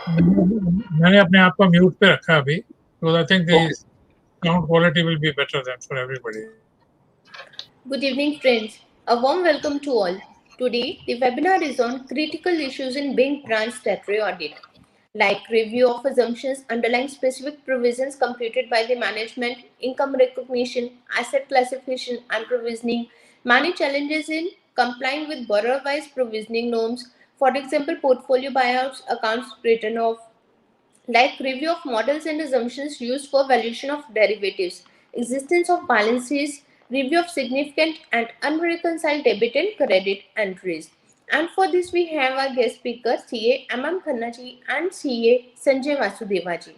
मैंने अपने आप को म्यूट पे रखा अभी, because I think the sound quality will be better than for everybody. Good evening, friends. A warm welcome to all. Today, the webinar is on critical issues in bank branch statutory audit, like review of assumptions underlying specific provisions completed by the management, income recognition, asset classification and provisioning, many challenges in complying with borrower-wise provisioning norms, for example, portfolio buyouts, accounts written off, like review of models and assumptions used for valuation of derivatives, existence of balances, review of significant and unreconciled debit and credit entries. And for this we have our guest speaker CA Khanna ji and CA Sanjay Vasudeva ji.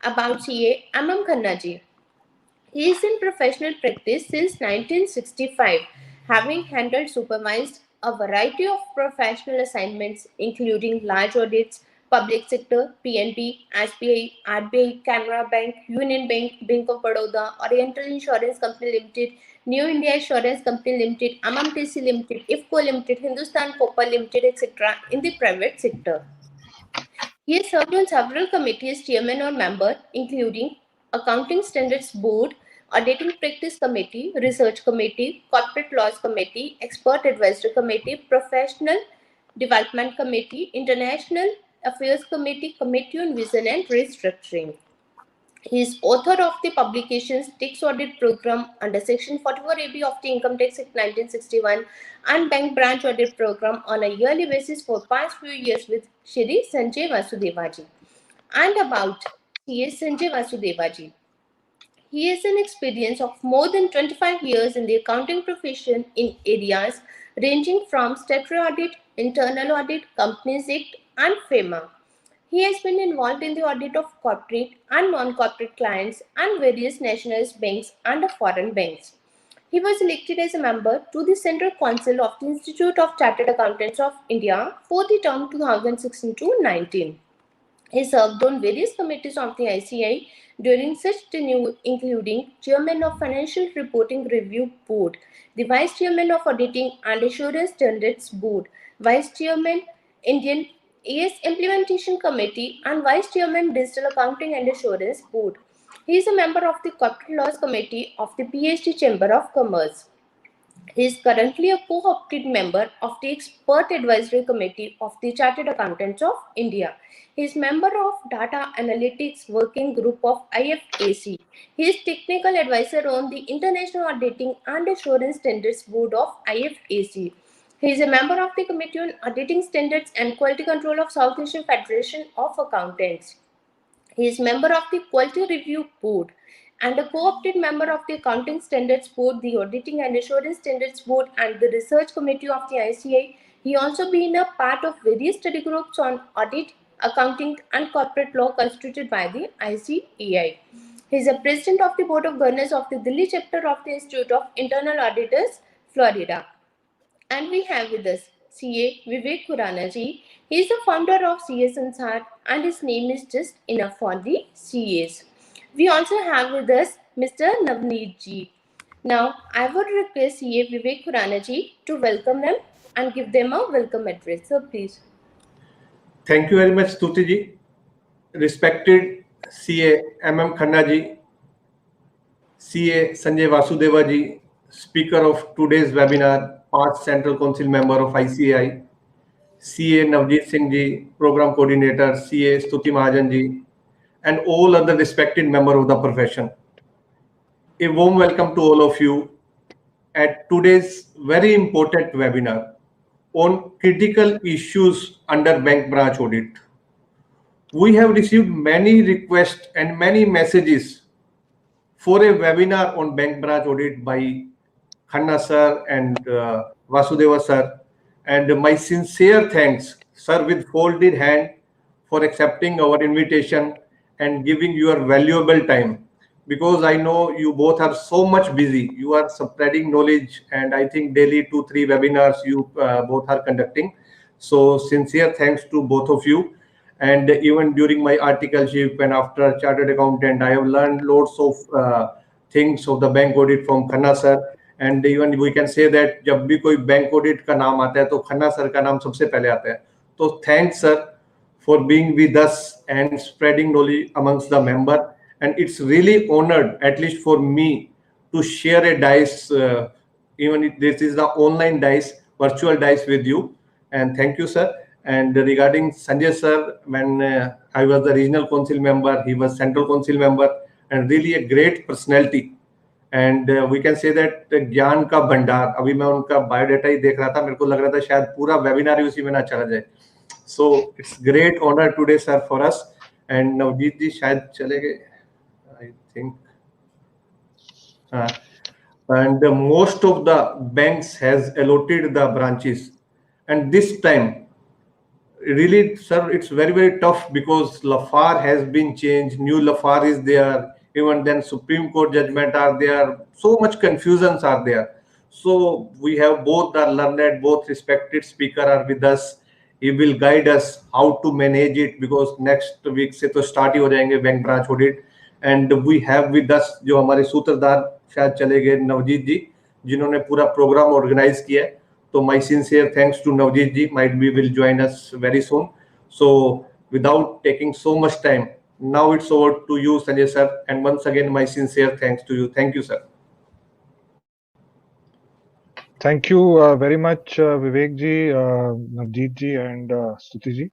About CA Khanna ji. He is in professional practice since 1965, having handled supervised a variety of professional assignments including large audits, public sector, PNB, SBI, RBI, Canara Bank, Union Bank, Bank of Baroda, Oriental Insurance Company Limited, New India Insurance Company Limited, AMAMTC Limited, IFCO Limited, Hindustan Copper Limited, etc. in the private sector. He has served on several committees, chairman or member, including Accounting Standards Board, Auditing Practice Committee, Research Committee, Corporate Laws Committee, Expert Advisory Committee, Professional Development Committee, International Affairs Committee, Committee on Vision and Restructuring. He is author of the publications Tax Audit Program under Section 44AB of the Income Tax Act 1961 and Bank Branch Audit Program on a yearly basis for past few years with Shri Sanjay Vasudeva ji. And about CA Sanjay Vasudeva ji. He has an experience of more than 25 years in the accounting profession in areas ranging from statutory audit, internal audit, Companies Act and FEMA. He has been involved in the audit of corporate and non-corporate clients and various nationalized banks and foreign banks. He was elected as a member to the Central Council of the Institute of Chartered Accountants of India for the term 2016-19. He served on various committees of the ICAI during such tenure, including Chairman of Financial Reporting Review Board, the Vice Chairman of Auditing and Assurance Standards Board, Vice Chairman Indian AS Implementation Committee, and Vice Chairman Digital Accounting and Assurance Board. He is a member of the Corporate Laws Committee of the PhD Chamber of Commerce. He is currently a co-opted member of the Expert Advisory Committee of the Chartered Accountants of India. He is member of Data Analytics Working Group of IFAC. He is technical advisor on the International Auditing and Assurance Standards Board of IFAC. He is a member of the Committee on Auditing Standards and Quality Control of South Asian Federation of Accountants. He is member of the Quality Review Board and a co-opted member of the Accounting Standards Board, the Auditing and Assurance Standards Board, and the Research Committee of the ICAI. He also been a part of various study groups on audit, accounting, and corporate law constituted by the ICAI. He is a president of the Board of Governors of the Delhi chapter of the Institute of Internal Auditors, Florida. And we have with us CA Vivek Khurana ji. He is the founder of CA Sansaar and his name is just enough for the CAs. We also have with us Mr. Navneet ji. Now, I would request CA Vivek Khurana ji to welcome them and give them a welcome address. So, please. Thank you very much, Stuti ji. Respected CA Khanna ji, CA Sanjay Vasudeva ji, speaker of today's webinar, past Central Council member of ICAI, CA Navjeet Singh ji, program coordinator, CA Stuti Mahajan ji, and all other respected members of the profession. A warm welcome to all of you at today's very important webinar on critical issues under bank branch audit. We have received many requests and many messages for a webinar on bank branch audit by Khanna sir and Vasudeva sir. And my sincere thanks, sir, with folded hand for accepting our invitation and giving your valuable time. Because I know you both are so much busy. You are spreading knowledge, and I think daily 2-3 webinars you both are conducting. So sincere thanks to both of you. And even during my articleship and after chartered accountant, I have learned lots of things of the bank audit from Khanna sir. And even we can say that जब भी कोई bank audit का नाम आता है तो Khanna sir का नाम सबसे पहले आता है. तो thanks sir for being with us and spreading knowledge amongst the member. And it's really honored, at least for me, to share a dice, even if this is the online dice, virtual dice with you. And thank you, sir. And regarding Sanjay sir, when I was the regional council member, he was central council member, and really a great personality. And we can say that ज्ञान का भंडार. अभी मैं उनका biodata ही देख रहा था, मेरे को लग रहा था शायद पूरा वेबिनार ही उसी में ना चला जाए. So it's great honour today sir for us. And Navjeet ji शायद चले गए, I think. And most of the banks has allotted the branches, and this time really, sir, it's very tough because LFAR has been changed. New LFAR is there. Even then, Supreme Court judgment are there. So much confusions are there. So we have both the learned, both respected speaker are with us. He will guide us how to manage it, because next week से तो start ही हो जाएंगे bank branch audit. And we have with us जो हमारे सूत्रधार शायद चले गए, नवजीत जी, जिन्होंने पूरा प्रोग्राम ऑर्गेनाइज किया है. So my sincere thanks to Navjeet ji. Might be will join us very soon. So without taking so much time, now it's over to you, Sanjay sir. And once again, my sincere thanks to you. Thank you, sir. Thank you very much, Vivek ji, Navjeet ji, and Stuti ji,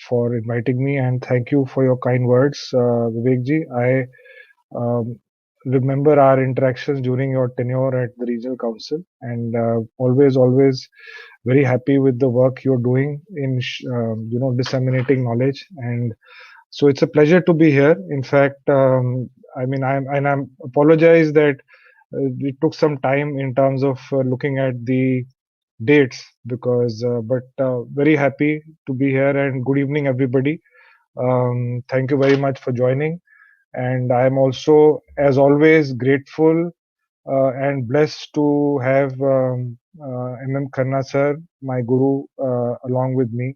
for inviting me. And thank you for your kind words, Vivek ji. I remember our interactions during your tenure at the regional council, and always very happy with the work you're doing in disseminating knowledge. And so it's a pleasure to be here. In fact, I mean, I'm apologize that it took some time in terms of looking at the dates, because but very happy to be here. And good evening, everybody. Thank you very much for joining. And I am also, as always, grateful and blessed to have MM Khanna sir, my guru, along with me,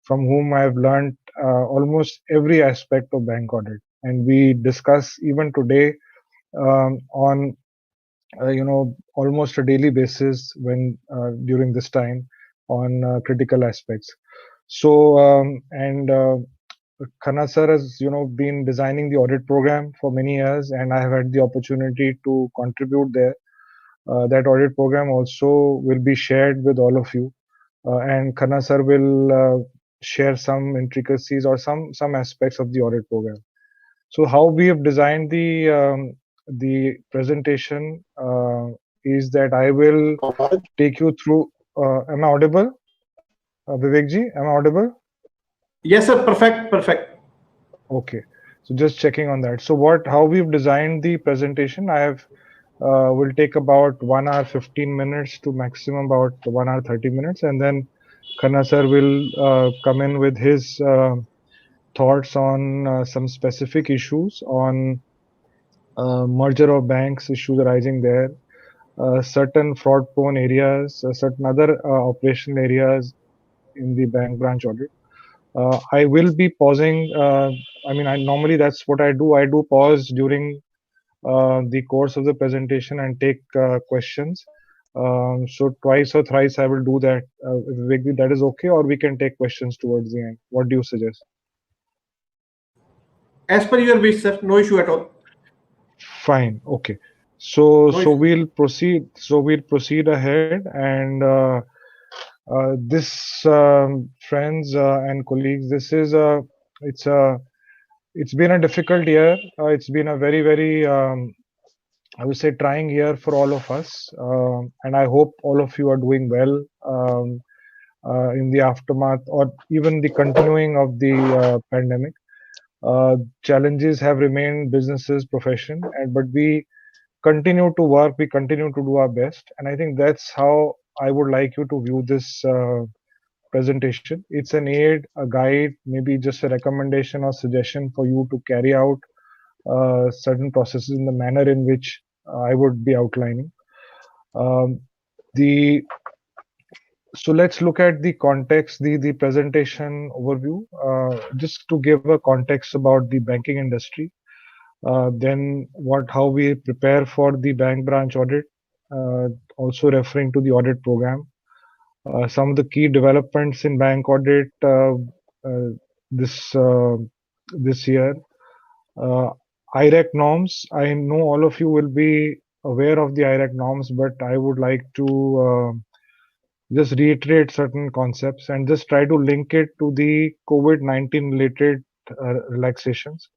from whom I have learned almost every aspect of bank audit. And we discuss even today on almost a daily basis when during this time on critical aspects. So Khanna sir has been designing the audit program for many years, and I have had the opportunity to contribute there. That audit program also will be shared with all of you, and Khanna sir will share some intricacies or some aspects of the audit program. So how we have designed the presentation is that I will take you through. Am I audible, Vivek ji? Am I audible? Yes, sir. Perfect. Okay. So just checking on that. So how we've designed the presentation, I have will take about 1 hour 15 minutes to maximum about 1 hour 30 minutes, and then Khanna sir will come in with his thoughts on some specific issues on merger of banks, issues arising there, certain fraud prone areas, certain other operational areas in the bank branch audit. I will be pausing. Normally that's what I do. I do pause during the course of the presentation and take questions. So twice or thrice I will do that. Vivek, that is okay, or we can take questions towards the end. What do you suggest? As per your wish, sir. No issue at all. Fine. Okay. So we'll proceed. So we'll proceed ahead, and this, friends and colleagues, this is it's been a difficult year. It's been a very I would say trying year for all of us, and I hope all of you are doing well in the aftermath or even the continuing of the pandemic. Challenges have remained businesses, profession, but we continue to work, we continue to do our best, and I think that's how I would like you to view this presentation. It's an aid, a guide, maybe just a recommendation or suggestion for you to carry out certain processes in the manner in which I would be outlining. So let's look at the context, the presentation overview, just to give a context about the banking industry. Then how we prepare for the bank branch audit, also referring to the audit program. Some of the key developments in bank audit, this this year. IRAC norms. I know all of you will be aware of the IRAC norms, but I would like to just reiterate certain concepts and just try to link it to the COVID-19 related relaxations.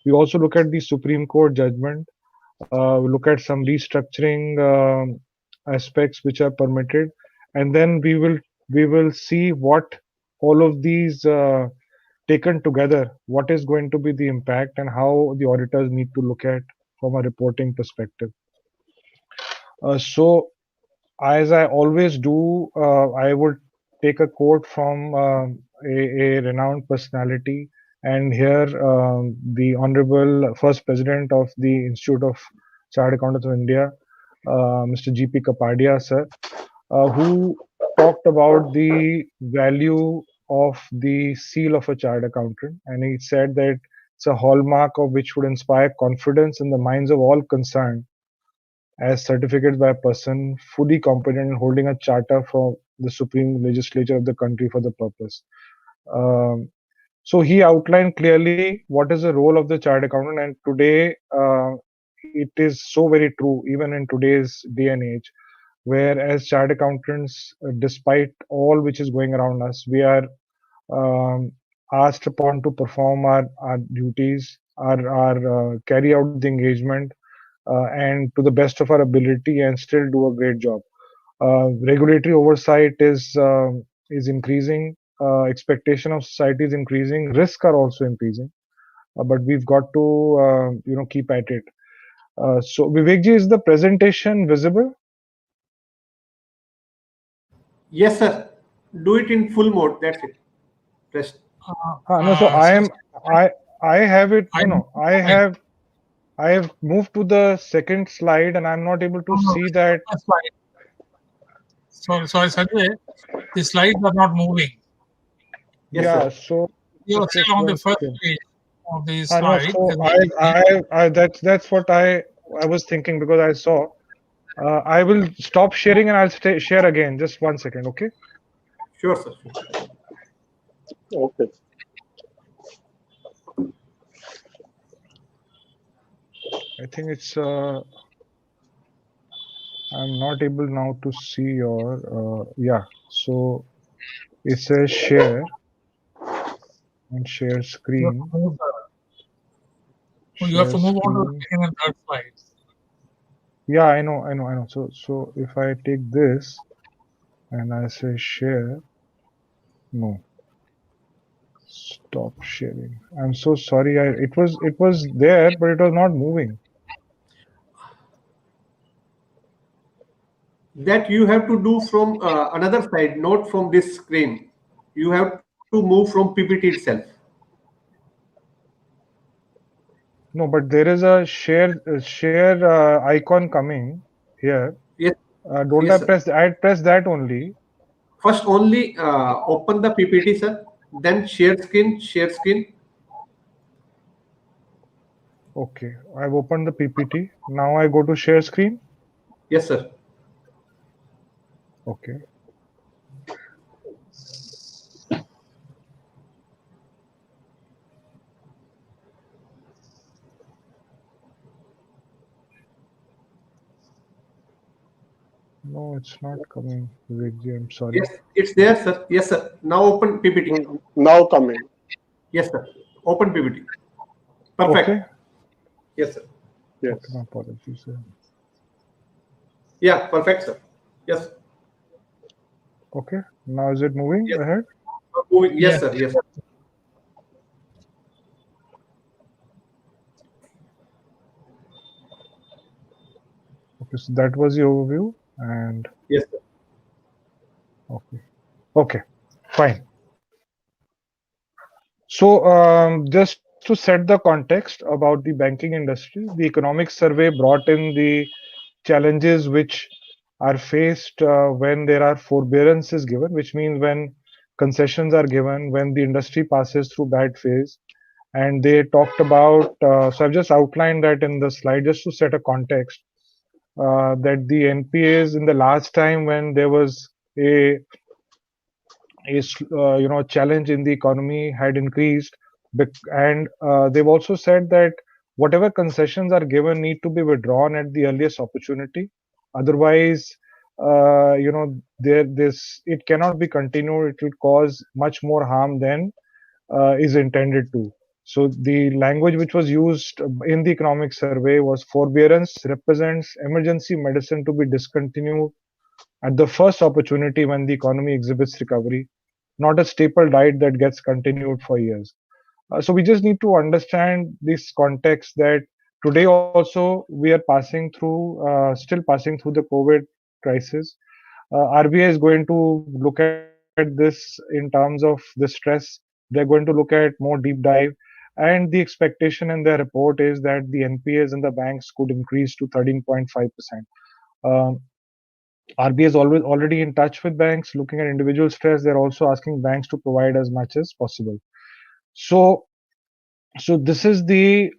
We also look at the Supreme Court judgment. We look at some restructuring aspects which are permitted, and then we will see what all of these taken together, what is going to be the impact and how the auditors need to look at from a reporting perspective. So as I always do, I would take a quote from a renowned personality, and here the Honorable First President of the Institute of Chartered Accountants of India, Mr. G.P. Kapadia, sir, who talked about the value of the seal of a chartered accountant, and he said that it's a hallmark of which would inspire confidence in the minds of all concerned as certificated by a person fully competent in holding a charter from the supreme legislature of the country for the purpose. So he outlined clearly what is the role of the chartered accountant, and today it is so very true, even in today's day and age, where as chartered accountants, despite all which is going around us, we are um, asked upon to perform our duties, our carry out the engagement, and to the best of our ability, and still do a great job. Regulatory oversight is increasing. Expectation of society is increasing. Risks are also increasing, but we've got to keep at it. So Vivekji, is the presentation visible? Yes, sir. Do it in full mode. That's it. Press. No, so I have it. No, I have moved to the second slide, and I'm not able to see that. Sorry, Sanjay, the slides are not moving. Yes, Yeah, sir. so You are just still on the one first second. page of the No, slide. so that's what I was thinking, because I saw. I will stop sharing and I'll share again. Just one second, okay? Sure, sir. Okay. I think it's I'm not able now to see your yeah. So it says share and share screen. You have to Share move on to the screen. second and third slides. Yeah, I know. So if I take this and I say share, no, stop sharing. I'm so sorry. It was there, but it was not moving. That you have to do from another side, not from this screen. You have to move from PPT itself. No, but there is a share icon coming here. Yes. Don't Yes, I sir. press? I press that only. First, only open the PPT, sir. Then share screen. Share screen. Okay, I've opened the PPT. Now I go to share screen. Yes, sir. Okay. No, it's not coming. Vivekji, I'm sorry. Yes, it's there, sir. Yes, sir. Now open PPT. Now coming. Yes, sir. Open PPT. Perfect. Okay. Yes, sir. Yes. Okay, my apologies, sir. Yeah, perfect, sir. Yes. Okay. Now is it moving Yes. ahead? Moving. Yes, sir. Yes. Okay, so that was the overview, and Yes, sir. okay. Okay, fine. So just to set the context about the banking industry, the economic survey brought in the challenges which are faced when there are forbearances given, which means when concessions are given, when the industry passes through bad phase. And they talked about, so I've just outlined that in the slide just to set a context, that the NPAs in the last time when there was a challenge in the economy had increased, and they've also said that whatever concessions are given need to be withdrawn at the earliest opportunity. Otherwise, there this it cannot be continued. It will cause much more harm than is intended to. So the language which was used in the economic survey was forbearance represents emergency medicine to be discontinued at the first opportunity when the economy exhibits recovery, not a staple diet that gets continued for years. So we just need to understand this context that today also we are passing through, still passing through the COVID crisis. RBI is going to look at this in terms of the stress. They're going to look at more deep dive. And the expectation in their report is that the NPAs in the banks could increase to 13.5%. Um, RBI is always already in touch with banks, looking at individual stress. They're also asking banks to provide as much as possible. So, so this is the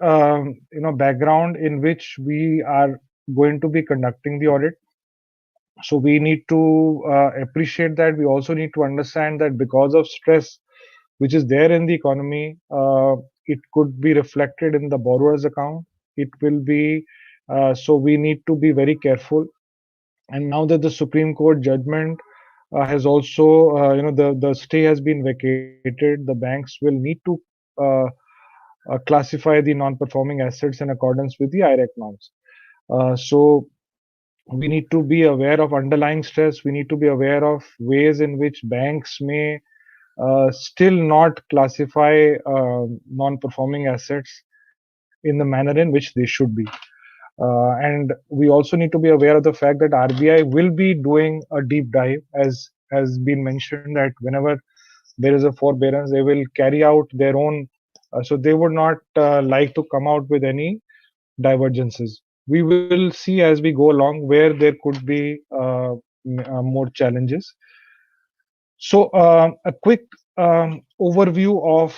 background in which we are going to be conducting the audit. So we need to appreciate that. We also need to understand that because of stress which is there in the economy, it could be reflected in the borrower's account. It will be so we need to be very careful. And now that the Supreme Court judgment has also, the stay has been vacated, the banks will need to uh, classify the non-performing assets in accordance with the IRAC norms. So we need to be aware of underlying stress. We need to be aware of ways in which banks may still not classify non-performing assets in the manner in which they should be. And we also need to be aware of the fact that RBI will be doing a deep dive, as has been mentioned, that whenever there is a forbearance, they will carry out their own. So they would not like to come out with any divergences. We will see as we go along where there could be more challenges. So a quick overview of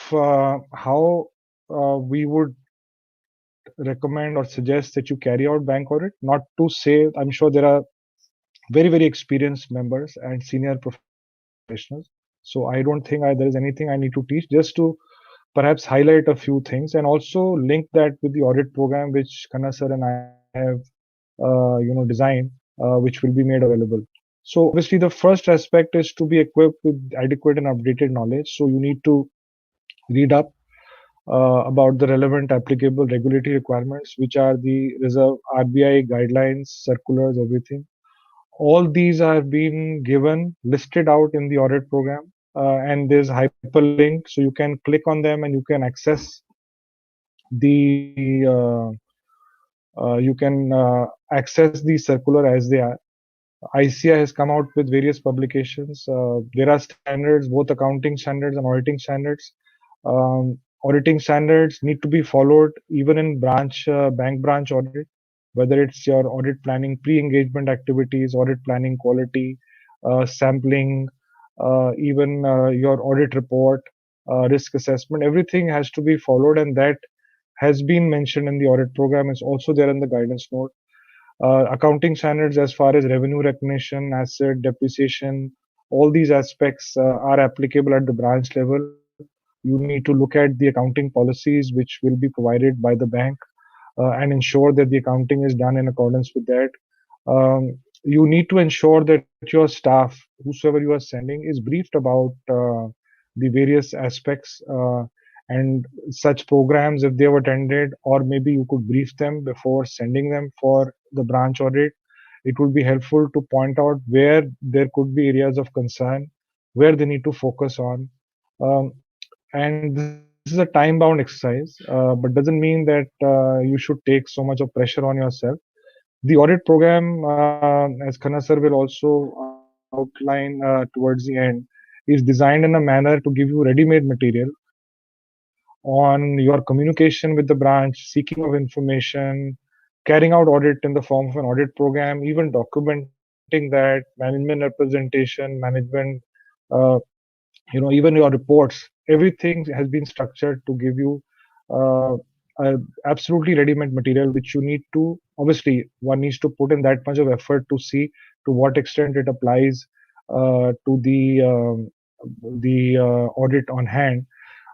how we would recommend or suggest that you carry out bank audit. Not to say, I'm sure there are very experienced members and senior professionals. So I don't think there is anything I need to teach, just to perhaps highlight a few things and also link that with the audit program which Khanna sir and I have designed, which will be made available. So obviously the first aspect is to be equipped with adequate and updated knowledge. So you need to read up about the relevant applicable regulatory requirements, which are the Reserve RBI guidelines, circulars, everything. All these are being given, listed out in the audit program, and there's hyperlink, so you can click on them and you can access the access the circular as they are. ICAI has come out with various publications. There are standards, both accounting standards and auditing standards. Auditing standards need to be followed even in bank branch audit, whether it's your audit planning, pre-engagement activities, audit planning quality, sampling, even your audit report, risk assessment. Everything has to be followed, and that has been mentioned in the audit program. Is also there in the guidance note. Accounting standards as far as revenue recognition, asset depreciation, all these aspects are applicable at the branch level. You need to look at the accounting policies which will be provided by the bank and ensure that the accounting is done in accordance with that. You need to ensure that your staff, whosoever you are sending, is briefed about the various aspects and such programs if they have attended, or maybe you could brief them before sending them for the branch audit. It would be helpful to point out where there could be areas of concern, where they need to focus on. Um, and this is a time bound exercise, but doesn't mean that you should take so much of pressure on yourself. The audit program, as Khanna sir will also outline towards the end, is designed in a manner to give you ready-made material on your communication with the branch, seeking of information, carrying out audit in the form of an audit program, even documenting that, management representation, management, uh, even your reports. Everything has been structured to give you uh, absolutely ready-made material, which you need to, obviously, one needs to put in that much of effort to see to what extent it applies to the the audit on hand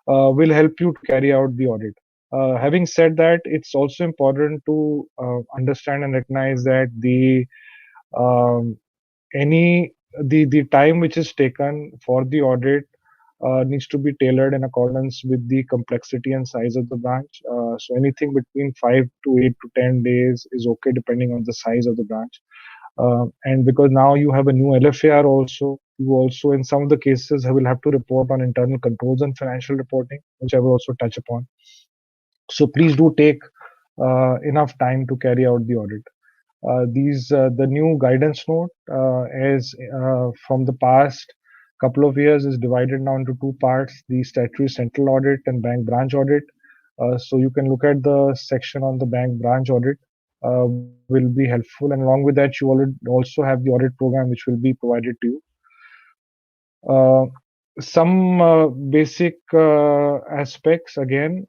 will help you to carry out the audit. Having said that, it's also important to understand and recognize that um, the time which is taken for the audit needs to be tailored in accordance with the complexity and size of the branch. So anything between 5 to 8 to 10 days is okay, depending on the size of the branch. And because now you have a new LFAR also, you also in some of the cases will have to report on internal controls and financial reporting, which I will also touch upon. So please do take enough time to carry out the audit. The new guidance note is from the past couple of years is divided now into two parts: the statutory central audit and bank branch audit. So you can look at the section on the bank branch audit. Will be helpful, and along with that, you already also have the audit program which will be provided to you. Some basic aspects again,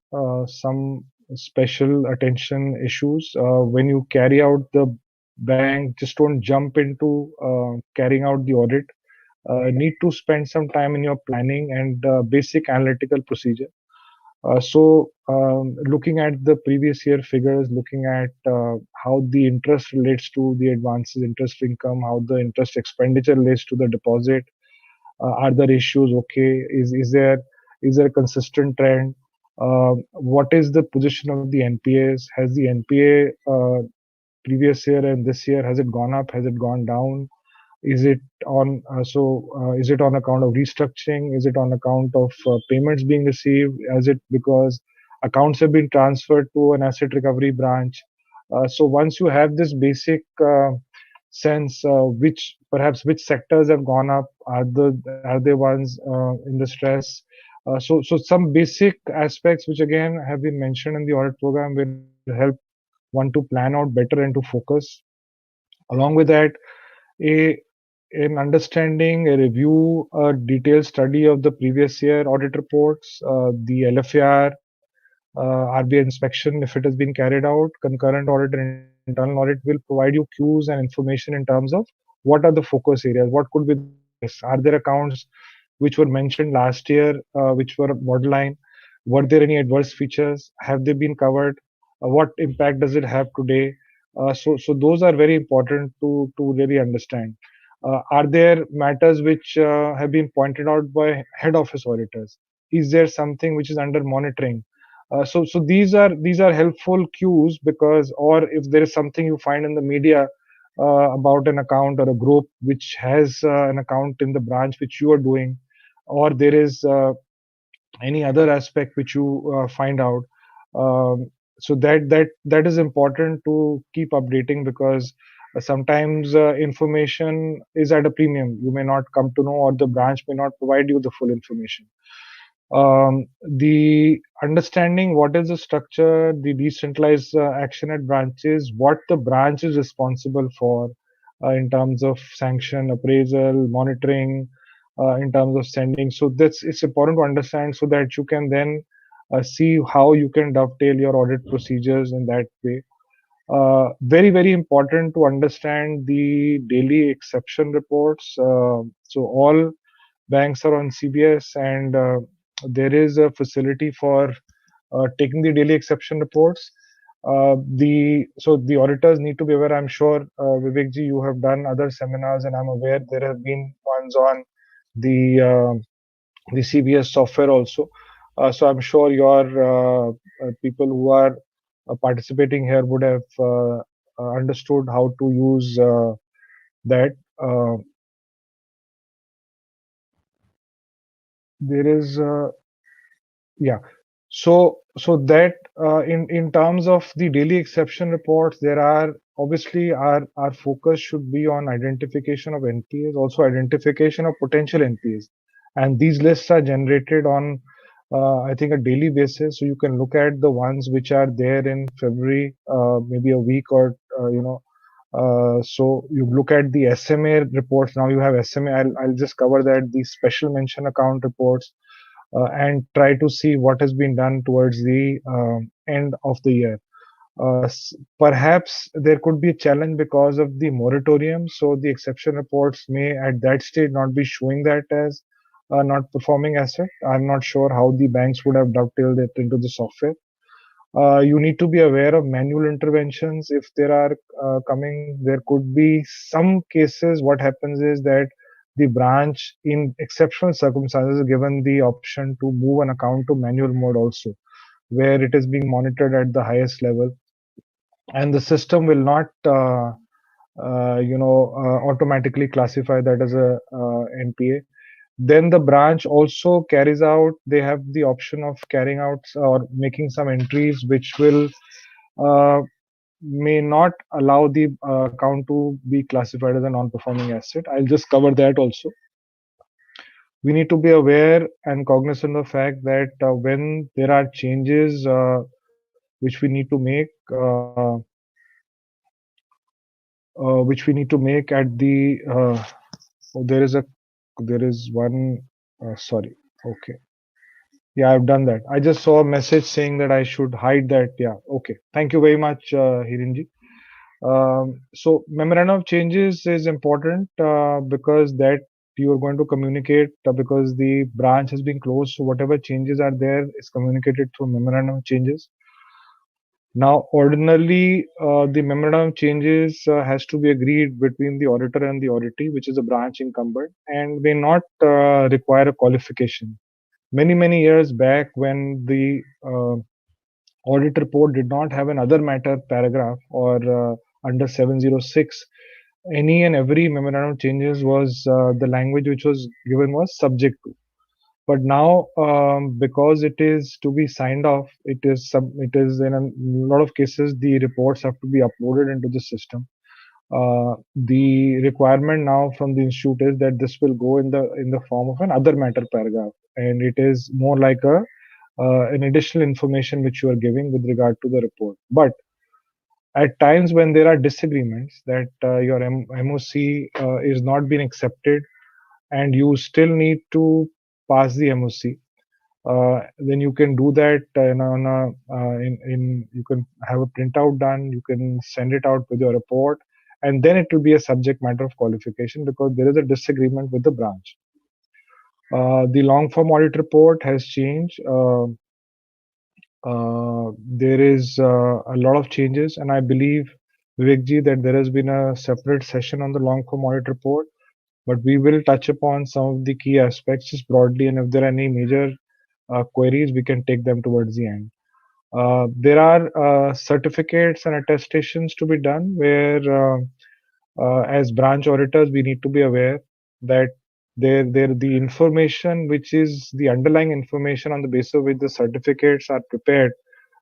some special attention issues when you carry out the bank. Just don't jump into carrying out the audit. Need to spend some time in your planning and basic analytical procedure. Looking at the previous year figures, looking at how the interest relates to the advances interest income, how the interest expenditure relates to the deposit, are the ratios okay? Is there a consistent trend? What is the position of the NPAs? Has the NPA previous year and this year, has it gone up? Has it gone down? Is it is it on account of restructuring? Is it on account of payments being received? Is it because accounts have been transferred to an asset recovery branch? So once you have this basic sense, which sectors have gone up, are they ones in the stress? So some basic aspects which again have been mentioned in the audit program will help one to plan out better and to focus. Along with that, a in understanding, a review, a detailed study of the previous year audit reports, the LFAR, RBI inspection, if it has been carried out, concurrent audit and internal audit will provide you cues and information in terms of what are the focus areas, what could be the risks, are there accounts which were mentioned last year, which were borderline, were there any adverse features, have they been covered, what impact does it have today? So those are very important to really understand. Are there matters which have been pointed out by head office auditors? Is there something which is under monitoring? So these are helpful cues, because, or if there is something you find in the media about an account or a group which has an account in the branch which you are doing, or there is any other aspect which you find out. So that is important to keep updating, because sometimes information is at a premium. You may not come to know, or the branch may not provide you the full information. The understanding what is the structure, the decentralized action at branches, what the branch is responsible for in terms of sanction, appraisal, monitoring, in terms of sending. So that's it's important to understand, so that you can then see how you can dovetail your audit procedures in that way. Very, very important to understand the daily exception reports. So all banks are on CBS, and there is a facility for taking the daily exception reports. The auditors need to be aware. I'm sure Vivekji, you have done other seminars, and I'm aware there have been ones on the CBS software also. So I'm sure your people who are participating here would have understood how to use that. There is yeah. So that in terms of the daily exception reports, there are obviously our focus should be on identification of NPAs, also identification of potential NPAs, and these lists are generated on I think a daily basis. So you can look at the ones which are there in February, maybe a week or so you look at the SMA reports. Now you have SMA. I'll just cover that. The special mention account reports, and try to see what has been done towards the end of the year. Perhaps there could be a challenge because of the moratorium, so the exception reports may at that stage not be showing that as a not performing asset. I'm not sure how the banks would have dovetailed it into the software. You need to be aware of manual interventions if there are coming. There could be some cases. What happens is that the branch, in exceptional circumstances, is given the option to move an account to manual mode also, where it is being monitored at the highest level, and the system will not, automatically classify that as a NPA. Then the branch also carries out. They have the option of carrying out or making some entries which will uh, may not allow the account to be classified as a non-performing asset. I'll just cover that also. We need to be aware and cognizant of the fact that when there are changes which we need to make, which we need to make at the oh, there is one. Sorry. Okay. Yeah, I've done that. I just saw a message saying that I should hide that. Yeah. Okay. Thank you very much, Hirinji. So memorandum of changes is important because that you are going to communicate because the branch has been closed. So whatever changes are there is communicated through memorandum of changes. Now, ordinarily, the memorandum of changes has to be agreed between the auditor and the auditee, which is a branch incumbent, and may not require a qualification. Many years back, when the audit report did not have an other matter paragraph or under 706, any and every memorandum of changes was the language which was given was subject to. But now, because it is to be signed off, it is in a lot of cases the reports have to be uploaded into the system. The requirement now from the institute is that this will go in the form of an other matter paragraph, and it is more like a an additional information which you are giving with regard to the report. But at times when there are disagreements that your MOC is not being accepted and you still need to pass the MOC, then you can do that you can have a printout done, you can send it out with your report, and then it will be a subject matter of qualification because there is a disagreement with the branch. The long form audit report has changed. There is a lot of changes, and I believe, Vivekji, that there has been a separate session on the long form audit report, but we will touch upon some of the key aspects just broadly, and if there are any major queries, we can take them towards the end. There are certificates and attestations to be done where, as branch auditors, we need to be aware that the information which is the underlying information on the basis of which the certificates are prepared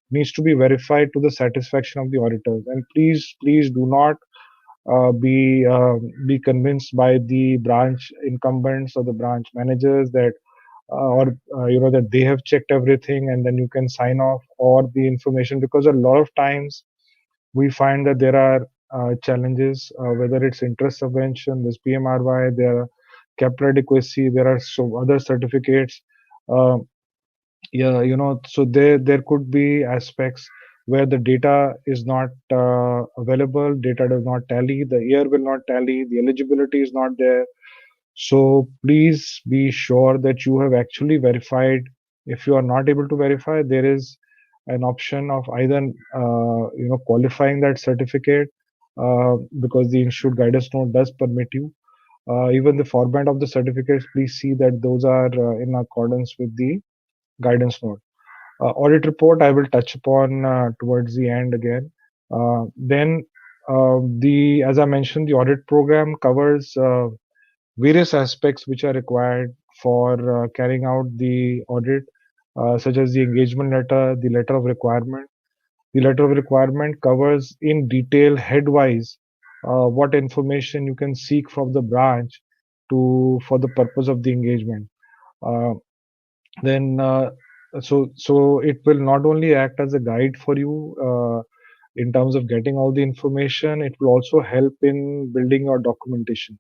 needs to be verified to the satisfaction of the auditors. And please do not be convinced by the branch incumbents or the branch managers that that they have checked everything and then you can sign off or the information, because a lot of times we find that there are challenges, whether it's interest subvention, this PMRY, there are capital adequacy, there are so other certificates. Uh, yeah, so there could be aspects where the data is not available, data does not tally, the year will not tally, the eligibility is not there. So please be sure that you have actually verified. If you are not able to verify, there is an option of either qualifying that certificate because the institute guidance note does permit you. Even the format of the certificates, please see that those are in accordance with the guidance note. Audit report I will touch upon towards the end again. Then the as I mentioned, the audit program covers various aspects which are required for carrying out the audit, such as the engagement letter, the letter of requirement. The letter of requirement covers in detail headwise what information you can seek from the branch for the purpose of the engagement. Uh, then so it will not only act as a guide for you in terms of getting all the information, it will also help in building your documentation.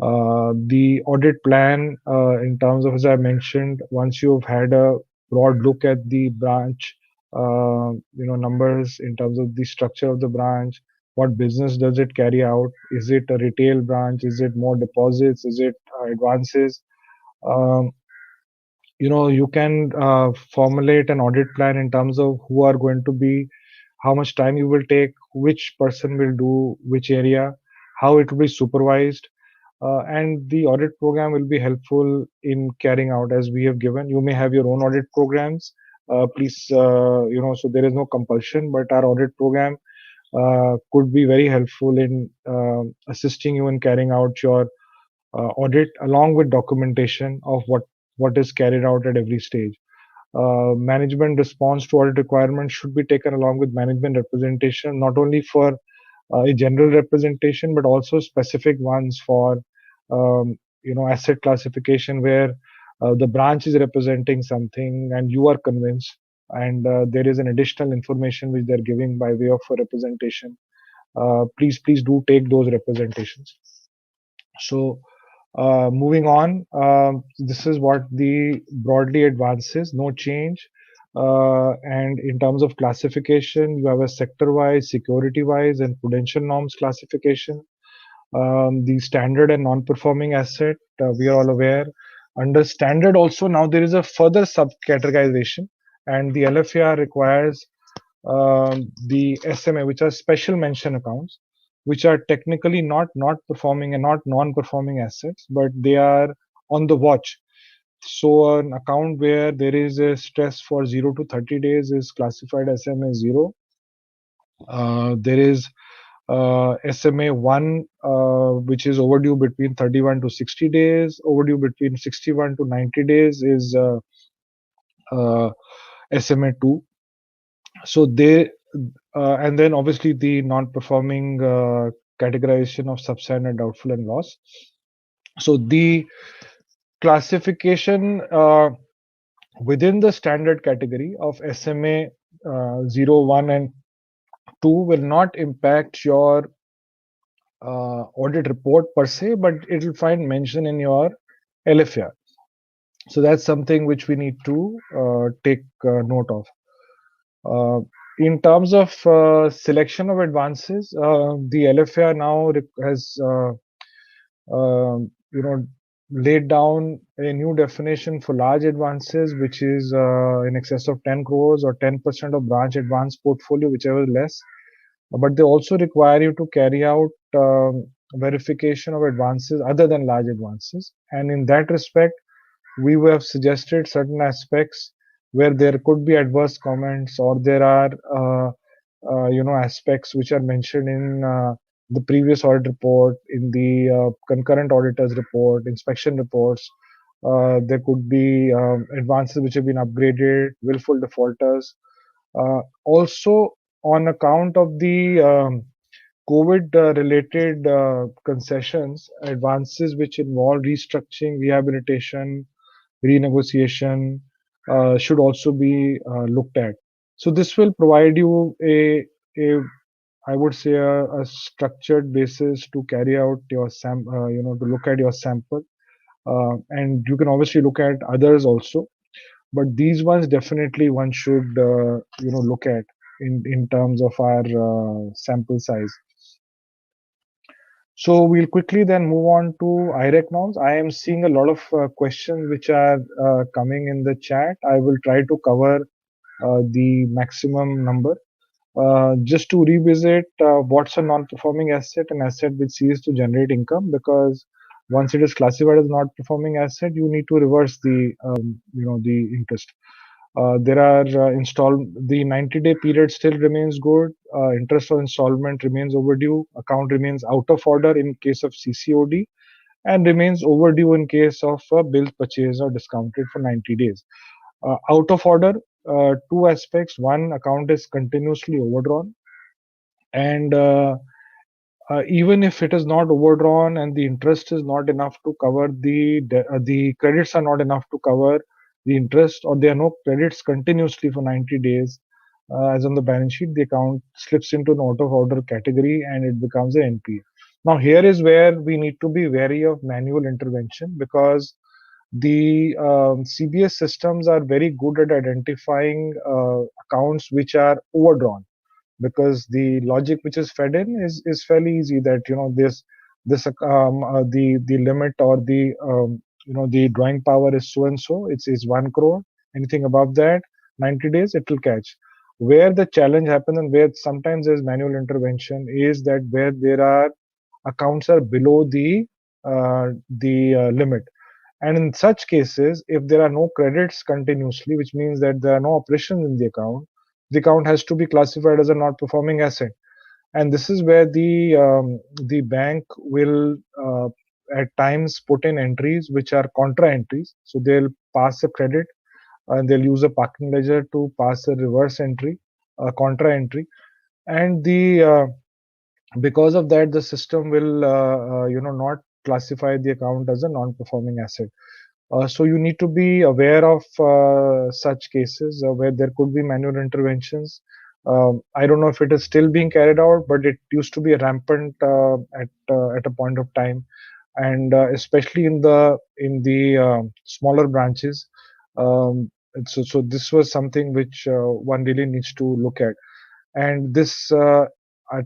The audit plan, in terms of, as I mentioned, once you've had a broad look at the branch, numbers in terms of the structure of the branch, what business does it carry out? Is it a retail branch? Is it more deposits? Is it advances? Um, you can formulate an audit plan in terms of who are going to be, how much time you will take, which person will do which area, how it will be supervised, and the audit program will be helpful in carrying out as we have given. You may have your own audit programs. Please, so there is no compulsion, but our audit program could be very helpful in assisting you in carrying out your audit along with documentation of what is carried out at every stage. Management response to audit requirements should be taken along with management representation, not only for a general representation, but also specific ones for asset classification where the branch is representing something and you are convinced, and there is an additional information which they're giving by way of a representation. Please do take those representations. So moving on, this is what the broadly advances, no change. And in terms of classification, you have a sector-wise, security-wise, and prudential norms classification. The standard and non-performing asset, we are all aware. Under standard also, now there is a further subcategorization, and the LFAR requires the SMA, which are special mention accounts, which are technically not performing and not non-performing assets, but they are on the watch. So an account where there is a stress for 0 to 30 days is classified as SMA 0. There is SMA 1, which is overdue between 31 to 60 days. Overdue between 61 to 90 days is SMA 2. So they, and then obviously the non-performing categorization of substandard, doubtful, and loss. So the classification within the standard category of SMA 0, 1, and 2 will not impact your audit report per se, but it will find mention in your LFAR. So that's something which we need to take note of. In terms of selection of advances, the LFAR now has laid down a new definition for large advances, which is in excess of 10 crores or 10% of branch advance portfolio, whichever is less. But they also require you to carry out verification of advances other than large advances. And in that respect, we have suggested certain aspects where there could be adverse comments, or there are aspects which are mentioned in the previous audit report, in the concurrent auditors report, inspection reports. There could be advances which have been upgraded, willful defaulters. Also, on account of the COVID related concessions, advances which involve restructuring, rehabilitation, renegotiation should also be looked at. So this will provide you a I would say a structured basis to carry out your to look at your sample, and you can obviously look at others also, but these ones definitely one should look at in terms of our sample size. So we'll quickly then move on to IREC norms. I am seeing a lot of questions which are coming in the chat. I will try to cover the maximum number. Just to revisit, what's a non-performing asset? An asset which ceases to generate income, because once it is classified as not-performing asset, you need to reverse the the interest. There are the 90-day period still remains good. Interest on installment remains overdue. Account remains out of order in case of CCOD, and remains overdue in case of bills purchased or discounted for 90 days. Out of order, two aspects. One, account is continuously overdrawn, and even if it is not overdrawn and the interest is not enough to cover the credits are not enough to cover the interest, or there are no credits continuously for 90 days, as on the balance sheet, the account slips into an out of order category and it becomes an NPA. Now here is where we need to be wary of manual intervention, because the CBS systems are very good at identifying accounts which are overdrawn, because the logic which is fed in is fairly easy, that this the limit or the the drawing power is so and so, is 1 crore. Anything above that, 90 days, it will catch. Where the challenge happens and where sometimes there's manual intervention is that where there are accounts are below the limit. And in such cases, if there are no credits continuously, which means that there are no operations in the account has to be classified as a non-performing asset. And this is where the bank will at times put in entries which are contra entries. So they'll pass a credit and they'll use a parking ledger to pass a reverse entry, a contra entry, and the because of that the system will not classify the account as a non-performing asset. So you need to be aware of such cases where there could be manual interventions. I don't know if it is still being carried out, but it used to be rampant at a point of time, and especially in the smaller branches. So this was something which one really needs to look at. And this, to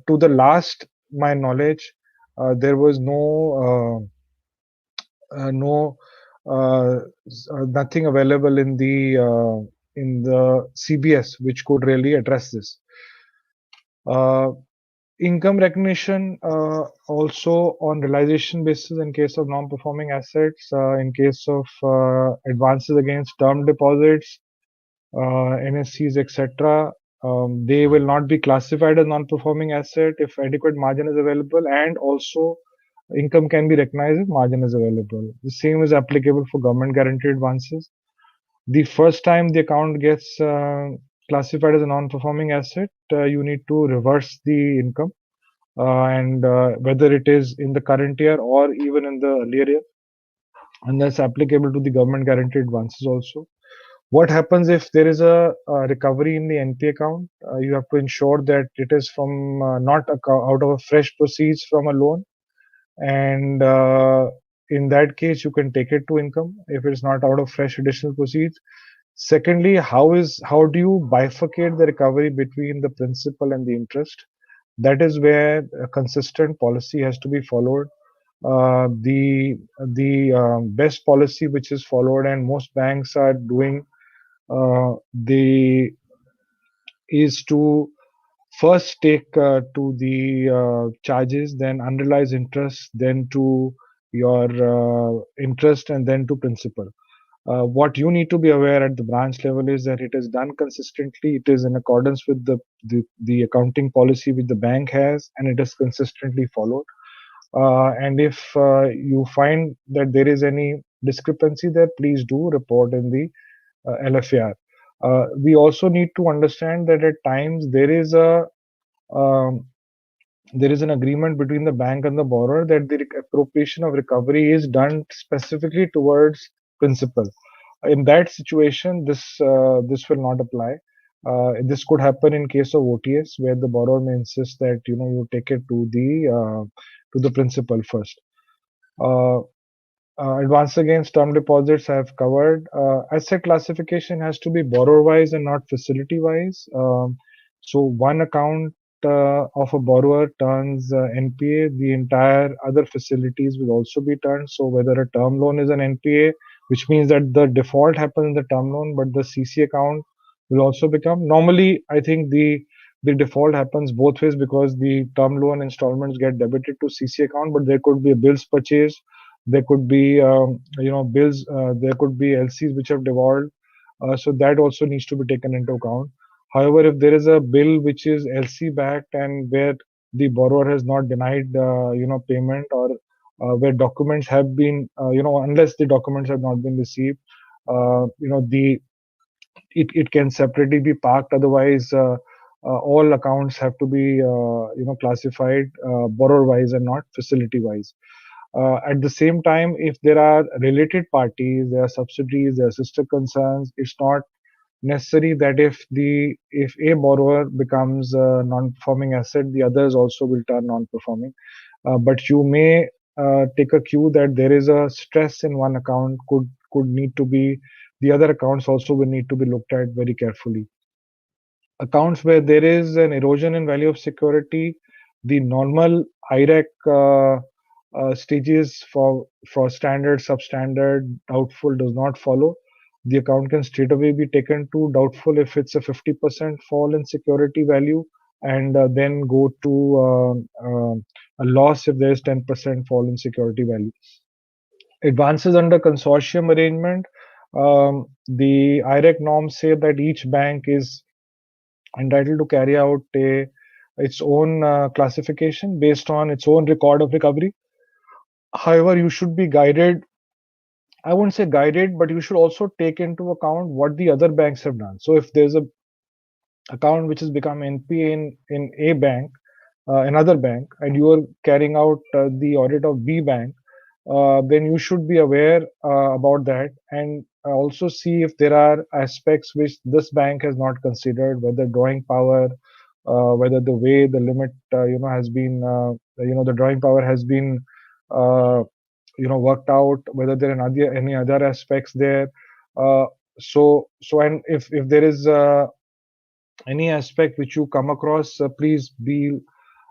the last my knowledge, there was no nothing available in the CBS which could really address this. Income recognition also on realization basis in case of non-performing assets, in case of advances against term deposits, NSCs, etc. They will not be classified as non-performing asset if adequate margin is available, and also income can be recognized if margin is available. The same is applicable for government guaranteed advances. The first time the account gets classified as a non-performing asset, you need to reverse the income, and whether it is in the current year or even in the earlier year, and that's applicable to the government guaranteed advances also. What happens if there is a recovery in the NP account? You have to ensure that it is from not out of a fresh proceeds from a loan, and in that case you can take it to income if it's not out of fresh additional proceeds. Secondly, how do you bifurcate the recovery between the principal and the interest? That is where a consistent policy has to be followed. The best policy which is followed and most banks are doing is to first take to the charges, then unrealized interest, then to your interest, and then to principal. What you need to be aware at the branch level is that it is done consistently. It is in accordance with the accounting policy which the bank has, and it is consistently followed. And if you find that there is any discrepancy there, please do report in the LFAR. We also need to understand that at times um, there is an agreement between the bank and the borrower that the appropriation of recovery is done specifically towards principal. In that situation, this will not apply. This could happen in case of OTS, where the borrower may insist that you take it to the principal first. Advance against term deposits I have covered. Asset classification has to be borrower-wise and not facility-wise. So one account of a borrower turns NPA, the entire other facilities will also be turned. So whether a term loan is an NPA, which means that the default happens in the term loan, but the CC account will also become. Normally, I think the default happens both ways because the term loan installments get debited to CC account, but there could be a bills purchase, there could be bills, there could be LCs which have devolved, so that also needs to be taken into account. However, if there is a bill which is LC backed and where the borrower has not denied payment, or where documents have been unless the documents have not been received, the it can separately be parked. Otherwise, all accounts have to be classified borrower wise and not facility wise. At the same time, if there are related parties, there are subsidiaries, there are sister concerns, it's not necessary that if a borrower becomes a non-performing asset, the others also will turn non-performing. But you may take a cue that there is a stress in one account, could need to be, the other accounts also will need to be looked at very carefully. Accounts where there is an erosion in value of security, the normal IRAC stages for standard, substandard, doubtful does not follow, the account can straight away be taken to doubtful if it's a 50% fall in security value, and then go to a loss if there is 10% fall in security value. Advances under consortium arrangement, the IREC norms say that each bank is entitled to carry out its own classification based on its own record of recovery. However, you should be guided. I wouldn't say guided, but you should also take into account what the other banks have done. So if there's a account which has become NPA in A bank, another bank, and you are carrying out the audit of B bank, then you should be aware about that, and also see if there are aspects which this bank has not considered, whether drawing power, whether the way the limit has been, the drawing power has been worked out, whether there are any other aspects there. And if there is any aspect which you come across, please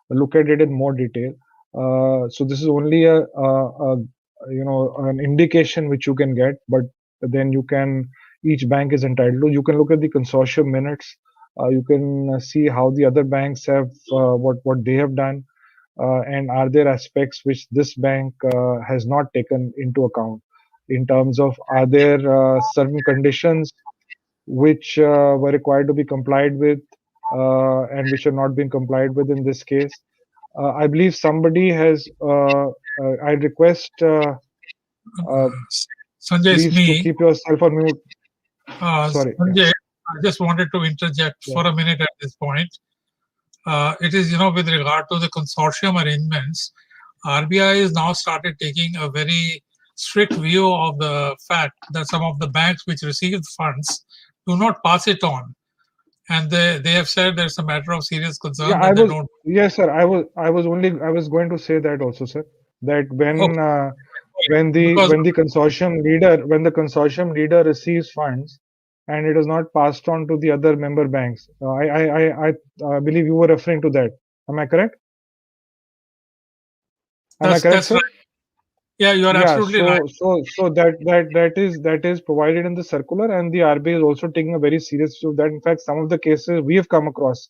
look at it in more detail. So this is only an indication which you can get, but then each bank is entitled to. You can look at the consortium minutes. You can see how the other banks have what they have done, and are there aspects which this bank has not taken into account in terms of, are there certain conditions which were required to be complied with, and which are not being complied with in this case. I believe somebody has. I request Sanjay, it's please to me. keep yourself on mute. Sorry. Sanjay, I just wanted to interject for a minute at this point. It is, with regard to the consortium arrangements, RBI has now started taking a very strict view of the fact that some of the banks which received funds do not pass it on. And they have said there's a matter of serious concern Yeah, that they don't. Yes, sir. I was going to say that also, sir. That when the consortium leader receives funds and it is not passed on to the other member banks, I believe you were referring to that. Am I correct? That's sir? right. Yeah, you are absolutely right. So that is provided in the circular, and the RBI is also taking a very serious view of that. In fact, some of the cases we have come across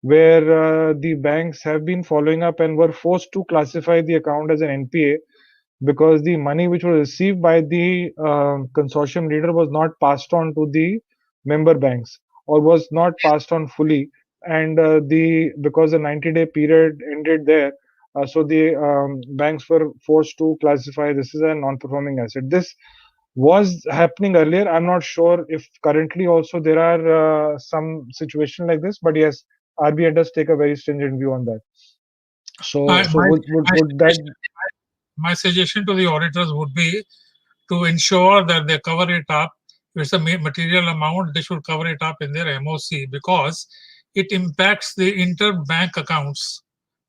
where the banks have been following up and were forced to classify the account as an NPA because the money which was received by the consortium leader was not passed on to the member banks, or was not passed on fully, and because the 90-day period ended there, so the banks were forced to classify this as a non-performing asset. This was happening earlier. I'm not sure if currently also there are some situation like this, but yes, RBI does take a very stringent view on that. My suggestion to the auditors would be to ensure that they cover it up. If it's a material amount, they should cover it up in their MOC, because it impacts the interbank accounts.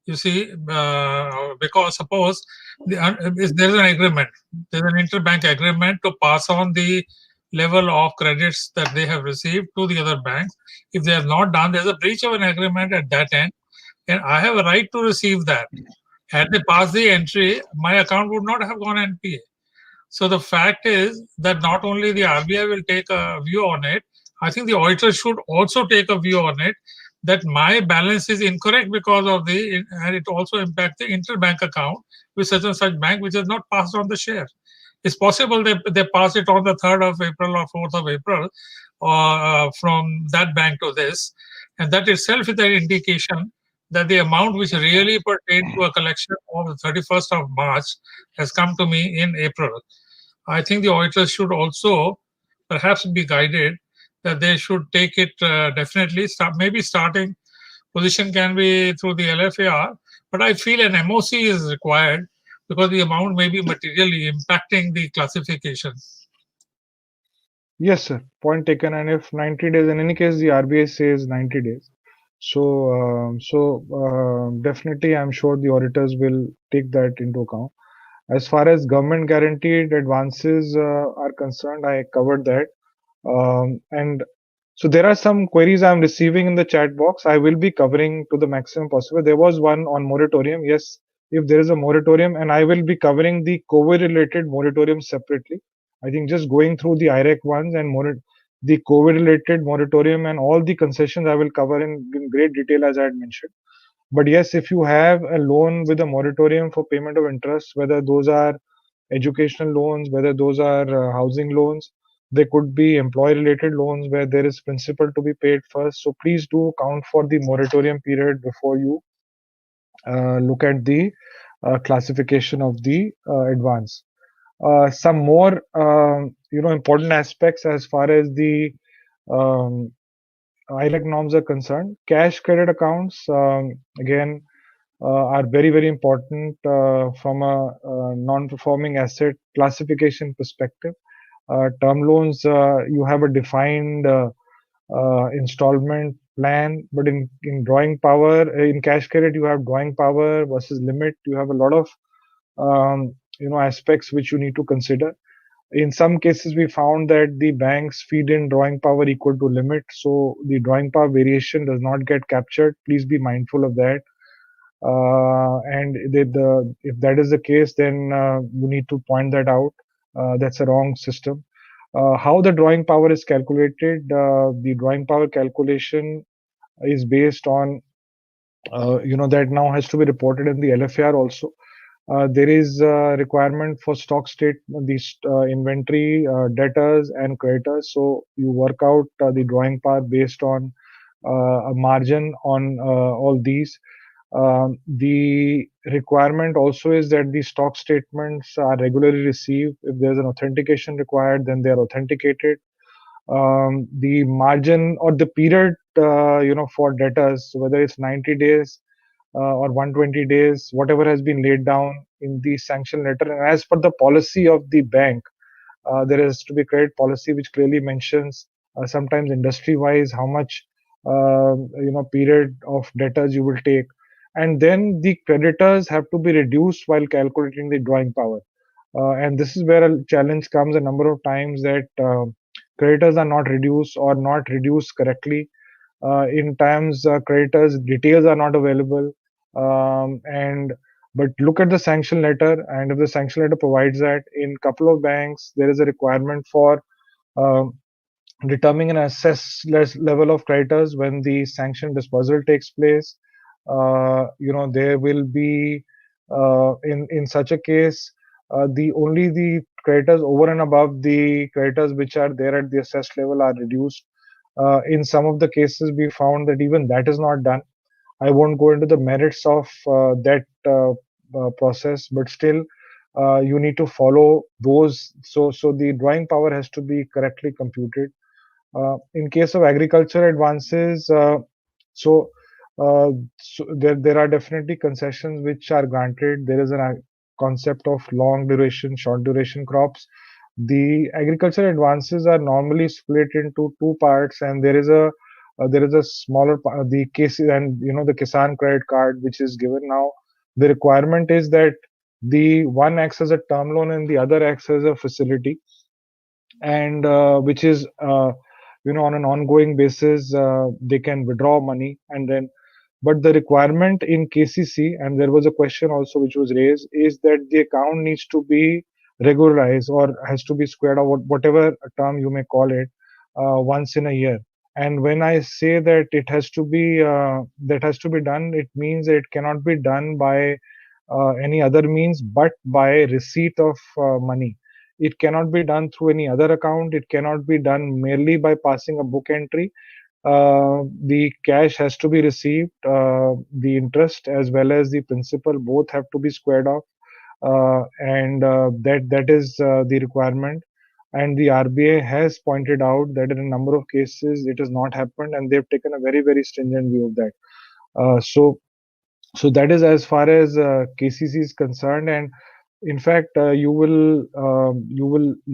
You see, because suppose there's an agreement, there's an interbank agreement to pass on the level of credits that they have received to the other banks. If they have not done, there's a breach of an agreement at that end, and I have a right to receive that. Had they passed the entry, my account would not have gone NPA. So the fact is that not only the RBI will take a view on it, I think the auditor should also take a view on it, that my balance is incorrect because of and it also impacts the interbank account with such and such bank which has not passed on the share. It's possible they pass it on the 3rd of April or 4th of April from that bank to this. And that itself is an indication that the amount which really pertained to a collection on the 31st of March has come to me in April. I think the auditors should also perhaps be guided that they should take it definitely. Maybe starting position can be through the LFAR, but I feel an MOC is required because the amount may be materially impacting the classification. Yes, sir. Point taken. And if 90 days, in any case, the RBI says 90 days. So definitely, I'm sure the auditors will take that into account. As far as government guaranteed advances are concerned, I covered that. And so there are some queries I'm receiving in the chat box. I will be covering to the maximum possible. There was one on moratorium. Yes, if there is a moratorium, and I will be covering the COVID-related moratorium separately. I think just going through the IREC ones and the COVID-related moratorium and all the concessions I will cover in great detail as I had mentioned. But yes, if you have a loan with a moratorium for payment of interest, whether those are educational loans, whether those are housing loans, they could be employee-related loans where there is principal to be paid first. So please do count for the moratorium period before you look at the classification of the advance. Some more, important aspects as far as the um, IREC norms are concerned. Cash credit accounts, again, are very, very important from a non-performing asset classification perspective. Term loans, you have a defined installment plan, but in drawing power, in cash credit, you have drawing power versus limit. You have a lot of aspects which you need to consider. In some cases, we found that the banks feed in drawing power equal to limit, so the drawing power variation does not get captured. Please be mindful of that. And if that is the case, then you need to point that out. That's a wrong system. How the drawing power is calculated, the drawing power calculation is based on, that now has to be reported in the LFAR also. There is a requirement for stock state, these inventory, debtors and creditors. So you work out the drawing power based on a margin on all these. The requirement also is that the stock statements are regularly received. If there's an authentication required, then they are authenticated. The margin or the period, for debtors, whether it's 90 days or 120 days, whatever has been laid down in the sanction letter. And as per the policy of the bank, there has to be credit policy which clearly mentions sometimes industry-wise how much period of debtors you will take, and then the creditors have to be reduced while calculating the drawing power. And this is where a challenge comes a number of times that creditors are not reduced or not reduced correctly. In times, creditors details are not available, and but look at the sanction letter, and if the sanction letter provides that, in couple of banks there is a requirement for um, determining an assess level of creditors when the sanction disposal takes place. There will be in such a case, the only the creditors over and above the creditors which are there at the assessed level are reduced. In some of the cases, we found that even that is not done. I won't go into the merits of that process, but still, you need to follow those. So the drawing power has to be correctly computed. In case of agriculture advances, so, there are definitely concessions which are granted. There is a concept of long duration, short duration crops. The agriculture advances are normally split into two parts, and there is a smaller the case, and the Kisan credit card which is given now. The requirement is that the one acts as a term loan and the other acts as a facility, and which is on an ongoing basis, they can withdraw money, and then, but the requirement in KCC, and there was a question also which was raised, is that the account needs to be regularized or has to be squared, or whatever term you may call it, once in a year. And when I say that it has to be done, it means it cannot be done by any other means but by receipt of money. It cannot be done through any other account. It cannot be done merely by passing a book entry. The cash has to be received. The interest as well as the principal both have to be squared off, and that is the requirement. And the RBI has pointed out that in a number of cases it has not happened, and they've taken a very, very stringent view of that. So that is as far as KCC is concerned. And in fact, you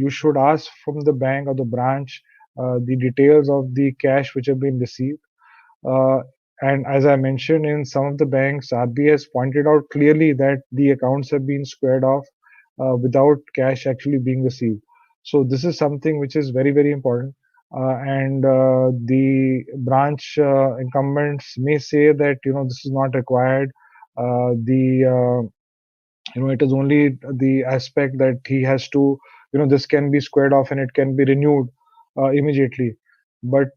should ask from the bank or the branch the details of the cash which have been received. Uh, and as I mentioned, in some of the banks, RBI has pointed out clearly that the accounts have been squared off without cash actually being received. So this is something which is very, very important. And the branch incumbents may say that this is not required. The It is only the aspect that he has to, this can be squared off and it can be renewed immediately, but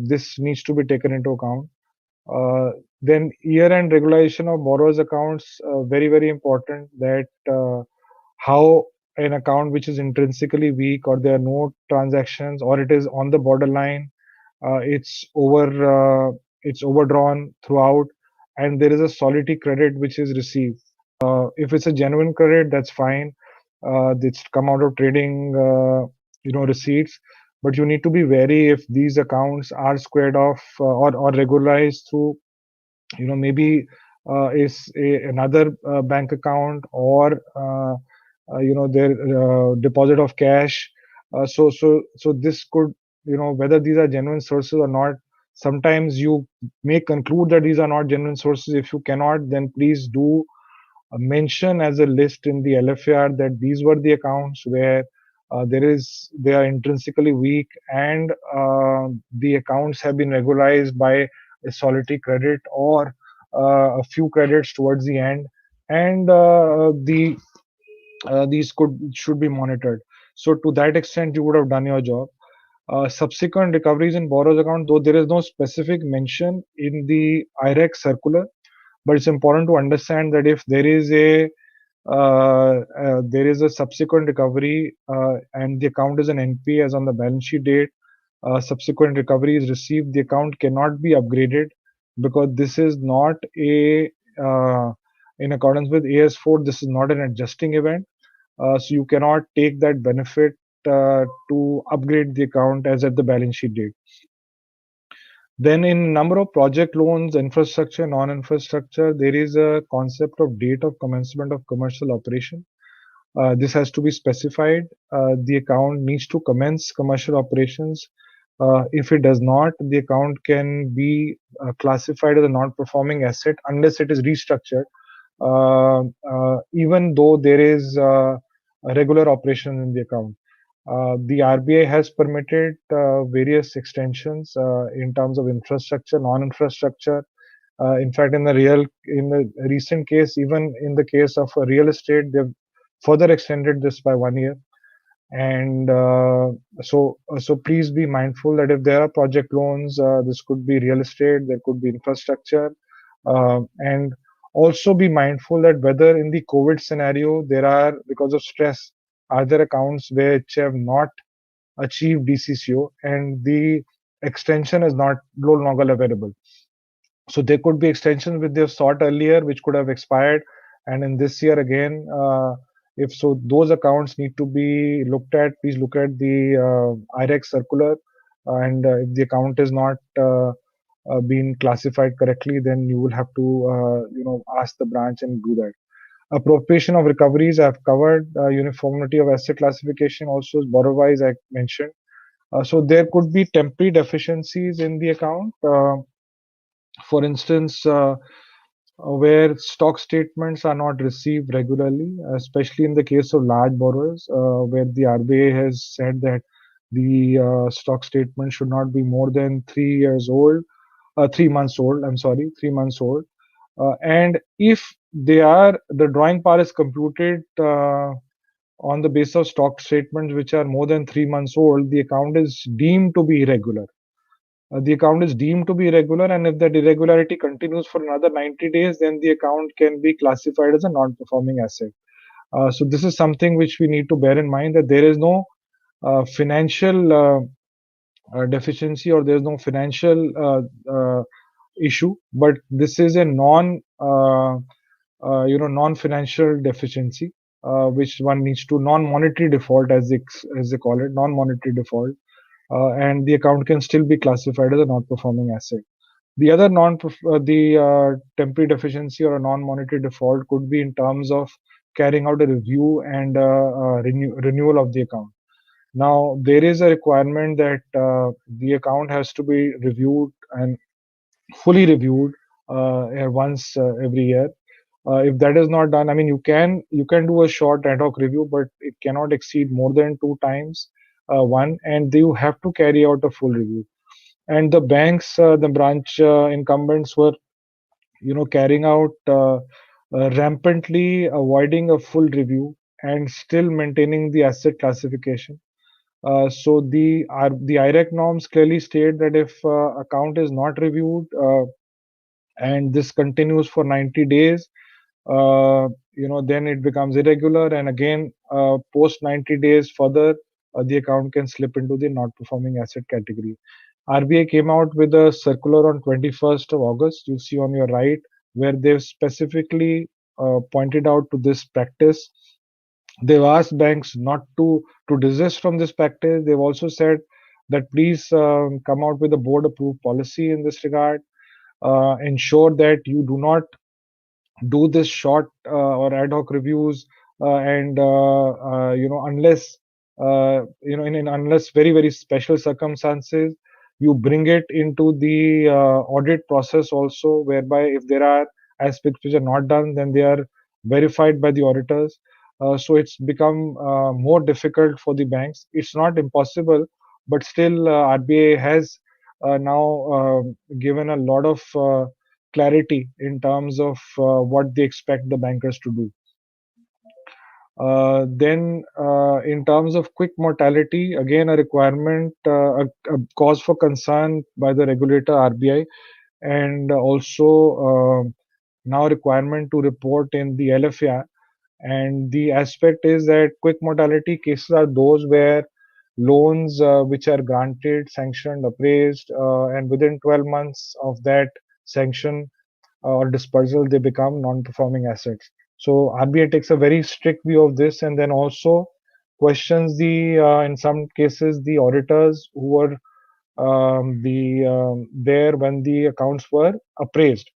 this needs to be taken into account. uh, then year-end regularization of borrowers accounts, very very important, that how an account which is intrinsically weak, or there are no transactions, or it is on the borderline, it's overdrawn throughout, and there is a solidity credit which is received. If it's a genuine credit, that's fine. It's come out of trading, receipts. But you need to be wary if these accounts are squared off, or regularized through, maybe is another bank account, or their deposit of cash. So this could, whether these are genuine sources or not. Sometimes you may conclude that these are not genuine sources. If you cannot, then please do mention as a list in the LFAR that these were the accounts where they are intrinsically weak, and the accounts have been regularized by a solitary credit, or a few credits towards the end, and these should be monitored. So to that extent, you would have done your job. Subsequent recoveries in borrower's account, though there is no specific mention in the IREC circular, but it's important to understand that if there is a subsequent recovery, and the account is an NPA as on the balance sheet date, subsequent recovery is received, the account cannot be upgraded, because this is not in accordance with AS4, this is not an adjusting event. So you cannot take that benefit to upgrade the account as at the balance sheet date. Then in number of project loans, infrastructure, non-infrastructure, there is a concept of date of commencement of commercial operation. This has to be specified. The account needs to commence commercial operations. If it does not, the account can be classified as a non-performing asset unless it is restructured, even though there is a regular operation in the account. The RBI has permitted various extensions in terms of infrastructure, non-infrastructure. In fact, in the recent case, even in the case of real estate, they've further extended this by 1 year. And so please be mindful that if there are project loans, this could be real estate, there could be infrastructure, and also be mindful that whether in the COVID scenario there are, because of stress, are there accounts which have not achieved DCCO and the extension is not no longer available. So there could be extensions which they've sought earlier, which could have expired, and in this year again, if so, those accounts need to be looked at. Please look at the IREC circular, and if the account is not being classified correctly, then you will have to ask the branch and do that. Appropriation of recoveries I've covered. Uniformity of asset classification also, borrower-wise I mentioned. So there could be temporary deficiencies in the account. For instance, where stock statements are not received regularly, especially in the case of large borrowers, where the RBI has said that the stock statement should not be more than 3 months old. 3 months old. And if the drawing par is computed on the basis of stock statements which are more than 3 months old, the account is deemed to be irregular. The account is deemed to be irregular, and if that irregularity continues for another 90 days, then the account can be classified as a non-performing asset. So this is something which we need to bear in mind, that there is no financial deficiency, or there is no financial issue, but this is a non-financial deficiency, which one needs to, non-monetary default, as they call it, non-monetary default. And the account can still be classified as a non-performing asset. The other temporary deficiency or a non-monetary default could be in terms of carrying out a review and renewal of the account. Now, there is a requirement that the account has to be reviewed and fully reviewed once every year. If that is not done, I mean, you can do a short ad hoc review, but it cannot exceed more than 2 times one, and you have to carry out a full review. And the banks, the branch incumbents were, carrying out rampantly avoiding a full review and still maintaining the asset classification. So the IRAC norms clearly state that if account is not reviewed and this continues for 90 days, then it becomes irregular, and again post 90 days further, the account can slip into the not performing asset category. RBI came out with a circular on 21st of August. You see on your right where they've specifically pointed out to this practice. They've asked banks not to desist from this practice. They've also said that please come out with a board approved policy in this regard. Ensure that you do not do this short or ad hoc reviews, and unless unless very very special circumstances, you bring it into the audit process also, whereby if there are aspects which are not done, then they are verified by the auditors. So it's become more difficult for the banks. It's not impossible, but still RBI has now given a lot of clarity in terms of what they expect the bankers to do. Then, in terms of quick mortality, again a requirement, a cause for concern by the regulator RBI, and also now requirement to report in the LFAR. And the aspect is that quick mortality cases are those where loans which are granted, sanctioned, appraised, and within 12 months of that sanction or dispersal, they become non-performing assets. So RBI takes a very strict view of this, and then also questions in some cases, the auditors who were there when the accounts were appraised.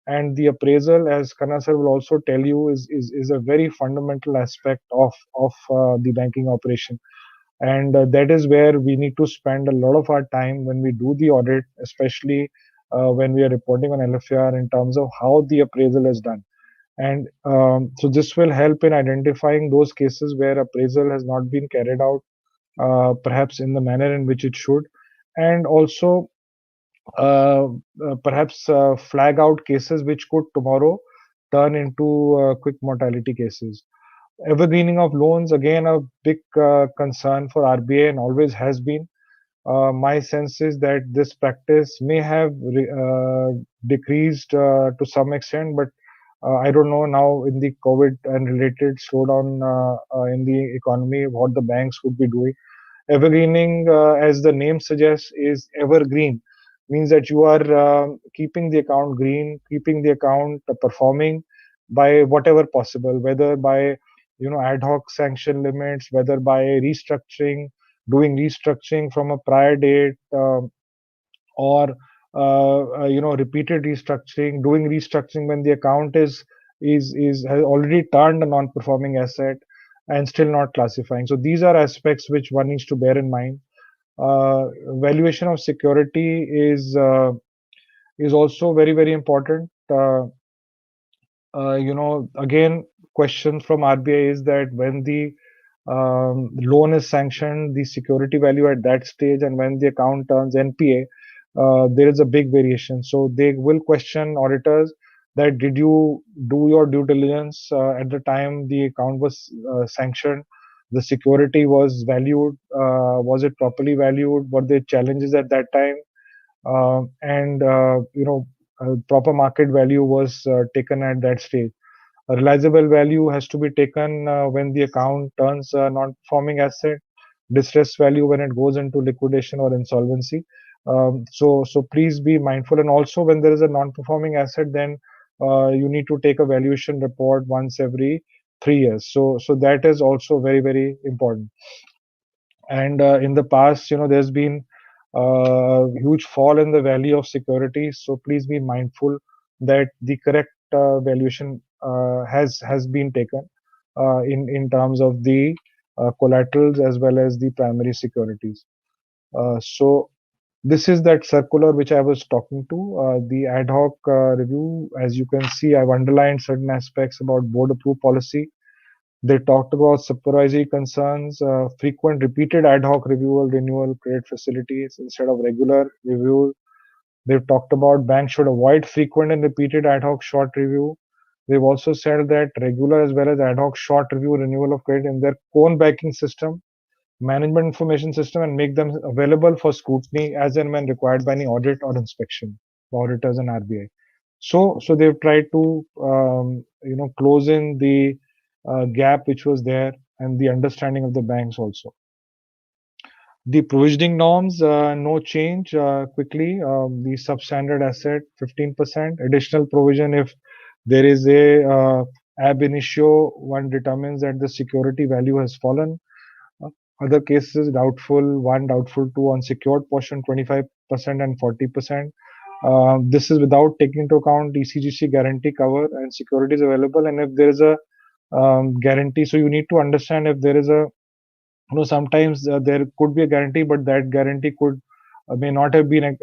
And the appraisal, as Khanna sir will also tell you, is a very fundamental aspect of the banking operation. And that is where we need to spend a lot of our time when we do the audit, especially when we are reporting on LFAR, in terms of how the appraisal is done. And so this will help in identifying those cases where appraisal has not been carried out, perhaps in the manner in which it should, and also uh, perhaps flag out cases which could tomorrow turn into quick mortality cases. Evergreening of loans, again, a big concern for RBI and always has been. My sense is that this practice may have decreased to some extent, but I don't know now in the COVID and related slowdown in the economy what the banks would be doing. Evergreening, as the name suggests, is evergreen, means that you are keeping the account green, keeping the account performing by whatever possible, whether by ad hoc sanction limits, whether by restructuring, doing restructuring from a prior date, or repeated restructuring, doing restructuring when the account is has already turned a non-performing asset and still not classifying. So these are aspects which one needs to bear in mind. Valuation of security is also very very important. Again, question from RBI is that when the loan is sanctioned, the security value at that stage, and when the account turns NPA, there is a big variation. So they will question auditors that did you do your due diligence at the time the account was sanctioned? The security was valued. Was it properly valued? Were there challenges at that time? And proper market value was taken at that stage. A realizable value has to be taken when the account turns a non-performing asset, distress value when it goes into liquidation or insolvency. So please be mindful. And also, when there is a non-performing asset, then you need to take a valuation report once every 3 years. So that is also very very important. And in the past, there's been a huge fall in the value of securities. So please be mindful that the correct valuation has been taken in terms of the collaterals as well as the primary securities. So this is that circular which I was talking to. The ad hoc review, as you can see, I've underlined certain aspects about board approved policy. They talked about supervisory concerns, frequent repeated ad hoc review renewal credit facilities instead of regular review. They've talked about banks should avoid frequent and repeated ad hoc short review. They've also said that regular as well as ad hoc short review renewal of credit in their core banking system, management information system, and make them available for scrutiny as and when required by any audit or inspection by auditors and RBI. So they've tried to close in the gap which was there and the understanding of the banks also. The provisioning norms, no change. Quickly, the substandard asset 15%, additional provision if there is a ab initio, one determines that the security value has fallen. Other cases, doubtful 1, doubtful 2, unsecured portion 25% and 40%. This is without taking into account ECGC guarantee cover and securities available. And if there is a guarantee, so you need to understand if there is a, sometimes there could be a guarantee, but that guarantee could may not have been,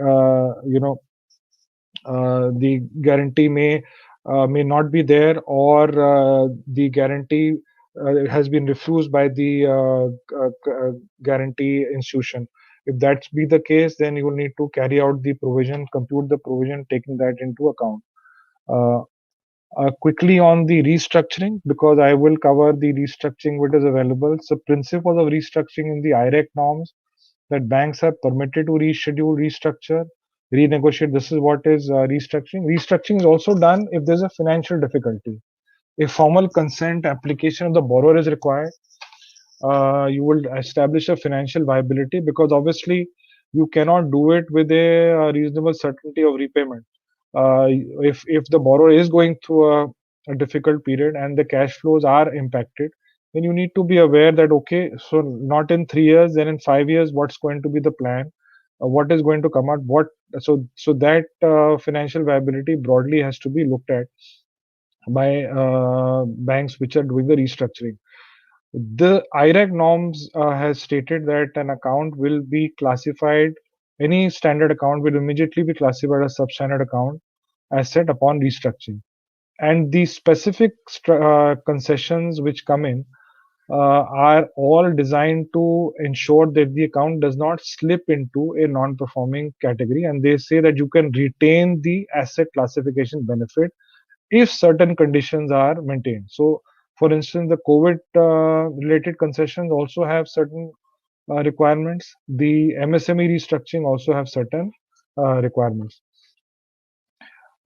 the guarantee may not be there, or the guarantee has been refused by the guarantee institution. If that be the case, then you will need to carry out the provision, compute the provision, taking that into account. Quickly on the restructuring, because I will cover the restructuring what is available. So principles of restructuring in the IRAC norms, that banks are permitted to reschedule, restructure, renegotiate. This is what is restructuring. Restructuring is also done if there's a financial difficulty. If formal consent application of the borrower is required, you will establish a financial viability, because obviously you cannot do it with a reasonable certainty of repayment. If the borrower is going through a difficult period and the cash flows are impacted, then you need to be aware that, okay, so not in 3 years, then in 5 years, what's going to be the plan, what is going to come out, so that financial viability broadly has to be looked at by banks which are doing the restructuring. The IRAC norms has stated that an account will be classified, any standard account will immediately be classified as substandard account asset upon restructuring. And the specific concessions which come in are all designed to ensure that the account does not slip into a non-performing category. And they say that you can retain the asset classification benefit if certain conditions are maintained. So, for instance, the COVID related concessions also have certain requirements. The MSME restructuring also have certain requirements.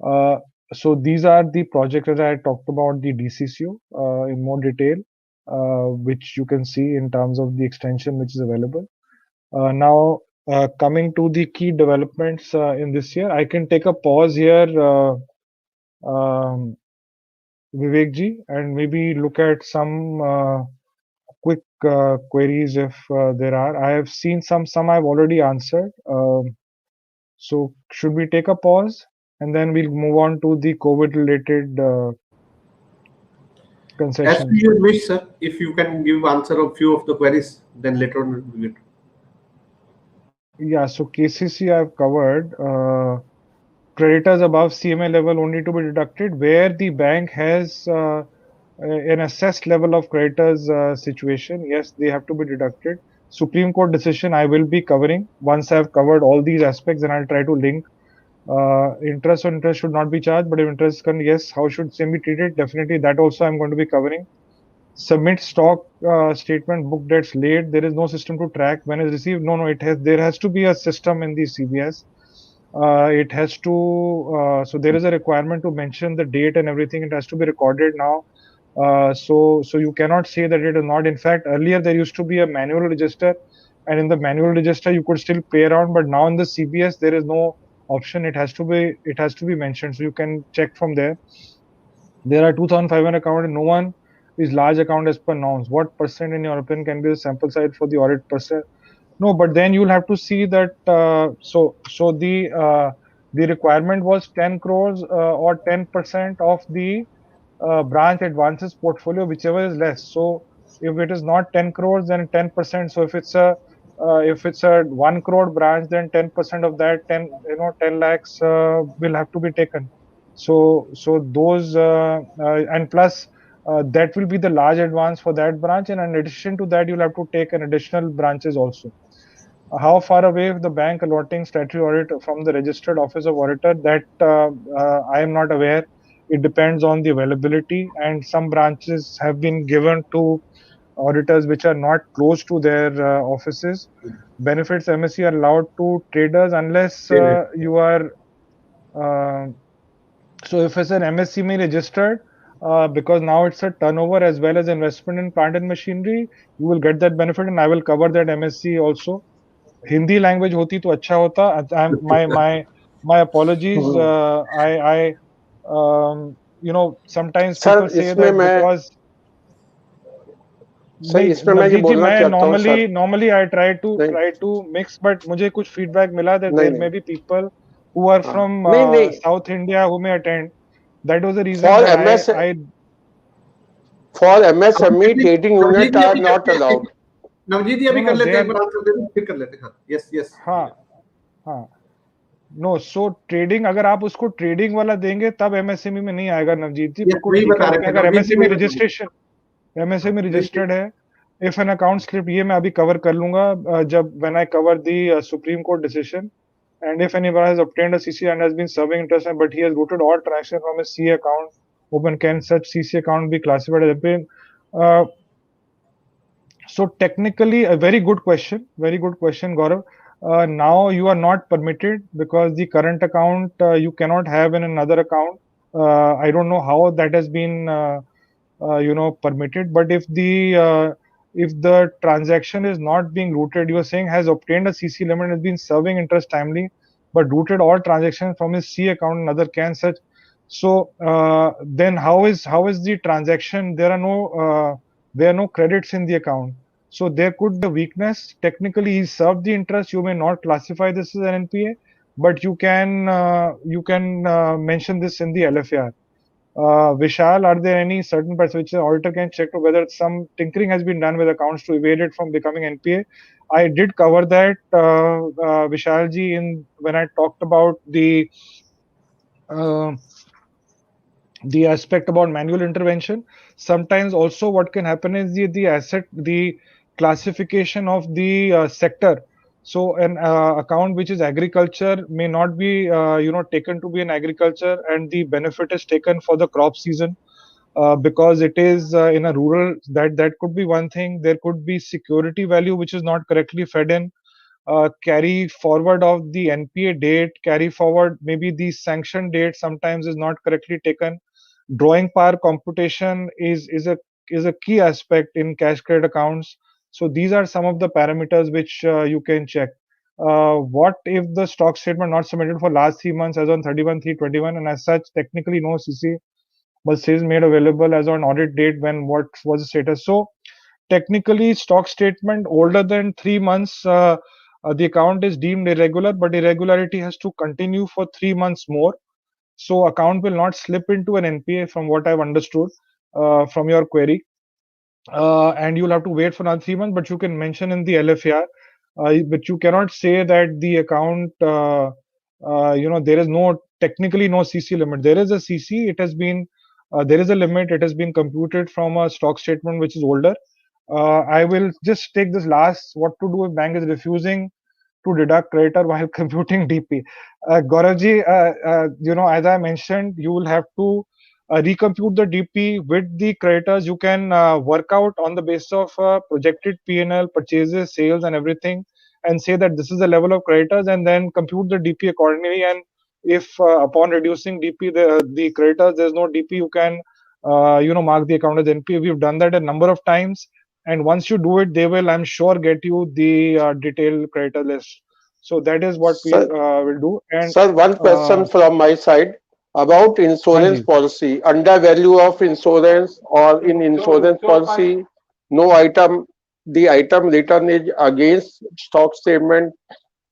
So these are the projects that I talked about, the DCCO in more detail, which you can see in terms of the extension which is available. Now, coming to the key developments in this year, I can take a pause here, Vivek ji, and maybe look at some quick queries if there are. I have seen some I've already answered. So should we take a pause and then we'll move on to the COVID related concession? As per your wish, sir, if you can give answer of few of the queries, then later on we'll get. Yeah, so KCC I've covered. Creditors above CMA level only to be deducted where the bank has an assessed level of creditors situation. Yes, they have to be deducted. Supreme Court decision I will be covering. Once I've covered all these aspects, then I'll try to link. Interest on interest should not be charged, but if interest can, yes, how should same be treated? Definitely, that also I'm going to be covering. Submit stock statement, book debts late. There is no system to track when it's received. No, it has. There has to be a system in the CBS. It has to. So there is a requirement to mention the date and everything. It has to be recorded now. So you cannot say that it is not. In fact, earlier there used to be a manual register, and in the manual register you could still play around. But now in the CBS there is no option. It has to be mentioned. So you can check from there. There are 2,500 accounts, and no one is large account as per norms. What percent in your opinion can be the sample size for the audit percent? No, but then you'll have to see that. So the requirement was 10 crores or 10% of the branch advances portfolio, whichever is less. So if it is not 10 crores, then 10%. So if it's a 1 crore branch, then 10% of that 10 lakhs will have to be taken. So those and plus that will be the large advance for that branch, and in addition to that, you'll have to take an additional branches also. How far away the bank allotting statutory audit from the registered office of auditor, that I am not aware. It depends on the availability, and some branches have been given to auditors which are not close to their offices. Benefits MSc are allowed to traders unless you are uh, so if it's an MSCME registered, because now it's a turnover as well as investment in plant and machinery, you will get that benefit, and I will cover that MSc also. Hindi language hoti to acha hota. My apologies. I sometimes sir people say इसमें that मैं because sir नहीं इसमें मैं ये नवजीत जी बोलना मैं चाहता हूँ सर normally I try नहीं to mix, but मुझे कुछ feedback मिला that नहीं there नहीं may be people who are हाँ from नहीं नहीं South India who may attend. That was the reason for that M S I for MSME trading Navjeet unit ji are अभी not allowed Navjeet ji no अभी कर no they लेते हैं, are एक बार answer दे दो, फिर कर लेते हैं। हाँ, यस यस। हाँ हाँ नो सो ट्रेडिंग अगर आप उसको ट्रेडिंग वाला देंगे तब एमएसएमई में नहीं आएगा नवजीत जी, यस बिल्कुल वही ठीक है बता रहे आपने थे अगर नवजीत जी, एमएसएमई वही बता रहे थे। रजिस्ट्रेशन हाँ, एमएसएमई नहीं रजिस्टर्ड है इफ एन अकाउंट स्लिप, ये मैं अभी कवर कर लूंगा जब when I cover the supreme court decision. And if anyone has obtained a CC and has been serving interest, but he has routed all transaction from his CA account open, can such CC account be classified as a uh, so technically, a very good question, Gaurav. Now you are not permitted because the current account you cannot have in another account. I don't know how that has been, permitted. But if the transaction is not being routed, you are saying has obtained a CC limit, has been serving interest timely, but routed all transactions from his C account, another can such. So then how is the transaction? There are no credits in the account. So there could be a weakness. Technically, he served the interest. You may not classify this as an NPA, but you can mention this in the LFAR. Vishal, are there any certain parts which the auditor can check to whether some tinkering has been done with accounts to evade it from becoming NPA? I did cover that, Vishalji, in when I talked about uh, the aspect about manual intervention. Sometimes also what can happen is the classification of the sector. So an account which is agriculture may not be taken to be an agriculture, and the benefit is taken for the crop season because it is in a rural. That could be one thing. There could be security value which is not correctly fed in. Carry forward of the NPA date, carry forward maybe the sanction date sometimes is not correctly taken. Drawing power computation is a key aspect in cash credit accounts. So these are some of the parameters which you can check. What if the stock statement not submitted for last 3 months as on 31/3/21, and as such technically no CC was sales made available as on audit date, when what was the status? So technically stock statement older than 3 months, the account is deemed irregular, but irregularity has to continue for 3 months more. So account will not slip into an NPA from what I've understood from your query. And you'll have to wait for another 3 months, but you can mention in the LFAR. But you cannot say that the account, there is technically no CC limit. There is a CC. There is a limit. It has been computed from a stock statement which is older. I will just take this last. What to do if bank is refusing to deduct creditor while computing DP? Gauravji, as I mentioned, you will have to recompute the DP with the creditors. You can work out on the basis of projected P&L, purchases, sales, and everything, and say that this is the level of creditors, and then compute the DP accordingly. And if upon reducing DP, the creditors, there's no DP, you can mark the account as NPA. We've done that a number of times, and once you do it, they will, I'm sure, get you the detailed creditor list. So that is what we sir will do. And sir one question from my side about insurance Hanji. policy, under value of insurance or in insurance policy, no item, the item written is against stock statement.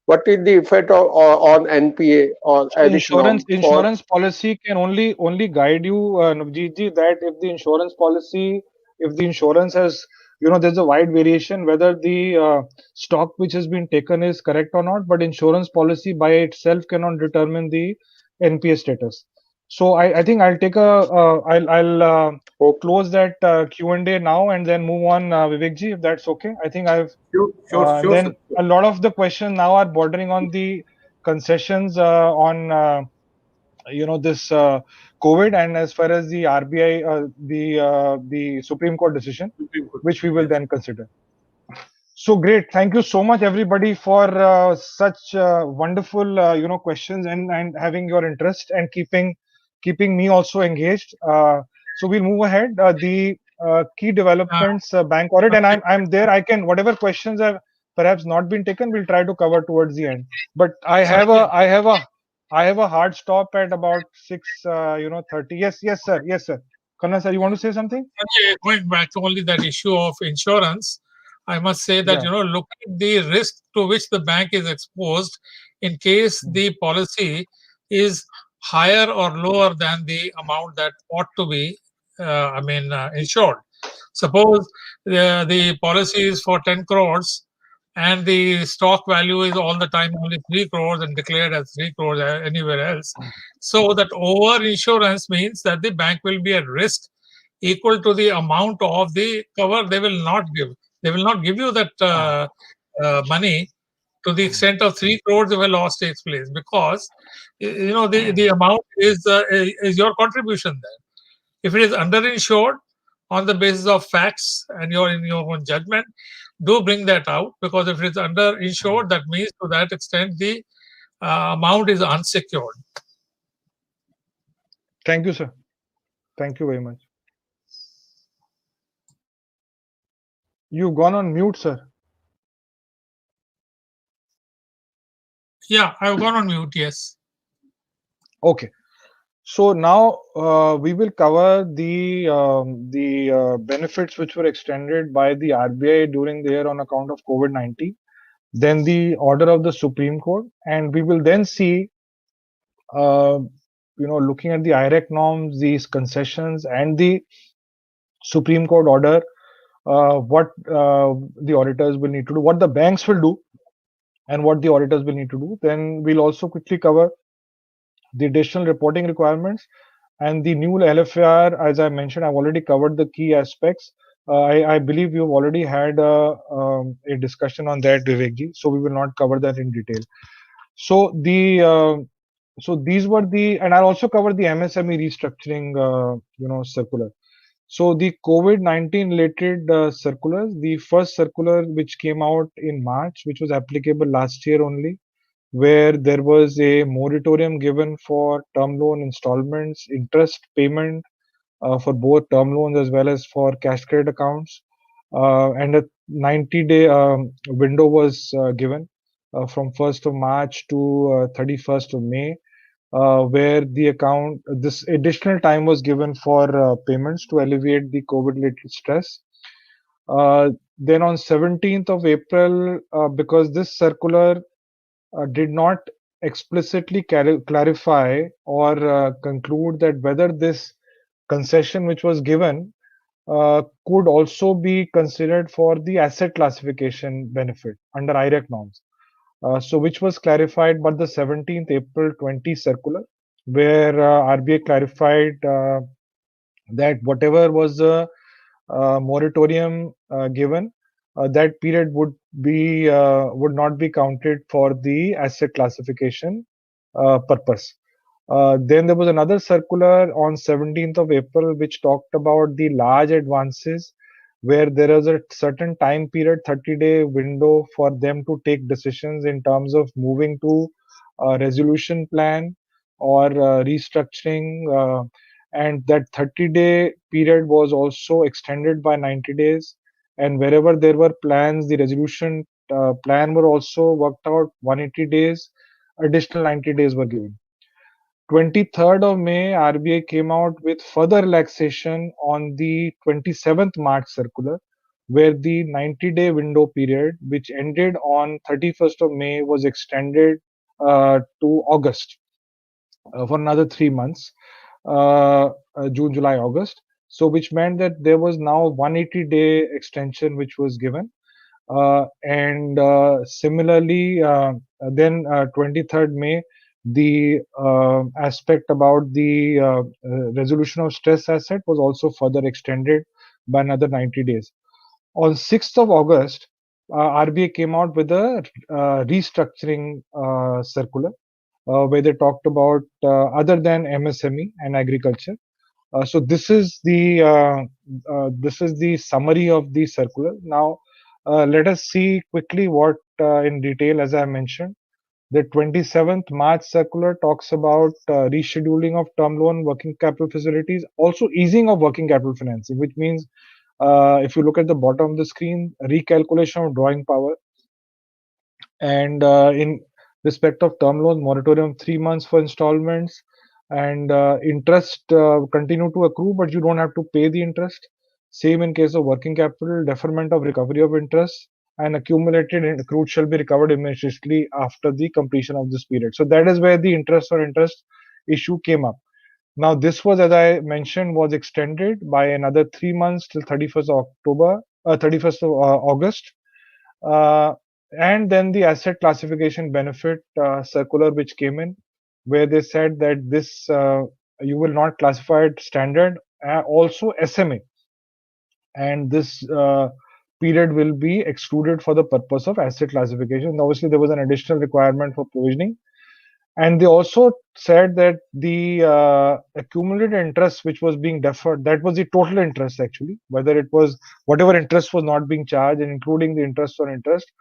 What is the effect on NPA or So edit norm for? insurance policy can only guide you, Navjeet ji, that if the insurance policy, if the insurance has, there's a wide variation whether the stock which has been taken is correct or not. But insurance policy by itself cannot determine the NPA status. So I think I'll take I'll Okay. close that Q&A now and then move on, Vivek ji, if that's okay. I think I've Sure, then sir. a lot of the questions now are bordering on the concessions on this COVID, and as far as the RBI, the Supreme Court decision, which we will then consider. So great. Thank you so much, everybody, for such wonderful, questions and having your interest and keeping me also engaged. So we'll move ahead. The key developments, bank audit, and I'm there. I can, whatever questions have perhaps not been taken, we'll try to cover towards the end. But I have a hard stop at about 6:30. Yes, sir. Khanna sir, you want to say something? Going back to only that issue of insurance, I must say that, Yeah. look at the risk to which the bank is exposed in case the policy is higher or lower than the amount that ought to be, insured. Suppose the policy is for 10 crores and the stock value is all the time only 3 crores and declared as 3 crores anywhere else. So that over insurance means that the bank will be at risk equal to the amount of the cover they will not give. They will not give you that money to the extent of 3 crores if a loss takes place, because the amount is your contribution there. If it is underinsured on the basis of facts and you're in your own judgment, do bring that out, because if it's underinsured, that means to that extent the amount is unsecured. Thank you, sir. Thank you very much. You've gone on mute, sir. Yeah, I've gone on mute, yes. Okay. So now we will cover the benefits which were extended by the RBI during the year on account of COVID-19, then the order of the Supreme Court, and we will then see, looking at the IRAC norms, these concessions, and the Supreme Court order, what the auditors will need to do, what the banks will do, and what the auditors will need to do. Then we'll also quickly cover the additional reporting requirements and the new LFAR. As I mentioned, I've already covered the key aspects. I believe you've already had a discussion on that, Vivekji, so we will not cover that in detail. So these were and I'll also cover the MSME restructuring, circular. So the COVID-19 related circulars, the first circular which came out in March, which was applicable last year only, where there was a moratorium given for term loan installments, interest payment for both term loans as well as for cash credit accounts, and a 90-day window was given from 1st of March to 31st of May, where this additional time was given for payments to alleviate the COVID-related stress. Then on 17th of April, because this circular did not explicitly clarify or conclude that whether this concession which was given could also be considered for the asset classification benefit under IRAC norms. So which was clarified by the 17th April 20 circular, where RBI clarified that whatever was the moratorium given, that period would not be counted for the asset classification purpose. Then there was another circular on 17th of April which talked about the large advances, where there is a certain time period, 30-day window for them to take decisions in terms of moving to a resolution plan or restructuring, and that 30-day period was also extended by 90 days. And wherever there were plans, the resolution plan were also worked out 180 days, additional 90 days were given. 23rd of May, RBI came out with further relaxation on the 27th March circular, where the 90-day window period, which ended on 31st of May, was extended to August for another 3 months, June, July, August. So which meant that there was now 180-day extension which was given. And similarly, then 23rd May, the aspect about the resolution of stress asset was also further extended by another 90 days. On 6th of August, RBI came out with a restructuring circular, where they talked about other than MSME and agriculture. So this is the summary of the circular. Now, let us see quickly what in detail, as I mentioned. The 27th March circular talks about rescheduling of term loan working capital facilities, also easing of working capital financing, which means if you look at the bottom of the screen, recalculation of drawing power, and in respect of term loan moratorium, 3 months for installments, and interest continue to accrue, but you don't have to pay the interest. Same in case of working capital, deferment of recovery of interest, and accumulated and accrued shall be recovered immediately after the completion of this period. So that is where the interest or interest issue came up. Now this was, as I mentioned, was extended by another 3 months till 31st of October, 31st of August. Uh, and then the asset classification benefit circular which came in, where they said that this you will not classify it standard, also SMA, and this period will be excluded for the purpose of asset classification. And obviously, there was an additional requirement for provisioning, and they also said that the accumulated interest which was being deferred, that was the total interest actually, whether it was whatever interest was not being charged, and including the interest on interest,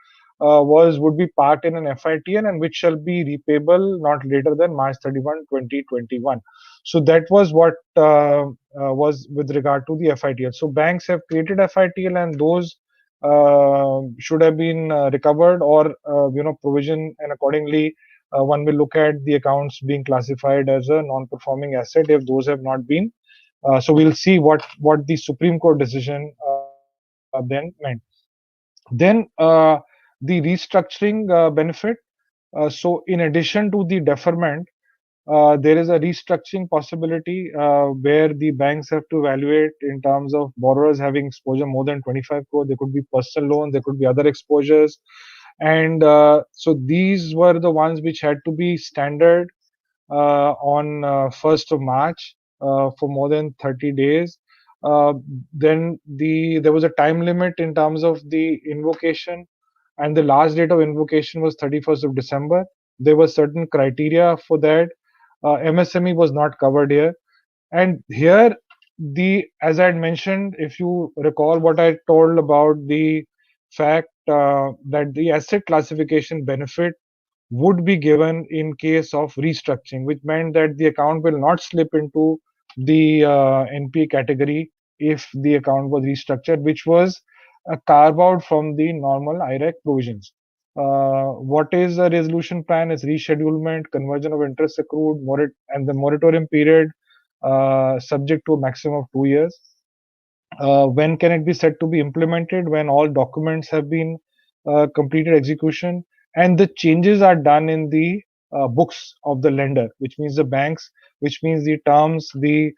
would be parked in an FITL and which shall be repayable not later than March 31, 2021. So that was what was with regard to the FITL. So banks have created FITL, and those should have been recovered or provision, and accordingly one will look at the accounts being classified as a non-performing asset if those have not been. So we'll see what the Supreme Court decision then meant. Then the restructuring benefit. So in addition to the deferment, there is a restructuring possibility where the banks have to evaluate in terms of borrowers having exposure more than 25 crore. There could be personal loans, there could be other exposures, and so these were the ones which had to be standard on 1st of March for more than 30 days. Then there was a time limit in terms of the invocation, and the last date of invocation was 31st of December. There were certain criteria for that. MSME was not covered here, and here as I had mentioned, if you recall what I told about the fact that the asset classification benefit would be given in case of restructuring, which meant that the account will not slip into the NPA category if the account was restructured, which was a carve out from the normal IRAC provisions. What is a resolution plan is reschedulement, conversion of interest accrued, and the moratorium period subject to a maximum of 2 years. When can it be said to be implemented? When all documents have been completed execution and the changes are done in the books of the lender, which means the banks, which means the terms, the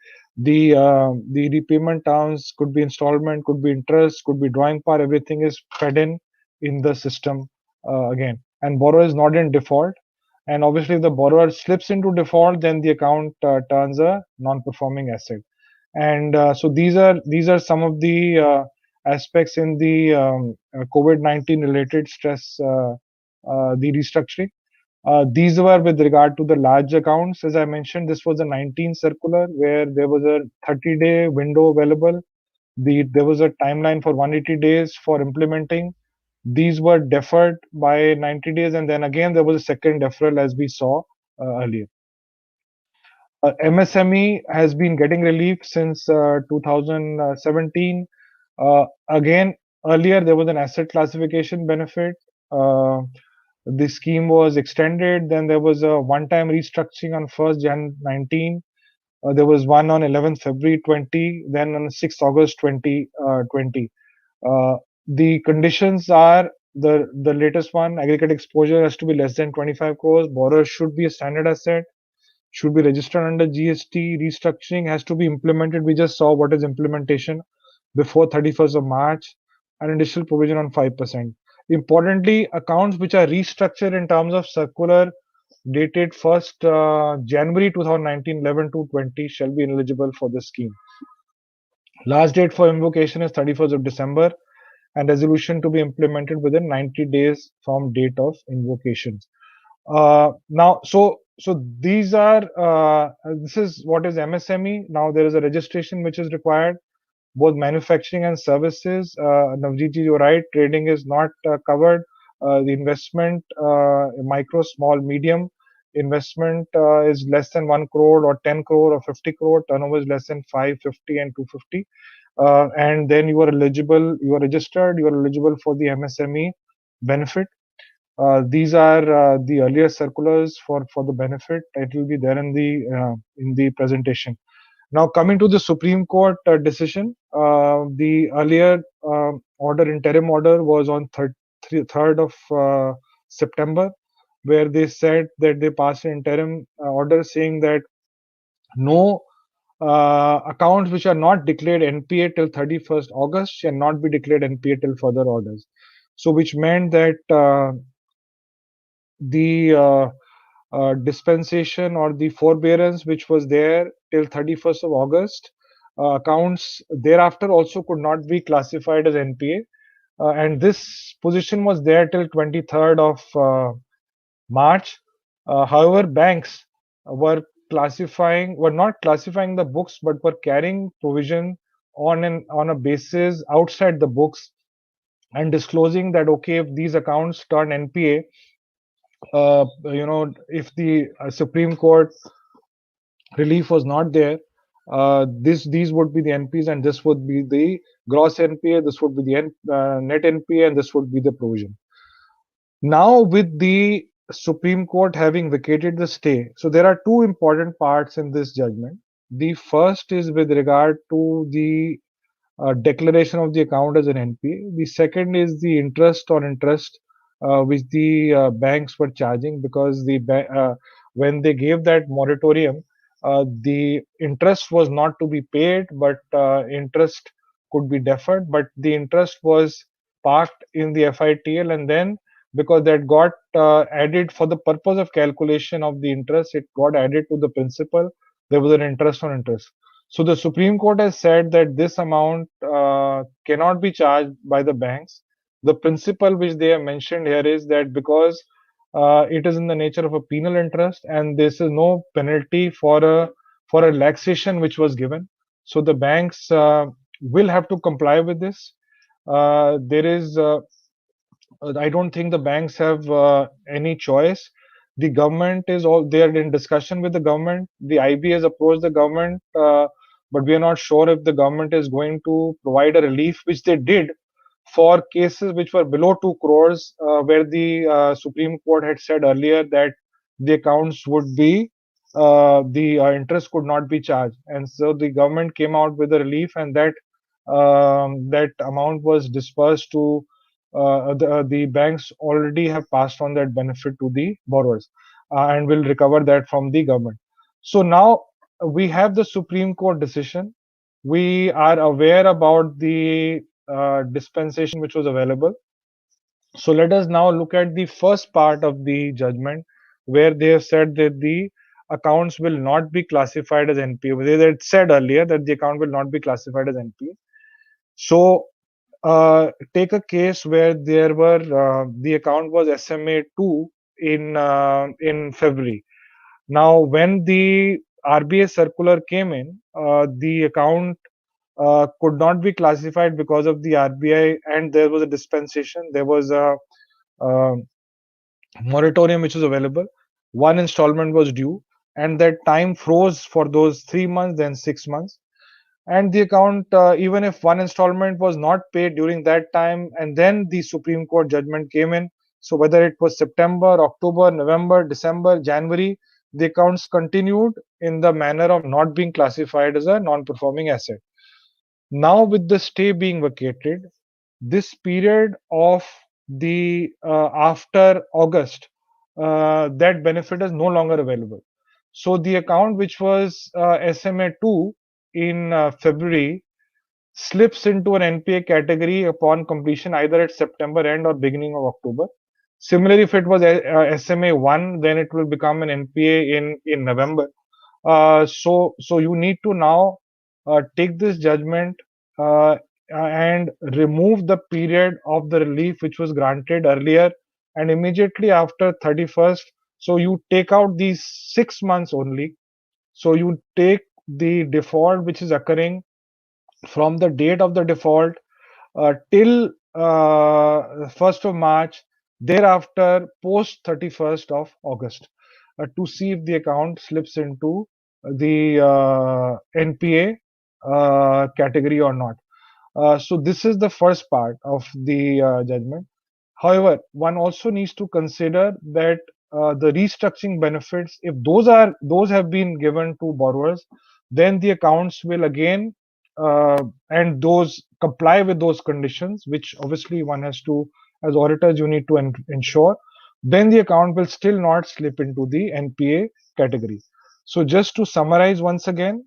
repayment terms could be installment, could be interest, could be drawing power. Everything is fed in the system again, and borrower is not in default. And obviously, if the borrower slips into default, then the account turns a non-performing asset. And so these are some of the aspects in the COVID-19 related stress, the restructuring. These were with regard to the large accounts. As I mentioned, this was a 19 circular where there was a 30-day window available. There was a timeline for 180 days for implementing. These were deferred by 90 days, and then again there was a second deferral as we saw earlier. MSME has been getting relief since 2017. Again, earlier there was an asset classification benefit. The scheme was extended. Then there was a one-time restructuring on 1st Jan 19. There was one on 11th February 20. Then on 6th August 2020. The conditions are the latest one: aggregate exposure has to be less than 25 crores. Borrower should be a standard asset, should be registered under GST. Restructuring has to be implemented. We just saw what is implementation before 31st of March, an additional provision on 5%. Importantly, accounts which are restructured in terms of circular dated 1st January 2019, 11 to 20 shall be eligible for the scheme. Last date for invocation is 31st of December, and resolution to be implemented within 90 days from date of invocation. Now, so so these are this is what is MSME. Now there is a registration which is required, both manufacturing and services. Navjeet ji, you're right, trading is not covered. The investment, micro, small, medium investment is less than 1 crore or 10 crore or 50 crore. Turnover is less than 550 and 250. And then you are eligible, you are registered, you are eligible for the MSME benefit. These are the earlier circulars for the benefit. It will be there in the presentation. Now coming to the Supreme Court decision, the earlier interim order was on 3rd of September, where they said that they passed an interim order saying that no accounts which are not declared NPA till 31st August shall not be declared NPA till further orders. So which meant that the dispensation or the forbearance which was there till 31st of August, accounts thereafter also could not be classified as NPA. And this position was there till 23rd of March. However, banks were not classifying the books, but were carrying provision on a basis outside the books and disclosing that okay, if these accounts turn NPA, if the Supreme Court relief was not there, these would be the NPs, and this would be the gross NPA, this would be the net NPA, and this would be the provision. Now, with the Supreme Court having vacated the stay, so there are two important parts in this judgment. The first is with regard to the declaration of the account as an NPA. The second is the interest on interest which the banks were charging, because when they gave that moratorium, the interest was not to be paid, but interest could be deferred. But the interest was parked in the FITL, and then because that got added for the purpose of calculation of the interest, it got added to the principal. There was an interest on interest. So the Supreme Court has said that this amount cannot be charged by the banks. The principle which they have mentioned here is that because it is in the nature of a penal interest, and this is no penalty for a relaxation which was given. So the banks will have to comply with this. There is I don't think the banks have any choice. The government is they are in discussion with the government. The IB has approached the government, but we are not sure if the government is going to provide a relief, which they did for cases which were below 2 crores, where the Supreme Court had said earlier that the accounts would be the interest could not be charged, and so the government came out with a relief, and that amount was dispersed to the banks already have passed on that benefit to the borrowers and will recover that from the government. So now we have the Supreme Court decision. We are aware about the dispensation which was available. So let us now look at the first part of the judgment, where they have said that the accounts will not be classified as NPA. They had said earlier that the account will not be classified as NPA. So take a case where there were the account was SMA2 in February. Now, when the RBI circular came in, the account could not be classified because of the RBI, and there was a dispensation. There was a moratorium which was available. One installment was due, and that time froze for those 3 months, then 6 months. And the account, even if one installment was not paid during that time, and then the Supreme Court judgment came in, so whether it was September, October, November, December, January, the accounts continued in the manner of not being classified as a non-performing asset. Now, with the stay being vacated, this period of the after August, that benefit is no longer available. So the account which was SMA2 in February slips into an NPA category upon completion either at September end or beginning of October. Similarly, if it was SMA1, then it will become an NPA in November. So you need to now take this judgment and remove the period of the relief which was granted earlier, and immediately after 31st So you take out these 6 months only. So you take the default which is occurring from the date of the default till 1st of March, thereafter post 31st of August, to see if the account slips into the NPA category or not. So this is the first part of the judgment. However, one also needs to consider that the restructuring benefits, if those have been given to borrowers, then the accounts will again and those comply with those conditions, which obviously one has to, as auditors, you need to ensure. Then the account will still not slip into the NPA category. So just to summarize once again,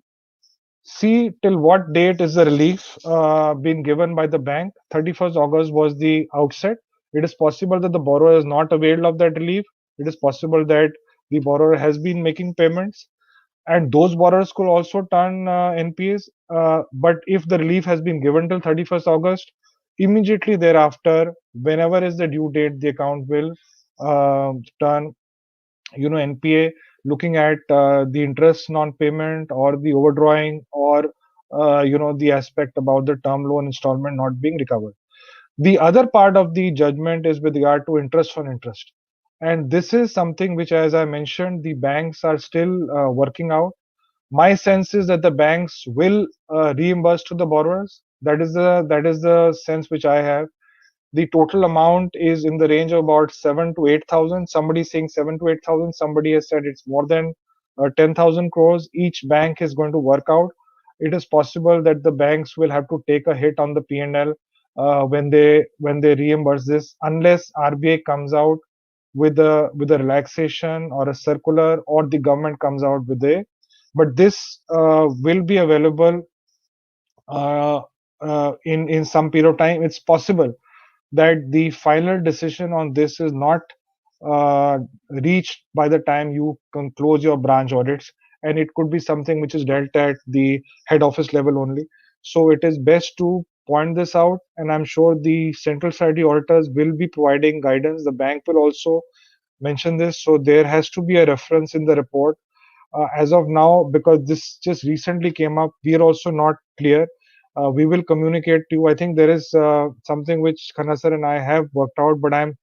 see till what date is the relief been given by the bank. 31st August was the outset. It is possible that the borrower is not availed of that relief. It is possible that the borrower has been making payments, and those borrowers could also turn NPAs. But if the relief has been given till 31st August, immediately thereafter, whenever is the due date, the account will turn NPA, looking at the interest non-payment or the overdrawing, or the aspect about the term loan installment not being recovered. The other part of the judgment is with regard to interest on interest, and this is something which, as I mentioned, the banks are still working out. My sense is that the banks will reimburse to the borrowers. That is the sense which I have. The total amount is in the range of about 7 to 8,000. Somebody is saying 7 to 8,000. Somebody has said it's more than 10,000 crores. Each bank is going to work out. It is possible that the banks will have to take a hit on the P&L when they reimburse this, unless RBI comes out with a relaxation or a circular, or the government comes out with a. But this will be available uh, in some period of time. It's possible that the final decision on this is not uh, reached by the time you can close your branch audits, and it could be something which is dealt at the head office level only. So it is best to point this out, and I'm sure the central society auditors will be providing guidance. The bank will also mention this, so there has to be a reference in the report. As of now, because this just recently came up, we are also not clear. We will communicate to you. I think there is something which Khanna sir and I have worked out, but I'm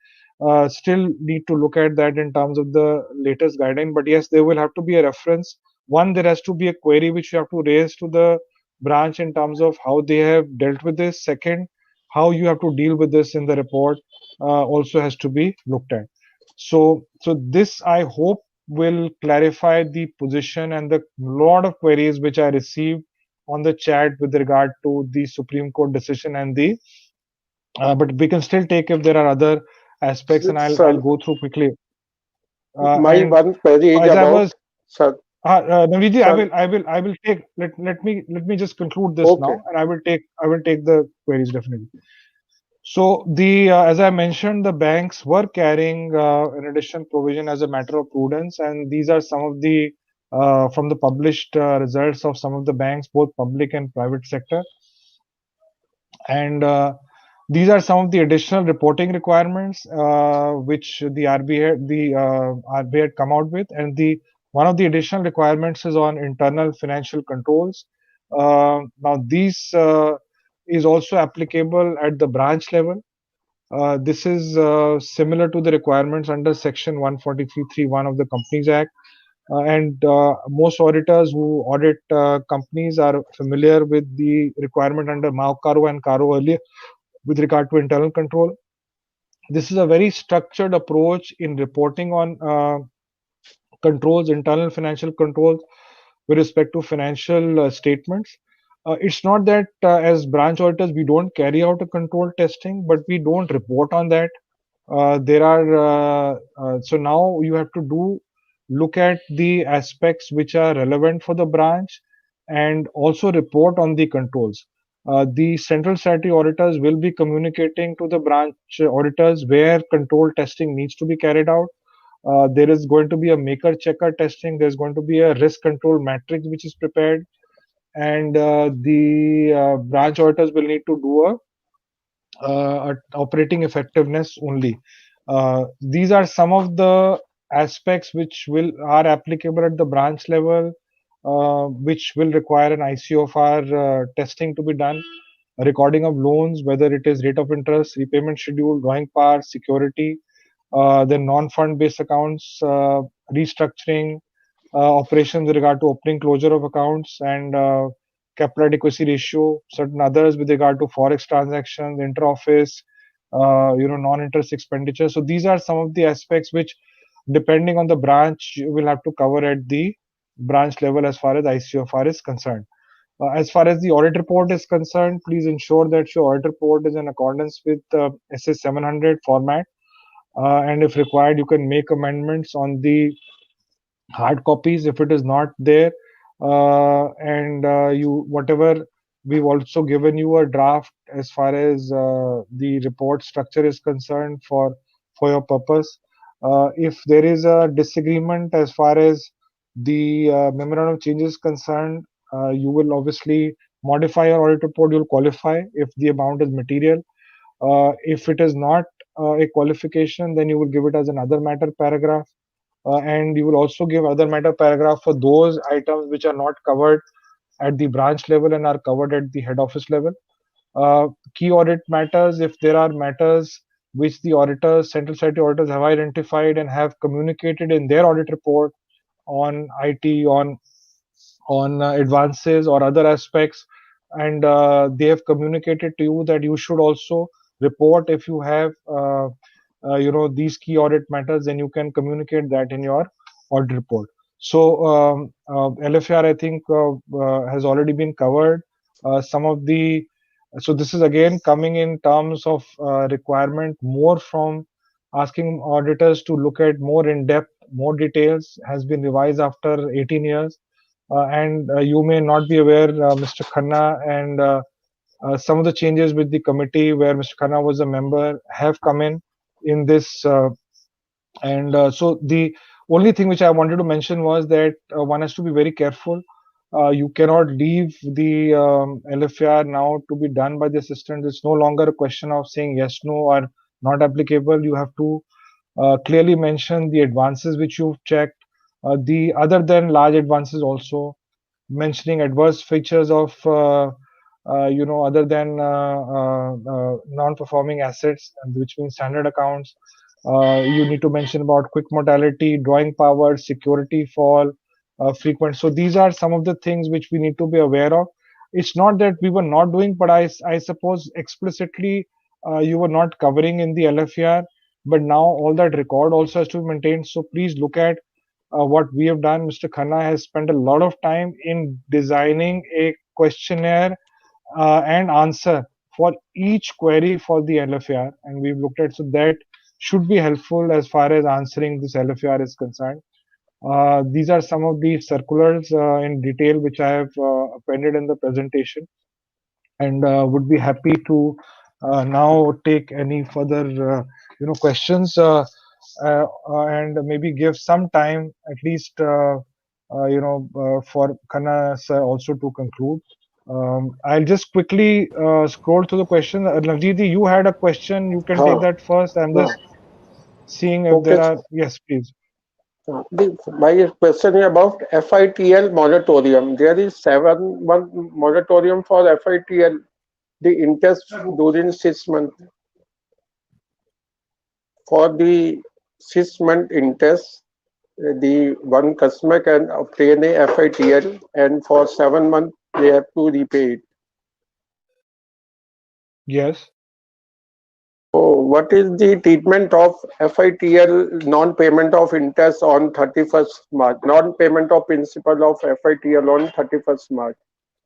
still need to look at that in terms of the latest guideline. But yes, there will have to be a reference. One, there has to be a query which you have to raise to the branch in terms of how they have dealt with this. Second, how you have to deal with this in the report also has to be looked at. So this, I hope, will clarify the position and the lot of queries which I received on the chat with regard to the Supreme Court decision and the. But we can still take if there are other aspects, and I'll Sir, go through quickly. my And one query is as I about, was, sir, Navneet, sir, I will take. Let me just conclude this okay. now, and I will take the queries definitely. So the as I mentioned, the banks were carrying an additional provision as a matter of prudence, and these are some of the from the published results of some of the banks, both public and private sector, and these are some of the additional reporting requirements which the RBI had come out with, and the one of the additional requirements is on internal financial controls. Now these is also applicable at the branch level. This is similar to the requirements under Section 143(3)(1) of the Companies Act. And most auditors who audit companies are familiar with the requirement under MAO-CARO and CARO earlier with regard to internal control. This is a very structured approach in reporting on controls, internal financial controls with respect to financial statements. It's not that as branch auditors we don't carry out a control testing, but we don't report on that. There are so now you have to look at the aspects which are relevant for the branch and also report on the controls. The central statutory auditors will be communicating to the branch auditors where control testing needs to be carried out. There is going to be a maker checker testing. There's going to be a risk control matrix which is prepared, and the branch auditors will need to do a operating effectiveness only. These are some of the aspects which are applicable at the branch level, which will require an ICOFR testing to be done, a recording of loans, whether it is rate of interest, repayment schedule, drawing power, security, then non-fund based accounts, restructuring, operations with regard to opening closure of accounts, and capital adequacy ratio, certain others with regard to forex transactions, inter-office, non-interest expenditure. So these are some of the aspects which, depending on the branch, you will have to cover at the branch level as far as ICOFR is concerned. As far as the audit report is concerned, please ensure that your audit report is in accordance with SS 700 format, and if required, you can make amendments on the hard copies if it is not there, and you whatever, we've also given you a draft as far as the report structure is concerned for your purpose. If there is a disagreement as far as the memorandum of change is concerned, you will obviously modify your audit report. You'll qualify if the amount is material. If it is not a qualification, then you will give it as an other matter paragraph, and you will also give other matter paragraph for those items which are not covered at the branch level and are covered at the head office level. Key audit matters, if there are matters which the auditors, central statutory auditors, have identified and have communicated in their audit report on IT, on advances or other aspects, and they have communicated to you that you should also report if you have these key audit matters, then you can communicate that in your audit report. So LFAR, I think, has already been covered. Some of the So this is again coming in terms of requirement more from asking auditors to look at more in depth, more details, has been revised after 18 years. And you may not be aware, Mr. Khanna, and some of the changes with the committee where Mr. Khanna was a member have come in this. So the only thing which I wanted to mention was that one has to be very careful. You cannot leave the LFAR now to be done by the assistant. It's no longer a question of saying yes, no, or not applicable. You have to clearly mention the advances which you've checked, the other than large advances also, mentioning adverse features of other than non-performing assets, which means standard accounts. You need to mention about quick mortality, drawing power, security fall, frequent. So these are some of the things which we need to be aware of. It's not that we were not doing, but I suppose explicitly you were not covering in the LFAR, but now all that record also has to be maintained. So please look at what we have done. Mr. Khanna has spent a lot of time in designing a questionnaire and answer for each query for the LFAR, and we've looked at, so that should be helpful as far as answering this LFAR is concerned. These are some of the circulars in detail which I have appended in the presentation, and would be happy to now take any further questions, and maybe give some time at least for Khanna sir also to conclude. I'll just quickly scroll through the question. Navjeet, you had a question. You can take that first. I'm just seeing if there are. Yes, please. My question is about FITL moratorium. There is 7-month moratorium for FITL, the interest during 6 months. For the 6-month interest, the one customer can obtain a FITL, and for 7 months they have to repay it. Yes. So what is the treatment of FITL non-payment of interest on 31st March, non-payment of principal of FITL on 31st March?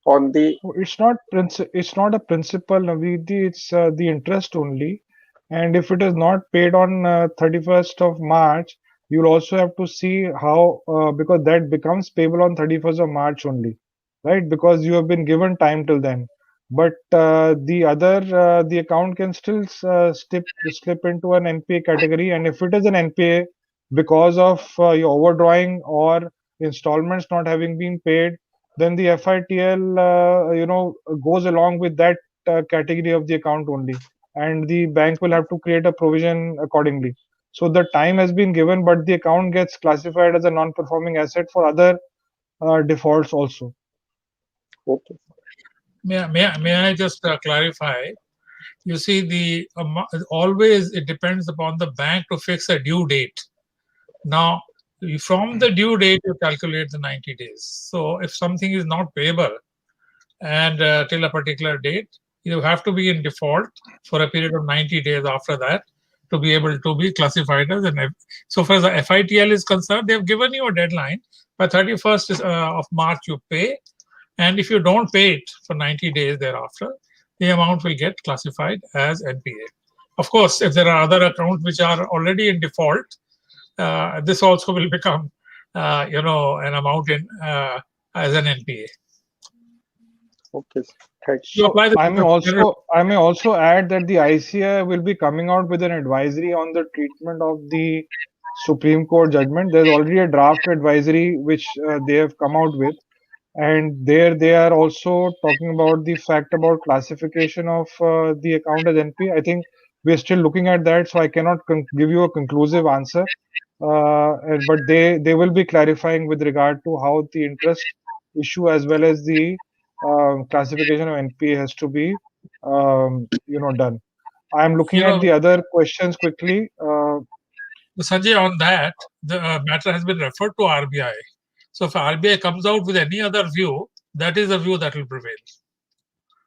On the It's not a principal, Navidi, it's the interest only. And if it is not paid on 31st of March, you'll also have to see how, because that becomes payable on 31st of March only, right? Because you have been given time till then. But the account can still slip into an NPA category. And if it is an NPA because of your overdrawing or installments not having been paid, then the FITL, goes along with that category of the account only, and the bank will have to create a provision accordingly. So the time has been given, but the account gets classified as a non-performing asset for other defaults also. Okay. May I just clarify? You see, always it depends upon the bank to fix a due date. Now, from the due date, you calculate the 90 days. So if something is not payable and till a particular date, you have to be in default for a period of 90 days after that to be able to be classified as an. So far as the FITL is concerned, they have given you a deadline. By 31st of March, you pay. And if you don't pay it for 90 days thereafter, the amount will get classified as NPA. Of course, if there are other accounts which are already in default, this also will become, an amount in as an NPA. Okay. Thanks. You apply the I may also add that the ICAI will be coming out with an advisory on the treatment of the Supreme Court judgment. There's already a draft advisory which they have come out with, and there they are also talking about the fact about classification of the account as NPA. I think we're still looking at that, so I cannot give you a conclusive answer. But they will be clarifying with regard to how the interest issue as well as the classification of NPA has to be done. I'm looking at the other questions quickly. Sanjay, on that, the matter has been referred to RBI. So if RBI comes out with any other view, that is the view that will prevail.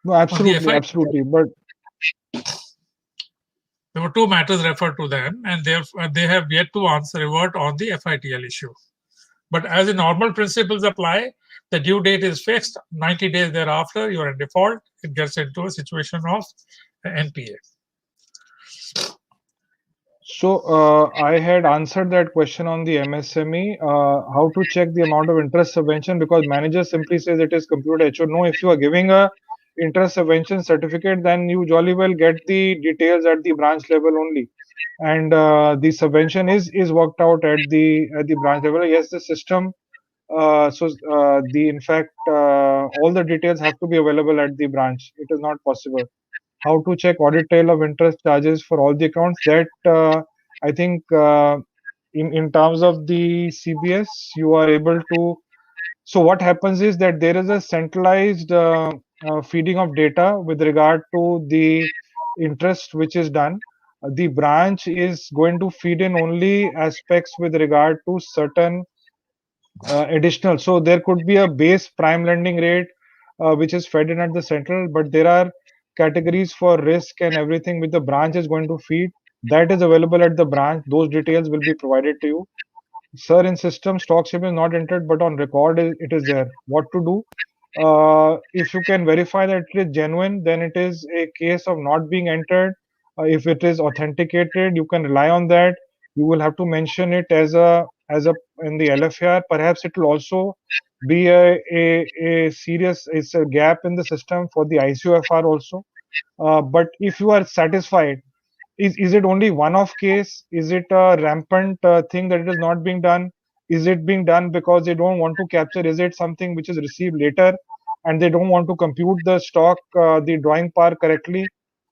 No, absolutely. But there were two matters referred to them, and they have yet to revert on the FITL issue. But as the normal principles apply, the due date is fixed. 90 days thereafter, you are in default. It gets into a situation of NPA. So I had answered that question on the MSME, how to check the amount of interest subvention, because manager simply says it is computed HO. No, if you are giving a interest subvention certificate, then you jolly well get the details at the branch level only, and the subvention is worked out at the branch level. Yes, the system. In fact, all the details have to be available at the branch. It is not possible. How to check audit trail of interest charges for all the accounts, that I think in terms of the CBS, you are able to. So what happens is that there is a centralized feeding of data with regard to the interest which is done. The branch is going to feed in only aspects with regard to certain additional. So there could be a base prime lending rate which is fed in at the central, but there are categories for risk and everything which the branch is going to feed. That is available at the branch. Those details will be provided to you. Sir, in system, stock ship is not entered, but on record it is there. What to do? If you can verify that it is genuine, then it is a case of not being entered. If it is authenticated, you can rely on that. You will have to mention it as a in the LFAR. Perhaps it will also be a serious, it's a gap in the system for the ICOFR also. But if you are satisfied, is it only one-off case? Is it a rampant thing that it is not being done? Is it being done because they don't want to capture? Is it something which is received later and they don't want to compute the stock, the drawing par correctly?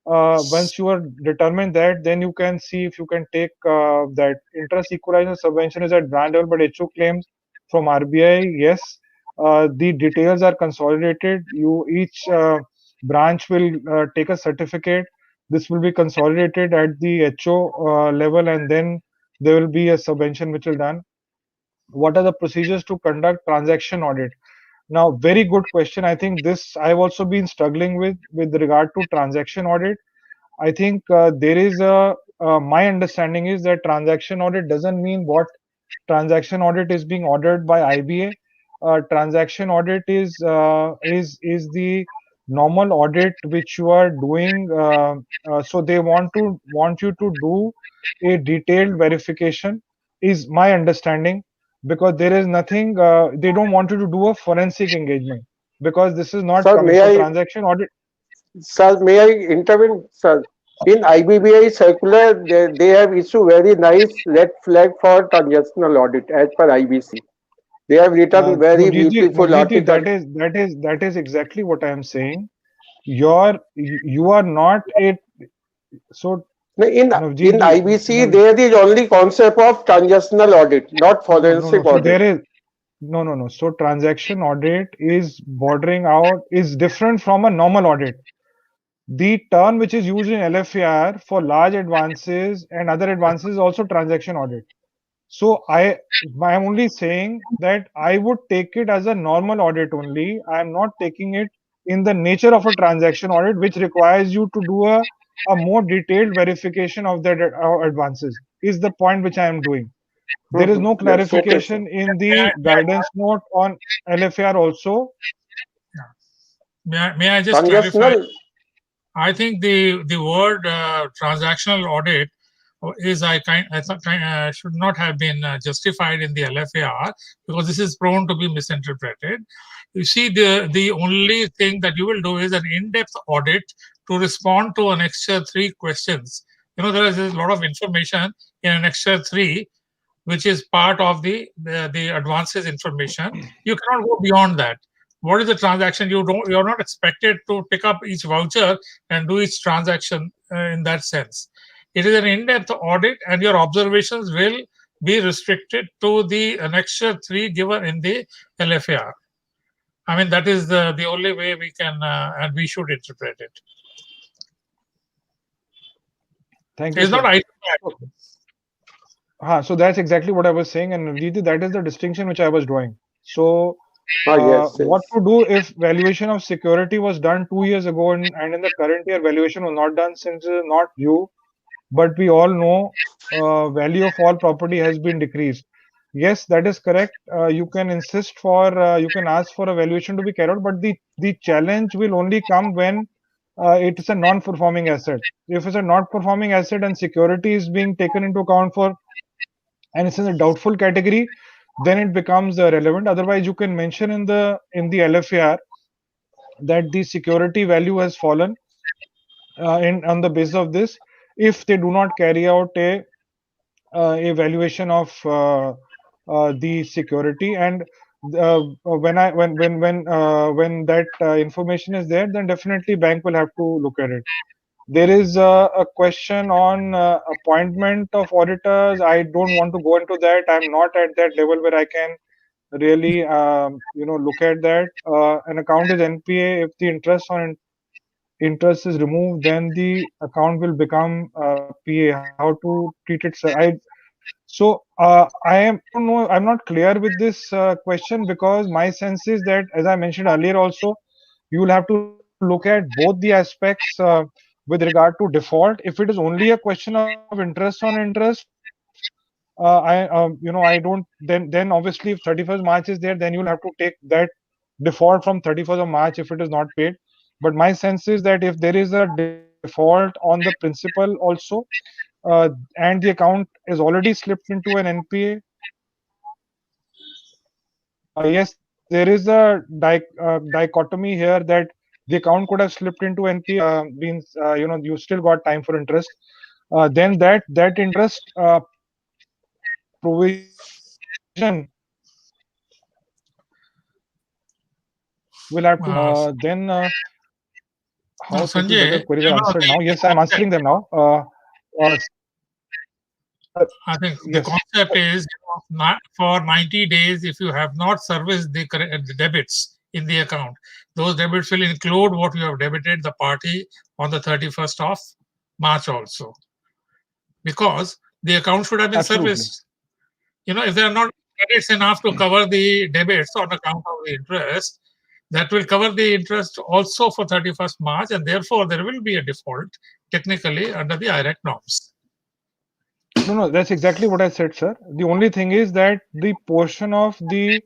Once you are determined that, then you can see if you can take that interest equalization subvention is at brand level, but HO claims from RBI, yes. The details are consolidated. Each branch will take a certificate. This will be consolidated at the HO level, and then there will be a subvention which will done. What are the procedures to conduct transaction audit? Now, very good question. I think this I've also been struggling with regard to transaction audit. I think there is my understanding is that transaction audit doesn't mean what transaction audit is being ordered by IBA. Transaction audit is the normal audit which you are doing. So they want you to do a detailed verification, is my understanding, because there is nothing. They don't want you to do a forensic engagement, because this is not Sir, coming. So transaction audit. Sir, may I intervene, sir? In IBBI circular, they have issued very nice red flag for transactional audit as per IBC. They have written very beautiful article. That is exactly what I am saying. You are not a. So No, in Navjeet, IBC, there is only concept of transactional audit, not no. forensic So audit. there is no. So transaction audit is bordering out is different from a normal audit. The term which is used in LFAR for large advances and other advances is also transaction audit. So I am only saying that I would take it as a normal audit only. I am not taking it in the nature of a transaction audit, which requires you to do a more detailed verification of that advances. Is the point which I am doing. There is no Yes, okay, sir. clarification in May I, the may I, guidance note on LFAR also. yeah. May I just clarify? Transactional, I think the word transactional audit should not have been justified in the LFAR, because this is prone to be misinterpreted. You see, the only thing that you will do is an in-depth audit to respond to Annexure 3 questions. There is a lot of information in Annexure 3 which is part of the advances information. You cannot go beyond that. What is the transaction? You're not expected to pick up each voucher and do each transaction in that sense. It is an in-depth audit, and your observations will be restricted to the Annexure 3 given in the LFAR. I mean, that is the only way we can and we should interpret it. Thank you, It's not sir. item. So that's exactly what I was saying, and Navjeet, that is the distinction which I was drawing. So yes, what yes. to do if valuation of security was done 2 years ago, and in the current year valuation was not done since it is not due, but we all know value of all property has been decreased. Yes, that is correct. You can insist for you can ask for a valuation to be carried out, but the challenge will only come when it is a non-performing asset. If it's a not performing asset and security is being taken into account for, and it's in the doubtful category, then it becomes relevant. Otherwise, you can mention in the LFAR that the security value has fallen in on the basis of this, if they do not carry out a valuation of the security. And when that information is there, then definitely bank will have to look at it. There is a question on appointment of auditors. I don't want to go into that. I'm not at that level where I can really, look at that. An account is NPA. If the interest is removed, then the account will become PA. How to treat it, sir? I don't know. I'm not clear with this question, because my sense is that, as I mentioned earlier, also you will have to look at both the aspects with regard to default. If it is only a question of interest on interest, I don't. Then obviously, if 31st March is there, then you'll have to take that default from 31st of March if it is not paid. But my sense is that if there is a default on the principal also, and the account is already slipped into an NPA, yes, there is a dichotomy here that the account could have slipped into NPA, means you still got time for interest. Then that interest provision will have to then No, how people Sanjay, whether queries are answered now. Yes, I'm answering them now. I think the Yes, concept is, not for 90 days, if you have not serviced the debits in the account, those debits will include what you have debited the party on the 31st of March also, because the account should have been absolutely. serviced. If there are not credits enough to cover the debits on account of the interest, that will cover the interest also for 31st March, and therefore there will be a default technically under the IRAC norms. No, that's exactly what I said, sir. The only thing is that the portion of the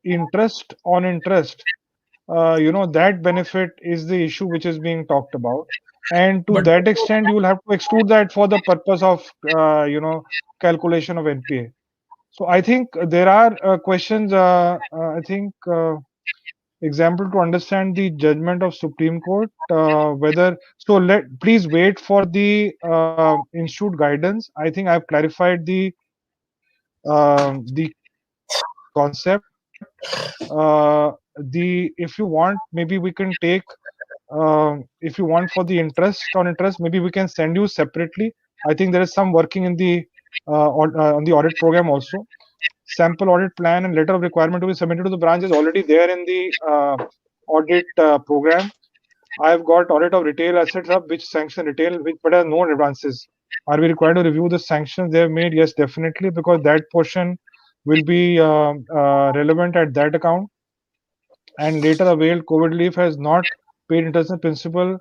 interest on interest, that benefit is the issue which is being talked about. And to But that extent, you will have to exclude that for the purpose of, calculation of NPA. So I think there are questions, I think, example to understand the judgment of Supreme Court, whether, so please wait for the institute guidance. I think I've clarified the concept. If you want, maybe we can take, if you want for the interest on interest, maybe we can send you separately I think there is some working in the on the audit program also. Sample audit plan and letter of requirement to be submitted to the branch is already there in the audit program. I've got audit of retail assets up, which sanction retail, which but are no advances. Are we required to review the sanctions they have made? Yes, definitely, because that portion will be relevant at that account. And later availed COVID leave has not paid interest and principal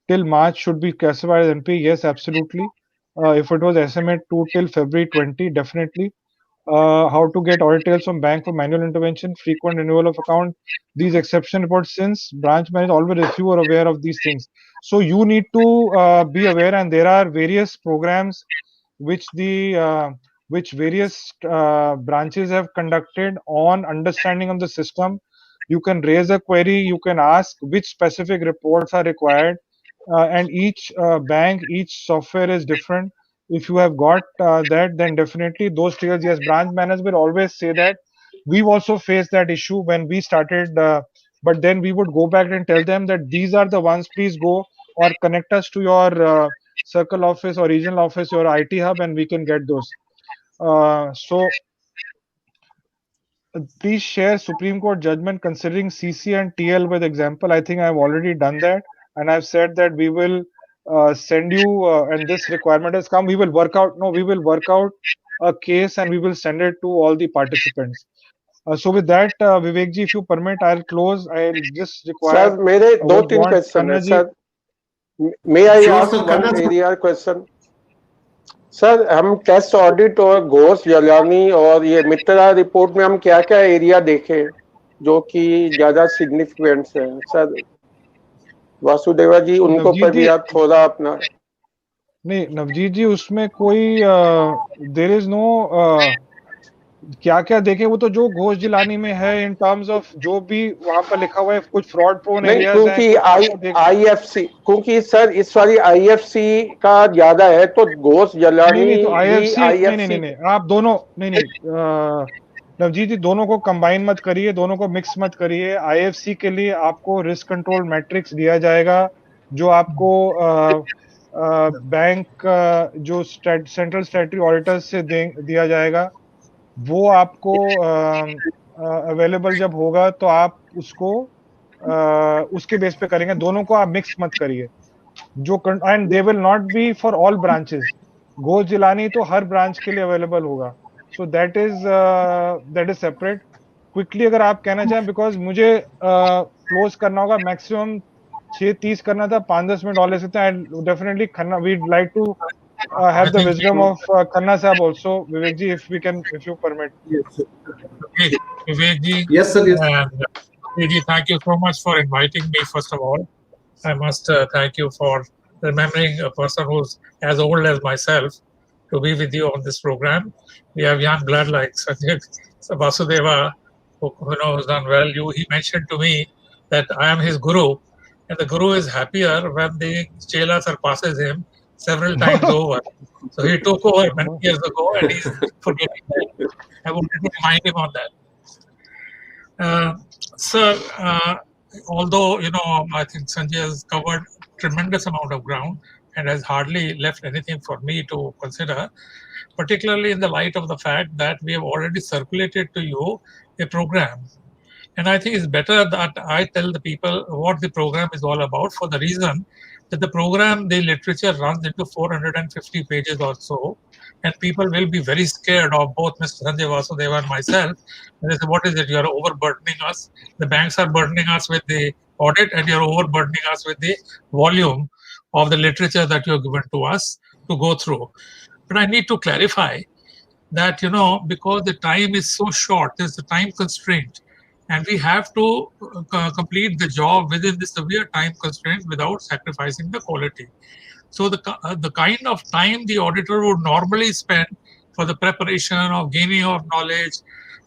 till March should be classified as NP. Yes, absolutely. If it was SMA 2 till February 20, definitely. How to get audit trails from bank for manual intervention, frequent renewal of account, these exception reports, since branch manager always if you are aware of these things. So you need to be aware, and there are various programs which the which various branches have conducted on understanding of the system. You can raise a query, you can ask which specific reports are required, and each bank, each software is different. If you have got that, then definitely those triggers, yes, branch managers will always say that. We've also faced that issue when we started, but then we would go back and tell them that these are the ones, please go or connect us to your circle office or regional office, your IT hub, and we can get those. So please share Supreme Court judgment considering CC and TL with example. I think I've already done that, and I've said that we will send you, and this requirement has come. We will work out. No, we will work out a case and we will send it to all the participants. So with that, Vivek ji, if you permit, I'll close. I'll just require. Sir मेरे दो तीन question है sir. May I ask one area question? Sir हम test audit और घोष जलानी और ये मित्रा report में हम क्या क्या एरिया देखें जो कि ज्यादा सिग्निफिकेंट है सर? वासुदेवा जी उनको पर भी आप थोड़ा अपना. नहीं नवजीत जी, उसमें कोई देयर इज नो क्या क्या देखें, वो तो जो घोष जिलानी में है इन टर्म्स ऑफ जो भी वहां पर लिखा हुआ है, कुछ फ्रॉड प्रोन एरियाज हैं. क्योंकि आईएफसी, क्योंकि सर इस वाली आईएफसी का ज्यादा है तो घोष जलानी नहीं तो आईएफसी नहीं आप दोनों नहीं नवजीत जी, दोनों को कंबाइन मत करिए, दोनों को मिक्स मत करिए. आईएफसी के लिए आपको रिस्क कंट्रोल मैट्रिक्स दिया जाएगा जो आपको बैंक जो सेंट्रल स्टैट्यूटरी ऑडिटर्स से दिया जाएगा. वो आपको अवेलेबल जब होगा तो आप उसको उसके बेस पे करेंगे. दोनों को आप मिक्स मत करिए. जो and they will not be for all branches. Ghosh Jilani तो हर ब्रांच के लिए अवेलेबल होगा. So that is separate. Quickly अगर आप कहना चाहें, बिकॉज मुझे क्लोज करना होगा, मैक्सिमम 6:30 करना था, 5-10 मिनट और ले सकते हैं. Definitely Khanna, we'd like to have the wisdom of Khanna sahab also. Vivek ji, if you permit. Yes, Vivek ji. Yes, sir. Yes. Vivek ji, thank you so much for inviting me. First of all, I must thank you for remembering a person who's as old as myself to be with you on this program. We have young blood like Sanjay Vasudeva, who has done well. He mentioned to me that I am his guru, and the guru is happier when the chela surpasses him several times over. So he took over many years ago and he's forgetting that. I wanted to remind him on that. Sir, although, I think Sanjay has covered tremendous amount of ground and has hardly left anything for me to consider, particularly in the light of the fact that we have already circulated to you a program. And I think it's better that I tell the people what the program is all about, for the reason that the program, the literature runs into 450 pages or so, and people will be very scared of both Mr. Sanjay Vasudeva and myself. And they say, what is it? You are overburdening us. The banks are burdening us with the audit, and you are overburdening us with the volume of the literature that you have given to us to go through. But I need to clarify that, because the time is so short, there's a time constraint. And we have to complete the job within the severe time constraints without sacrificing the quality. So the kind of time the auditor would normally spend for the preparation of gaining of knowledge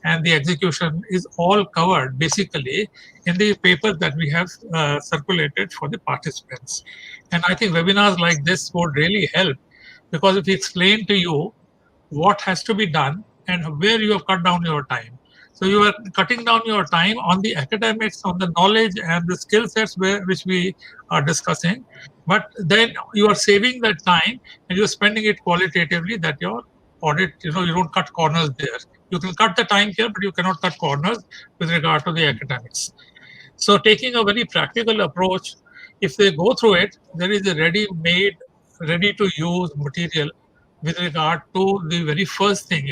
and the execution is all covered basically in the papers that we have circulated for the participants. And I think webinars like this would really help, because if we explain to you what has to be done and where you have cut down your time. So you are cutting down your time on the academics, on the knowledge and the skill sets which we are discussing. But then you are saving that time and you're spending it qualitatively, that your audit, you don't cut corners there. You can cut the time here, but you cannot cut corners with regard to the academics. So taking a very practical approach, if they go through it, there is a ready-made, ready-to-use material with regard to the very first thing,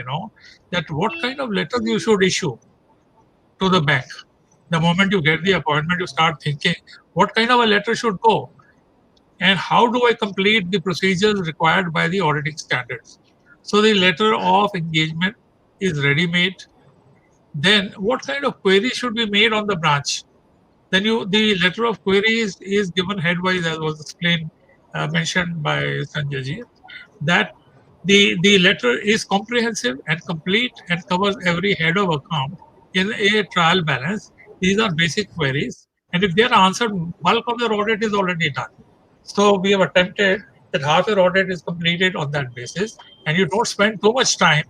that what kind of letters you should issue to the bank. The moment you get the appointment, you start thinking, what kind of a letter should go? And how do I complete the procedures required by the auditing standards? So the letter of engagement is ready-made. Then what kind of query should be made on the branch? Then the letter of queries is given headwise, as was explained, mentioned by Sanjay ji, that the letter is comprehensive and complete and covers every head of account in a trial balance. These are basic queries, and if they are answered, bulk of their audit is already done. So we have attempted that half your audit is completed on that basis, and you don't spend too much time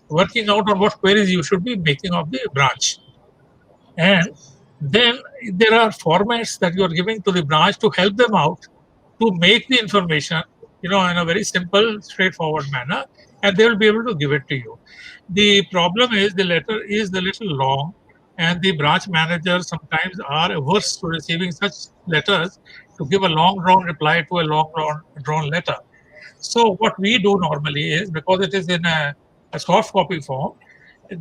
working out on what queries you should be making of the branch. And then there are formats that you are giving to the branch to help them out to make the information, in a very simple, straightforward manner, and they will be able to give it to you. The problem is the letter is a little long, and the branch managers sometimes are averse to receiving such letters to give a long drawn reply to a long drawn letter. So what we do normally is, because it is in a soft copy form,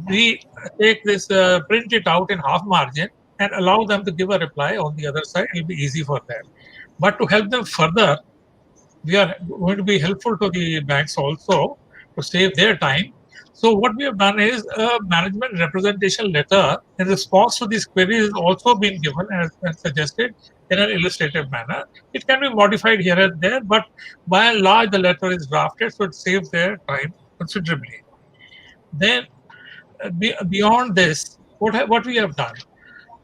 we take this, print it out in half margin and allow them to give a reply on the other side. It will be easy for them. But to help them further, we are going to be helpful to the banks also to save their time. So what we have done is a management representation letter in response to these queries is also been given as suggested in an illustrative manner. It can be modified here and there, but by and large the letter is drafted, so it saves their time considerably. Then beyond this, what we have done.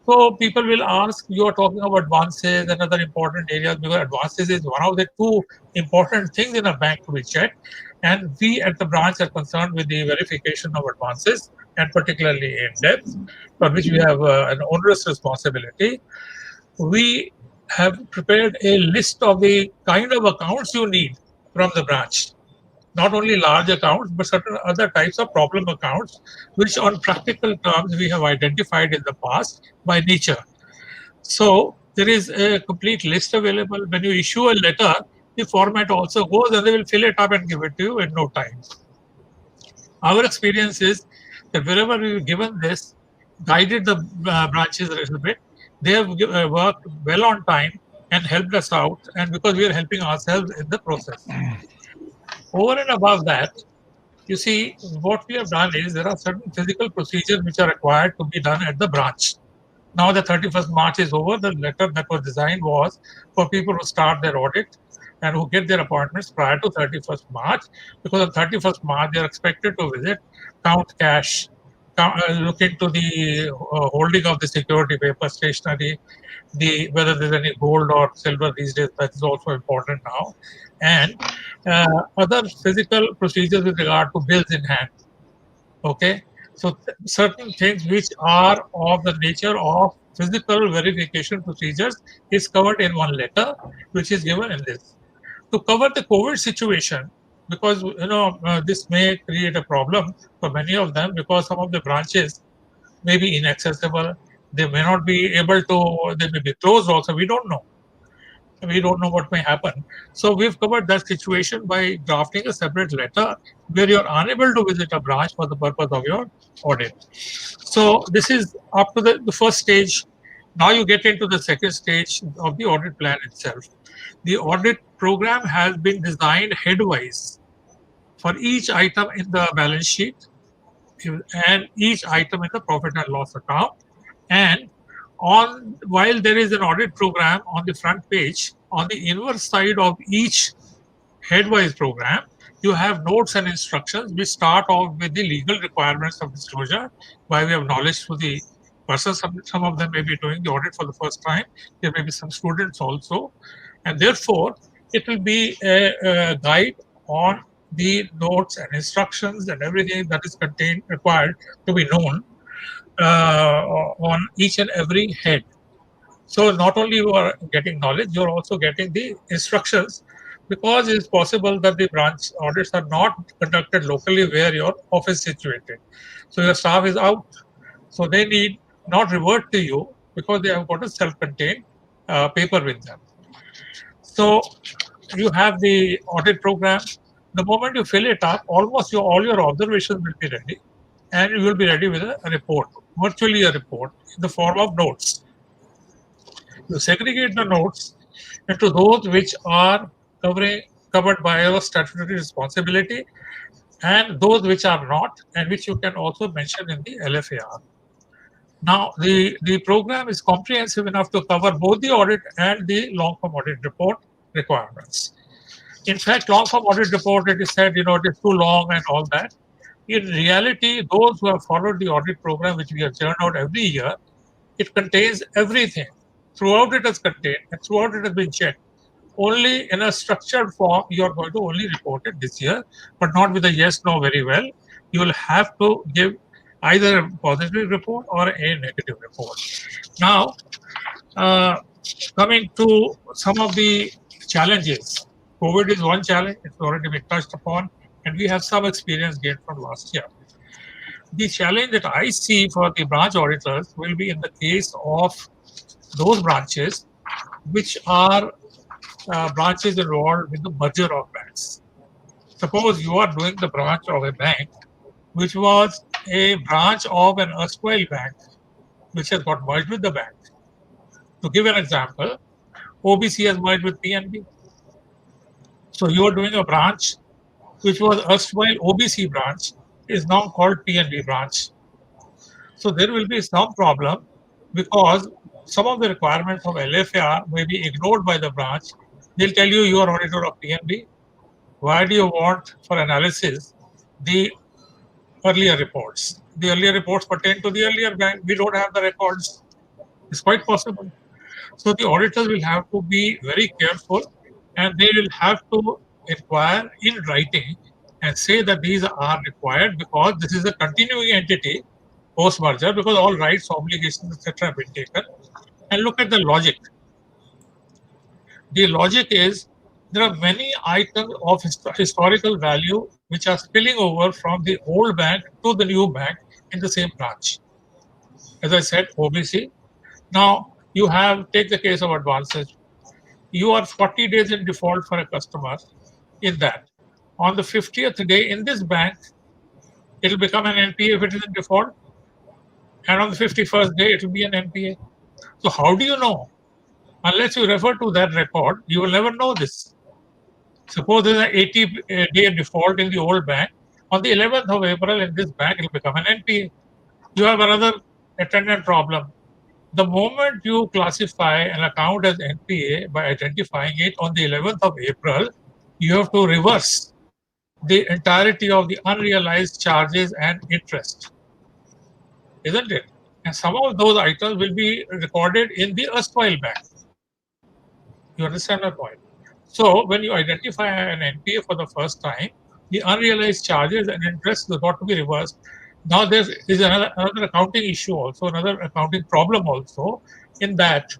So people will ask, you are talking about advances and other important areas, because advances is one of the two important things in a bank to be checked. And we at the branch are concerned with the verification of advances, and particularly in depth, for which we have an onerous responsibility. We have prepared a list of the kind of accounts you need from the branch. Not only large accounts, but certain other types of problem accounts, which on practical terms we have identified in the past by nature. So there is a complete list available. When you issue a letter, the format also goes, and they will fill it up and give it to you in no time. Our experience is that wherever we've given this, guided the branches a little bit, they have worked well on time and helped us out, and because we are helping ourselves in the process. Over and above that, you see, what we have done is there are certain physical procedures which are required to be done at the branch. Now the 31st March is over. The letter that was designed was for people who start their audit and who get their appointments prior to 31st March, because on 31st March they are expected to visit, count cash, look into the holding of the security paper, stationery, whether there's any gold or silver these days. That is also important now, and other physical procedures with regard to bills in hand. Okay, so certain things which are of the nature of physical verification procedures is covered in one letter, which is given in this. To cover the COVID situation, because this may create a problem for many of them, because some of the branches may be inaccessible. They may not be able to. They may be closed also. We don't know. We don't know what may happen. So we've covered that situation by drafting a separate letter where you're unable to visit a branch for the purpose of your audit. So this is up to the first stage. Now you get into the second stage of the audit plan itself. The audit program has been designed headwise for each item in the balance sheet and each item in the profit and loss account. And while there is an audit program on the front page, on the inverse side of each headwise program, you have notes and instructions which start off with the legal requirements of disclosure by way of knowledge to the person. Some of them may be doing the audit for the first time. There may be some students also. And therefore, it will be a guide on the notes and instructions and everything that is required to be known. on each and every head. So not only you are getting knowledge, you are also getting the instructions, because it is possible that the branch audits are not conducted locally where your office is situated. So your staff is out. So they need not revert to you because they have got a self-contained paper with them. So you have the audit program. The moment you fill it up, almost all your observations will be ready, and you will be ready with a report, virtually a report in the form of notes. You segregate the notes into those which are covered by your statutory responsibility, and those which are not, and which you can also mention in the LFAR. Now, the program is comprehensive enough to cover both the audit and the long-form audit report requirements. In fact, long-form audit report, it is said, it is too long and all that. In reality, those who have followed the audit program, which we have churned out every year, it contains everything. Throughout it is contained, and throughout it has been checked. Only in a structured form, you are going to only report it this year, but not with a yes, no, very well. You will have to give either a positive report or a negative report. Now, coming to some of the challenges. COVID is one challenge, it's already been touched upon, and we have some experience gained from last year. The challenge that I see for the branch auditors will be in the case of those branches which are branches involved with the merger of banks. Suppose you are doing the branch of a bank which was a branch of an erstwhile bank which has got merged with the bank. To give an example, OBC has merged with PNB. So you are doing a branch which was erstwhile OBC branch is now called PNB branch. So there will be some problem because some of the requirements of LFAR may be ignored by the branch. They'll tell you are auditor of PNB. Why do you want for analysis the earlier reports? The earlier reports pertain to the earlier bank. We don't have the records. It's quite possible. So the auditors will have to be very careful, and they will have to inquire in writing and say that these are required because this is a continuing entity post-merger, because all rights, obligations, etc. have been taken. And look at the logic. The logic is there are many items of historical value which are spilling over from the old bank to the new bank in the same branch. As I said, OBC. Now, take the case of advances. You are 40 days in default for a customer in that. On the 50th day in this bank, it will become an NPA if it is in default. And on the 51st day, it will be an NPA. So how do you know? Unless you refer to that record, you will never know this. Suppose there is an 80-day default in the old bank. On the 11th of April in this bank, it will become an NPA. You have another attendant problem. The moment you classify an account as NPA by identifying it on the 11th of April, you have to reverse the entirety of the unrealized charges and interest, isn't it? And some of those items will be recorded in the erstwhile bank. You understand my point? So when you identify an NPA for the first time, the unrealized charges and interest have got to be reversed. Now there is another accounting issue also, another accounting problem also, in that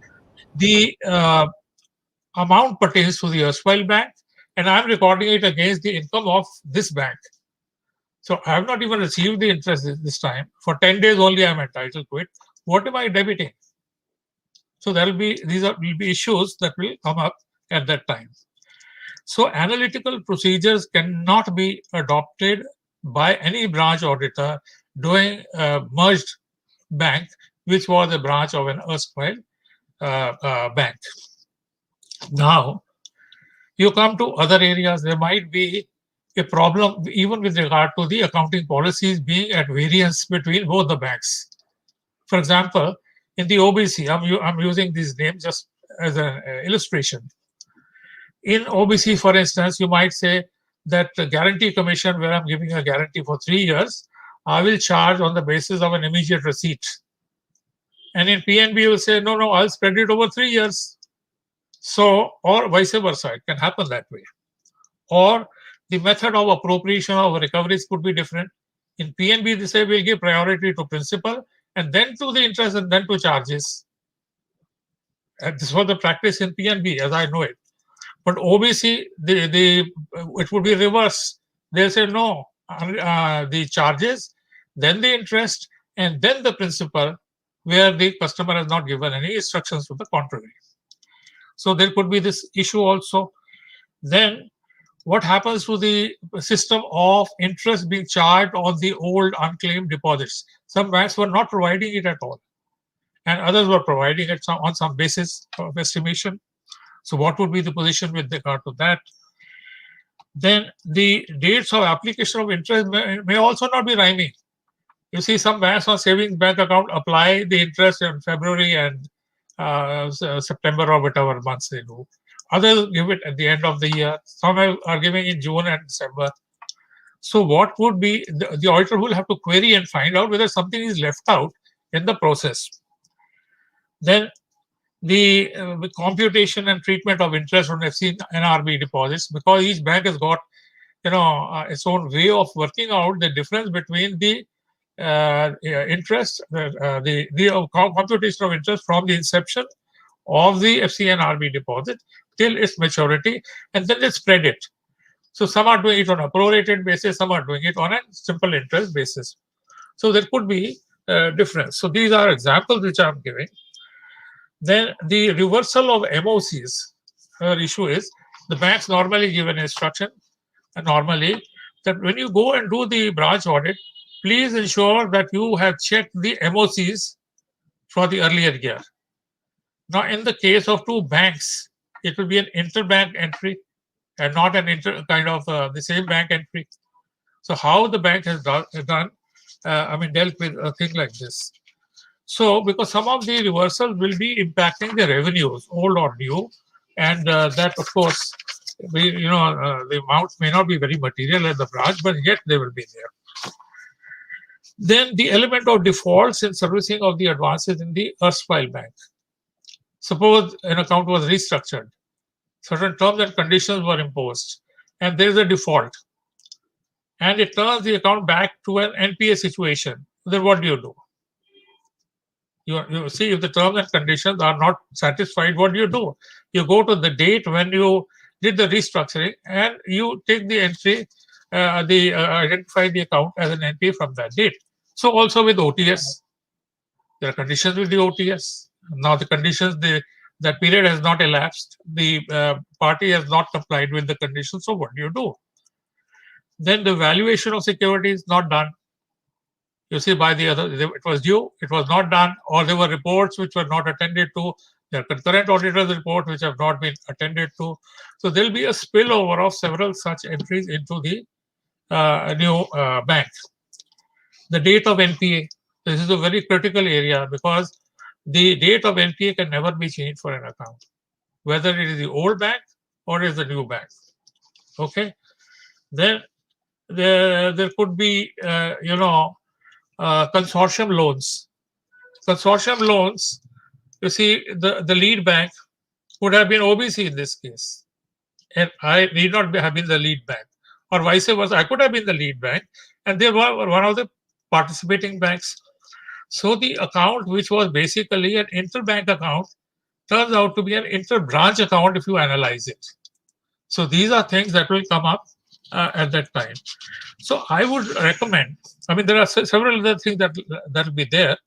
the amount pertains to the erstwhile bank, and I'm recording it against the income of this bank. So I have not even received the interest this time. For 10 days only I'm entitled to it. What am I debiting? So there will be issues that will come up at that time. So analytical procedures cannot be adopted by any branch auditor doing a merged bank, which was a branch of an erstwhile bank. Now, you come to other areas, there might be a problem even with regard to the accounting policies being at variance between both the banks. For example, in the OBC, I'm using these names just as an illustration. In OBC, for instance, you might say that the guarantee commission, where I'm giving a guarantee for 3 years, I will charge on the basis of an immediate receipt. And in PNB, you will say, no, I'll spread it over 3 years. So, or vice versa, it can happen that way. Or the method of appropriation of recoveries could be different. In PNB, they say we'll give priority to principal, and then to the interest and then to charges. And this was the practice in PNB as I know it. But OBC, it would be reverse. They say no, the charges, then the interest, and then the principal, where the customer has not given any instructions to the contrary. So there could be this issue also. Then what happens to the system of interest being charged on the old unclaimed deposits? Some banks were not providing it at all, and others were providing it on some basis of estimation. So what would be the position with regard to that? Then the dates of application of interest may also not be rhyming. You see, some banks on savings bank account apply the interest in February and September or whatever months they do. Others give it at the end of the year. Some are giving in June and December. So what would be, the auditor will have to query and find out whether something is left out in the process. Then the computation and treatment of interest on FCNRB deposits, because each bank has got its own way of working out the difference between the interest, the computation of interest from the inception of the FCNRB deposit till its maturity, and then they spread it. So some are doing it on a prorated basis, some are doing it on a simple interest basis. So there could be a difference. So these are examples which I'm giving. Then the reversal of MOCs issue is the banks normally give an instruction normally that when you go and do the branch audit, please ensure that you have checked the MOCs for the earlier year. Now, in the case of two banks, it will be an interbank entry and not an the same bank entry. So how the bank has dealt with a thing like this. So, because some of the reversals will be impacting the revenues, old or new, and that, of course, the amounts may not be very material at the branch, but yet they will be there. Then the element of defaults in servicing of the advances in the erstwhile bank. Suppose an account was restructured, certain terms and conditions were imposed, and there is a default, and it turns the account back to an NPA situation. Then what do? You see, if the terms and conditions are not satisfied, what do? You go to the date when you did the restructuring and you take the entry, identify the account as an NPA from that date. So also with OTS, there are conditions with the OTS. Now the conditions, that period has not elapsed. The party has not complied with the conditions. So what do? Then the valuation of security is not done. You see, by the other, it was due, it was not done, or there were reports which were not attended to. There are concurrent auditors' reports which have not been attended to. So there will be a spillover of several such entries into the new bank. The date of NPA. This is a very critical area because the date of NPA can never be changed for an account, whether it is the old bank or it is the new bank. Okay. Then there could be, consortium loans. Consortium loans, you see, the lead bank would have been OBC in this case. And I need not have been the lead bank. Or vice versa, I could have been the lead bank. And they were one of the participating banks. So the account, which was basically an interbank account, turns out to be an inter-branch account if you analyze it. So these are things that will come up at that time. So I would recommend, there are several other things that will be there,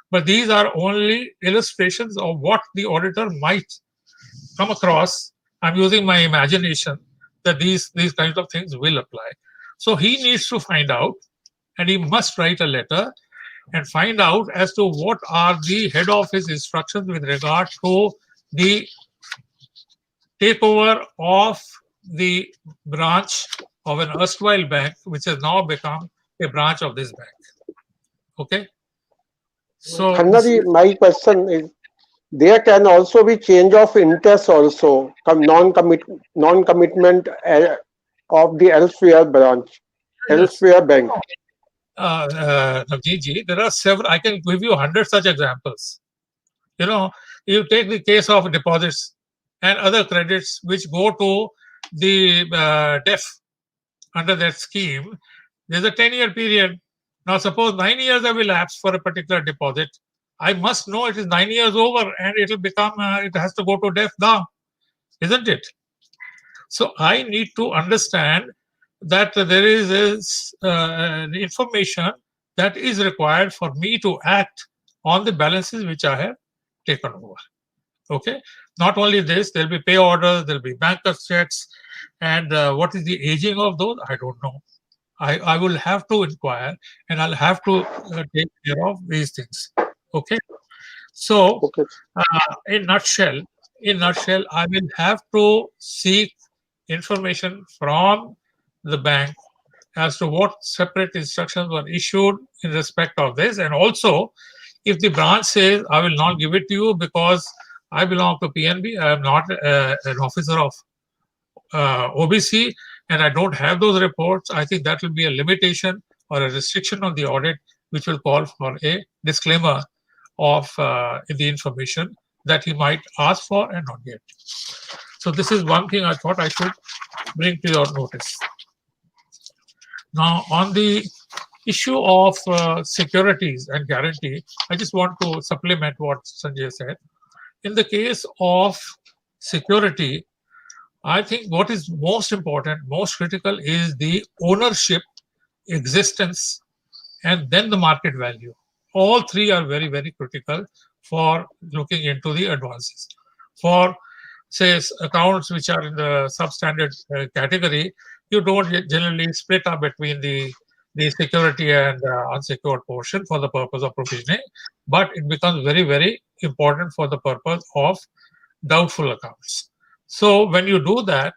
but these are only illustrations of what the auditor might come across. I'm using my imagination that these kinds of things will apply. So he needs to find out, and he must write a letter and find out as to what are the head office instructions with regard to the takeover of the branch of an erstwhile bank, which has now become a branch of this bank. Okay. So, Khanna, my question is, there can also be change of interest also, non-commitment of the elsewhere branch, elsewhere bank. Navjeet, there are several. I can give you 100 such examples. You take the case of deposits and other credits which go to the DEF under that scheme. There's a 10-year period Now, suppose 9 years have elapsed for a particular deposit. I must know it is 9 years over and it will become, it has to go to death now, isn't it? So I need to understand that there is information that is required for me to act on the balances which I have taken over. Okay. Not only this, there'll be pay orders, there'll be banker's checks, and what is the aging of those? I don't know. I will have to inquire and I'll have to take care of these things. Okay. So, Okay. in nutshell, I will have to seek information from the bank as to what separate instructions were issued in respect of this, and also if the branch says I will not give it to you because I belong to PNB, I am not an officer of OBC, and I don't have those reports, I think that will be a limitation or a restriction on the audit, which will call for a disclaimer of the information that he might ask for and not get. So this is one thing I thought I should bring to your notice. Now, on the issue of securities and guarantee, I just want to supplement what Sanjay said. In the case of security, I think what is most important, most critical is the ownership, existence, and then the market value. All three are very, very critical for looking into the advances. For, say, accounts which are in the substandard category, you don't generally split up between the security and unsecured portion for the purpose of provisioning, but it becomes very, very important for the purpose of doubtful accounts. So when you do that,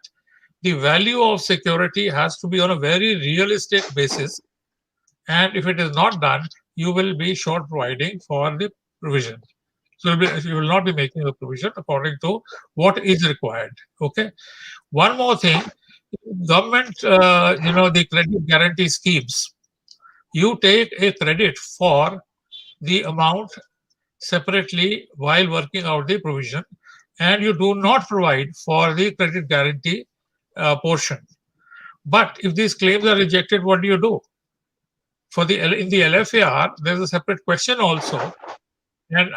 the value of security has to be on a very realistic basis. And if it is not done, you will be short providing for the provision. So you will not be making a provision according to what is required. Okay. One more thing, government, the credit guarantee schemes, you take a credit for the amount separately while working out the provision, and you do not provide for the credit guarantee portion. But if these claims are rejected, what do you do? In the LFAR, there's a separate question also. And,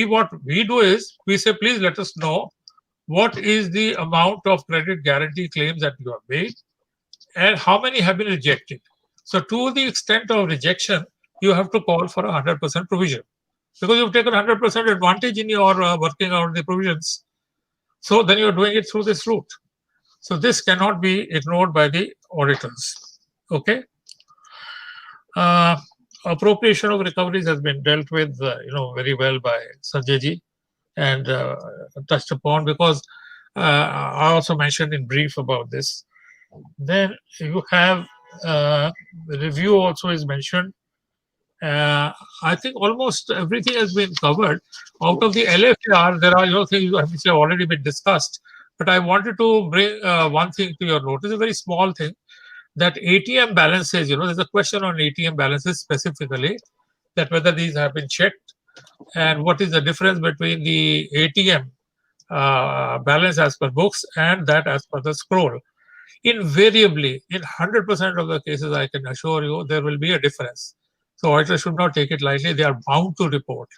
what we do is we say, please let us know what is the amount of credit guarantee claims that you have made and how many have been rejected. So to the extent of rejection, you have to call for 100% provision because you've taken 100% advantage in your working out the provisions. So then you're doing it through this route. So this cannot be ignored by the auditors. Okay. Appropriation of recoveries has been dealt with, very well by Sanjay ji and touched upon, because I also mentioned in brief about this. Then you have review also is mentioned. I think almost everything has been covered. Out of the LFAR, there are things which have already been discussed. But I wanted to bring one thing to your notice, a very small thing, that ATM balances, there's a question on ATM balances specifically, that whether these have been checked and what is the difference between the ATM balance as per books and that as per the scroll. Invariably, in 100% of the cases, I can assure you, there will be a difference. So auditors should not take it lightly. They are bound to report.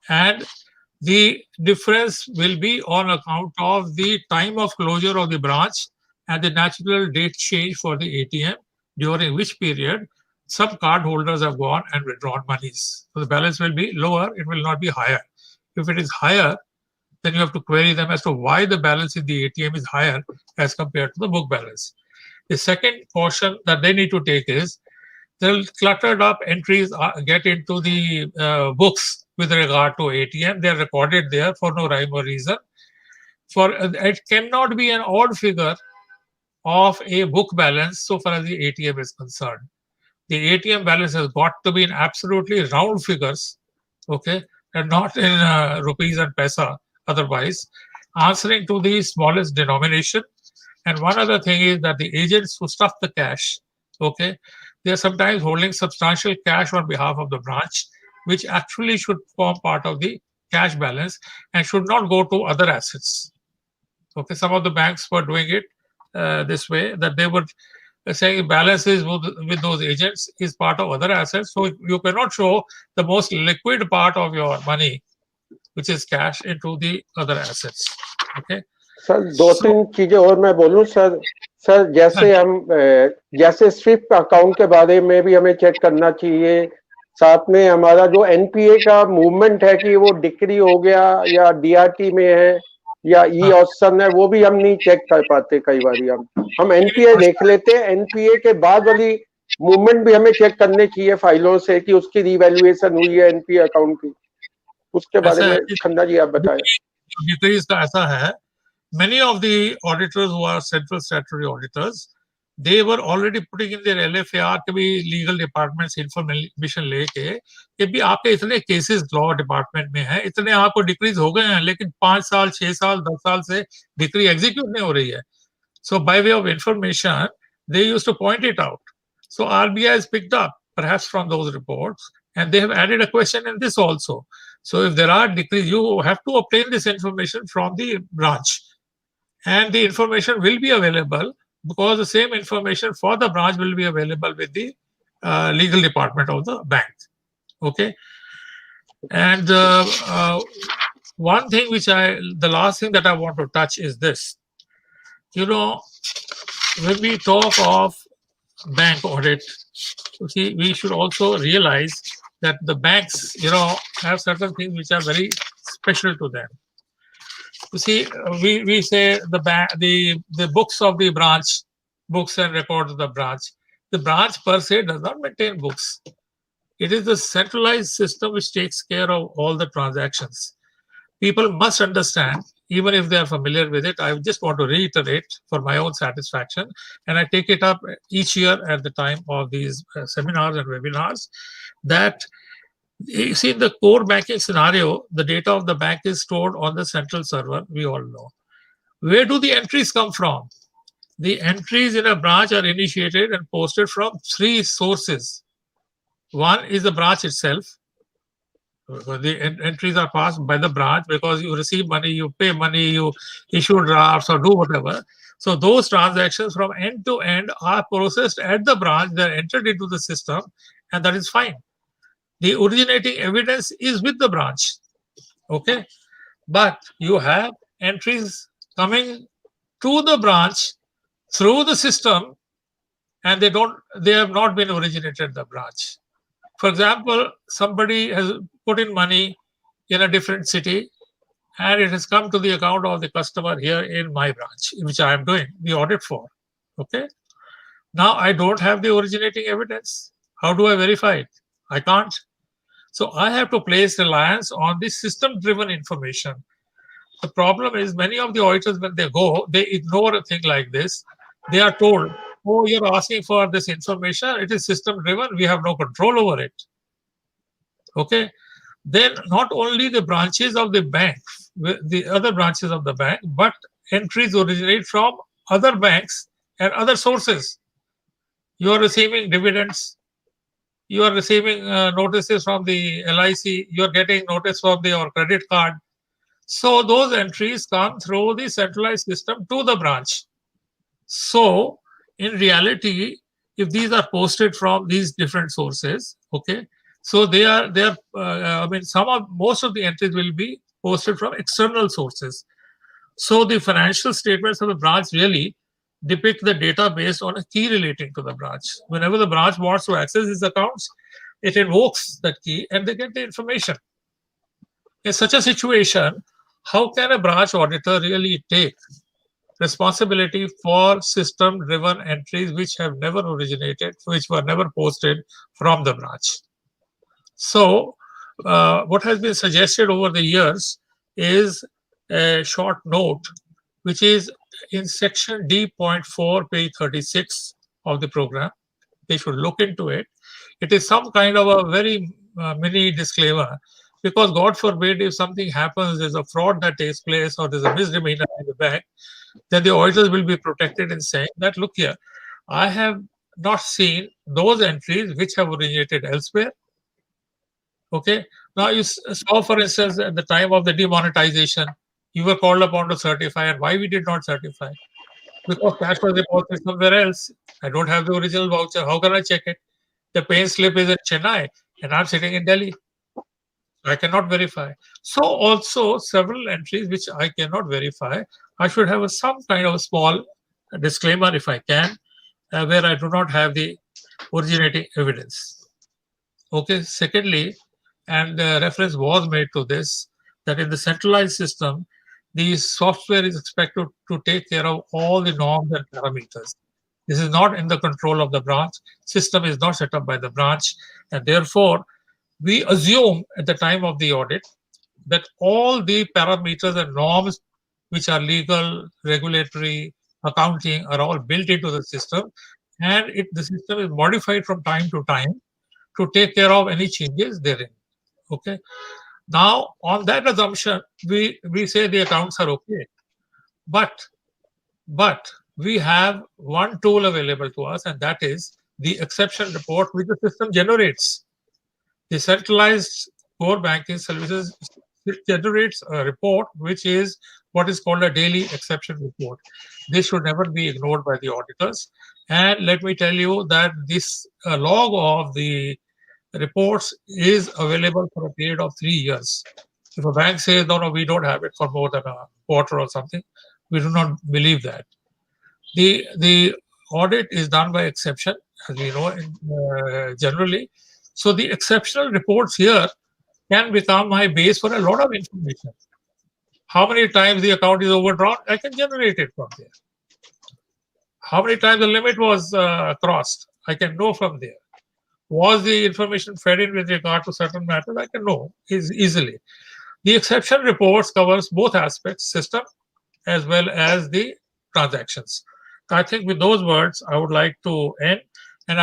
And the difference will be on account of the time of closure of the branch and the natural date change for the ATM, during which period some card holders have gone and withdrawn monies. So the balance will be lower, it will not be higher. If it is higher, then you have to query them as to why the balance in the ATM is higher as compared to the book balance. The second portion that they need to take is the cluttered up entries get into the books with regard to ATM. They are recorded there for no rhyme or reason. It cannot be an odd figure of a book balance so far as the ATM is concerned. The ATM balance has got to be in absolutely round figures, okay, and not in rupees and paisa otherwise, answering to the smallest denomination. And one other thing is that the agents who stuff the cash, okay, they are sometimes holding substantial cash on behalf of the branch, which actually should form part of the cash balance and should not go to other assets. Okay, some of the banks were doing it this way, that they would saying balances with those agents is part of other assets. So you cannot show the most liquid part of your money, which is cash, into the other assets. Okay. Sir दो तीन चीजें और मैं बोलूं sir sir जैसे हम जैसे Swift account के बारे में भी हमें चेक करना चाहिए, साथ में हमारा जो एनपीए का मूवमेंट है कि वो डिक्री हो गया या डीआरटी में है या ई ऑप्शन है, वो भी हम नहीं चेक कर पाते कई बार। हम एनपीए देख लेते हैं, एनपीए के बाद वाली मूवमेंट भी हमें चेक करने चाहिए फाइलों से कि उसकी रिवैल्यूएशन हुई है एनपीए अकाउंट की, उसके बारे में खन्ना जी आप बताएं। डिक्रीज का ऐसा है, many of the auditors who are central statutory auditors, they were already putting in their LFAR के भी legal department से information लेके कि भी आपके इतने cases law department में हैं, इतने आपको decrease हो गए हैं, लेकिन 5 साल 6 साल 10 साल से decree execute नहीं हो रही है. So by way of information, they used to point it out. So RBI has picked up perhaps from those reports, and they have added a question in this also. So if there are decrees, you have to obtain this information from the branch. And the information will be available because the same information for the branch will be available with the legal department of the bank. Okay. And one thing the last thing that I want to touch is this. You know, when we talk of bank audit, you see, we should also realize that the banks, have certain things which are very special to them. You see, we say the books of the branch, books and records of the branch. The branch per se does not maintain books. It is the centralized system which takes care of all the transactions. People must understand, even if they are familiar with it. I just want to reiterate for my own satisfaction, and I take it up each year at the time of these seminars and webinars, that you see, in the core banking scenario, the data of the bank is stored on the central server, we all know. Where do the entries come from? The entries in a branch are initiated and posted from 3 sources. One is the branch itself. The entries are passed by the branch because you receive money, you pay money, you issue drafts or do whatever. So those transactions from end to end are processed at the branch, they're entered into the system, and that is fine. The originating evidence is with the branch. Okay. But you have entries coming to the branch through the system, and they have not been originated at the branch. For example, somebody has put in money in a different city, and it has come to the account of the customer here in my branch, which I am doing the audit for. Okay. Now I don't have the originating evidence. How do I verify it? I can't. So I have to place reliance on the system-driven information. The problem is many of the auditors, when they go, they ignore a thing like this. They are told, oh, you're asking for this information. It is system-driven. We have no control over it. Okay. Then not only the branches of the bank, the other branches of the bank, but entries originate from other banks and other sources. You are receiving dividends. You are receiving notices from the LIC. You are getting notice from your credit card. So those entries come through the centralized system to the branch. So in reality, if these are posted from these different sources, okay, so most of the entries will be posted from external sources. So the financial statements of the branch really depict the data based on a key relating to the branch. Whenever the branch wants to access these accounts, it invokes that key and they get the information. In such a situation, how can a branch auditor really take responsibility for system-driven entries which have never originated, which were never posted from the branch? So what has been suggested over the years is a short note, which is in section D.4, page 36 of the program. They should look into it. It is some kind of a very mini disclaimer, because God forbid if something happens, there's a fraud that takes place or there's a misdemeanor in the bank, then the auditors will be protected in saying that, look here, I have not seen those entries which have originated elsewhere. Okay. Now you saw, for instance, at the time of the demonetization, you were called upon to certify, and why we did not certify? because cash was deposited somewhere else. I don't have the original voucher. How can I check it? The pay slip is in Chennai and I'm sitting in Delhi. I cannot verify. So also several entries which I cannot verify. I should have some kind of a small disclaimer if I can, where I do not have the originating evidence. Okay. Secondly, and reference was made to this, that in the centralized system, the software is expected to take care of all the norms and parameters. This is not in the control of the branch. System is not set up by the branch, and therefore we assume at the time of the audit that all the parameters and norms which are legal, regulatory, accounting are all built into the system, and the system is modified from time to time to take care of any changes therein. Okay. Now, on that assumption, we say the accounts are okay, but we have one tool available to us, and that is the exception report which the system generates. The centralized core banking services generates a report which is what is called a daily exception report. This should never be ignored by the auditors. And let me tell you that this log of the reports is available for a period of 3 years. If a bank says, no, we don't have it for more than a quarter or something, we do not believe that. The audit is done by exception, as we know generally. So the exceptional reports here can become my base for a lot of information. How many times the account is overdrawn, I can generate it from there. How many times the limit was crossed, I can know from there. Was the information fed in with regard to certain matters, I can know easily. The exception reports covers both aspects, system as well as the transactions. I think with those words, I would like to end, and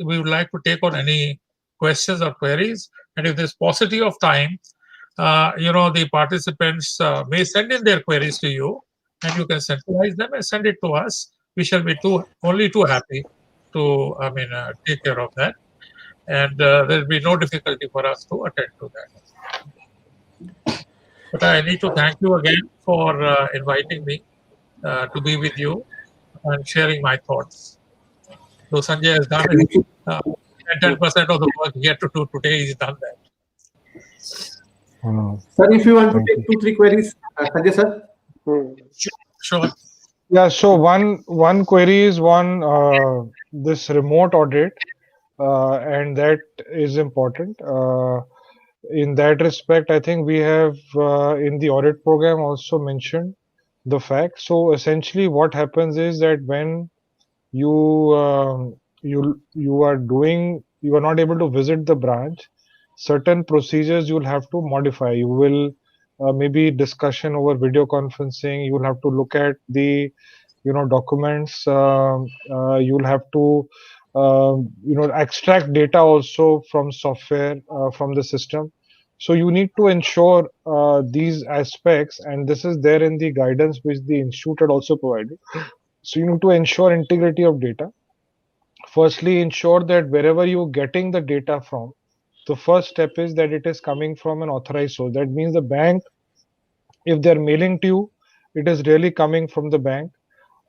we would like to take on any questions or queries. And if there's paucity of time, the participants may send in their queries to you, and you can centralize them and send it to us. We shall be only too happy to, take care of that. And there'll be no difficulty for us to attend to that. But I need to thank you again for inviting me to be with you and sharing my thoughts. So Sanjay has done it. 10% of the work he had to do today, he's done that. Sir, if you want to take 2-3 queries, Sanjay sir. Sure. Yeah. So one query is this remote audit, and that is important. In that respect, I think we have in the audit program also mentioned the fact. So essentially, what happens is that when you are not able to visit the branch, certain procedures you'll have to modify. You will maybe discussion over video conferencing. You will have to look at the documents. You'll have to extract data also from software from the system. So you need to ensure these aspects, and this is there in the guidance which the institute had also provided. So you need to ensure integrity of data. Firstly, ensure that wherever you're getting the data from, the first step is that it is coming from an authorized source. That means the bank, if they're mailing to you, it is really coming from the bank.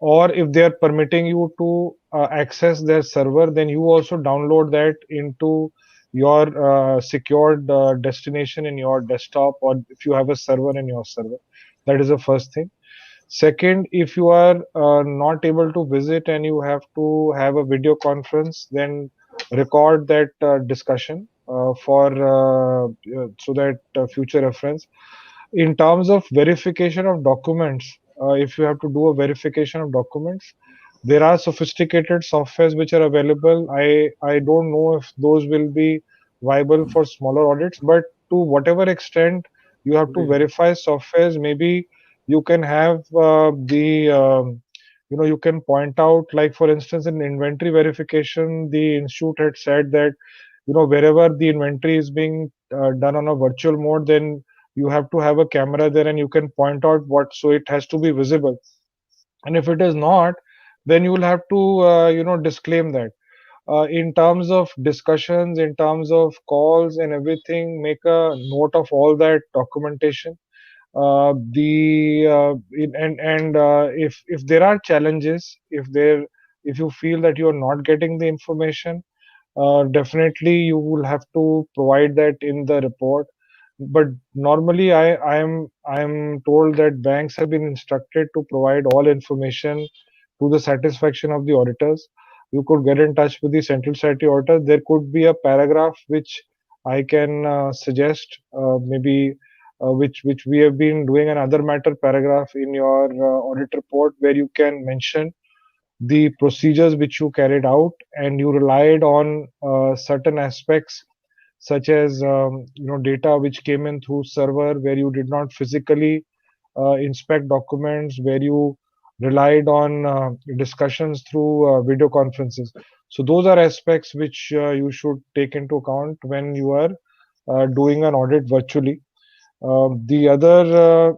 Or if they are permitting you to access their server, then you also download that into your secured destination in your desktop, or if you have a server in your server. That is the first thing. Second, if you are not able to visit and you have to have a video conference, then record that discussion so that future reference. In terms of verification of documents, if you have to do a verification of documents, there are sophisticated softwares which are available. I don't know if those will be viable for smaller audits, but to whatever extent you have to verify softwares, maybe you can have you can point out, like for instance in inventory verification, the institute had said that wherever the inventory is being done on a virtual mode, then you have to have a camera there and you can point out so it has to be visible. And if it is not, then you will have to disclaim that. In terms of discussions, in terms of calls and everything, make a note of all that documentation. If there are challenges, if you feel that you are not getting the information, definitely you will have to provide that in the report. But normally I am told that banks have been instructed to provide all information to the satisfaction of the auditors. You could get in touch with the central statutory auditor. There could be a paragraph which I can suggest, maybe which we have been doing an other matter paragraph in your audit report, where you can mention the procedures which you carried out, and you relied on certain aspects such as data which came in through server, where you did not physically inspect documents, where you relied on discussions through video conferences. So those are aspects which you should take into account when you are doing an audit virtually. The other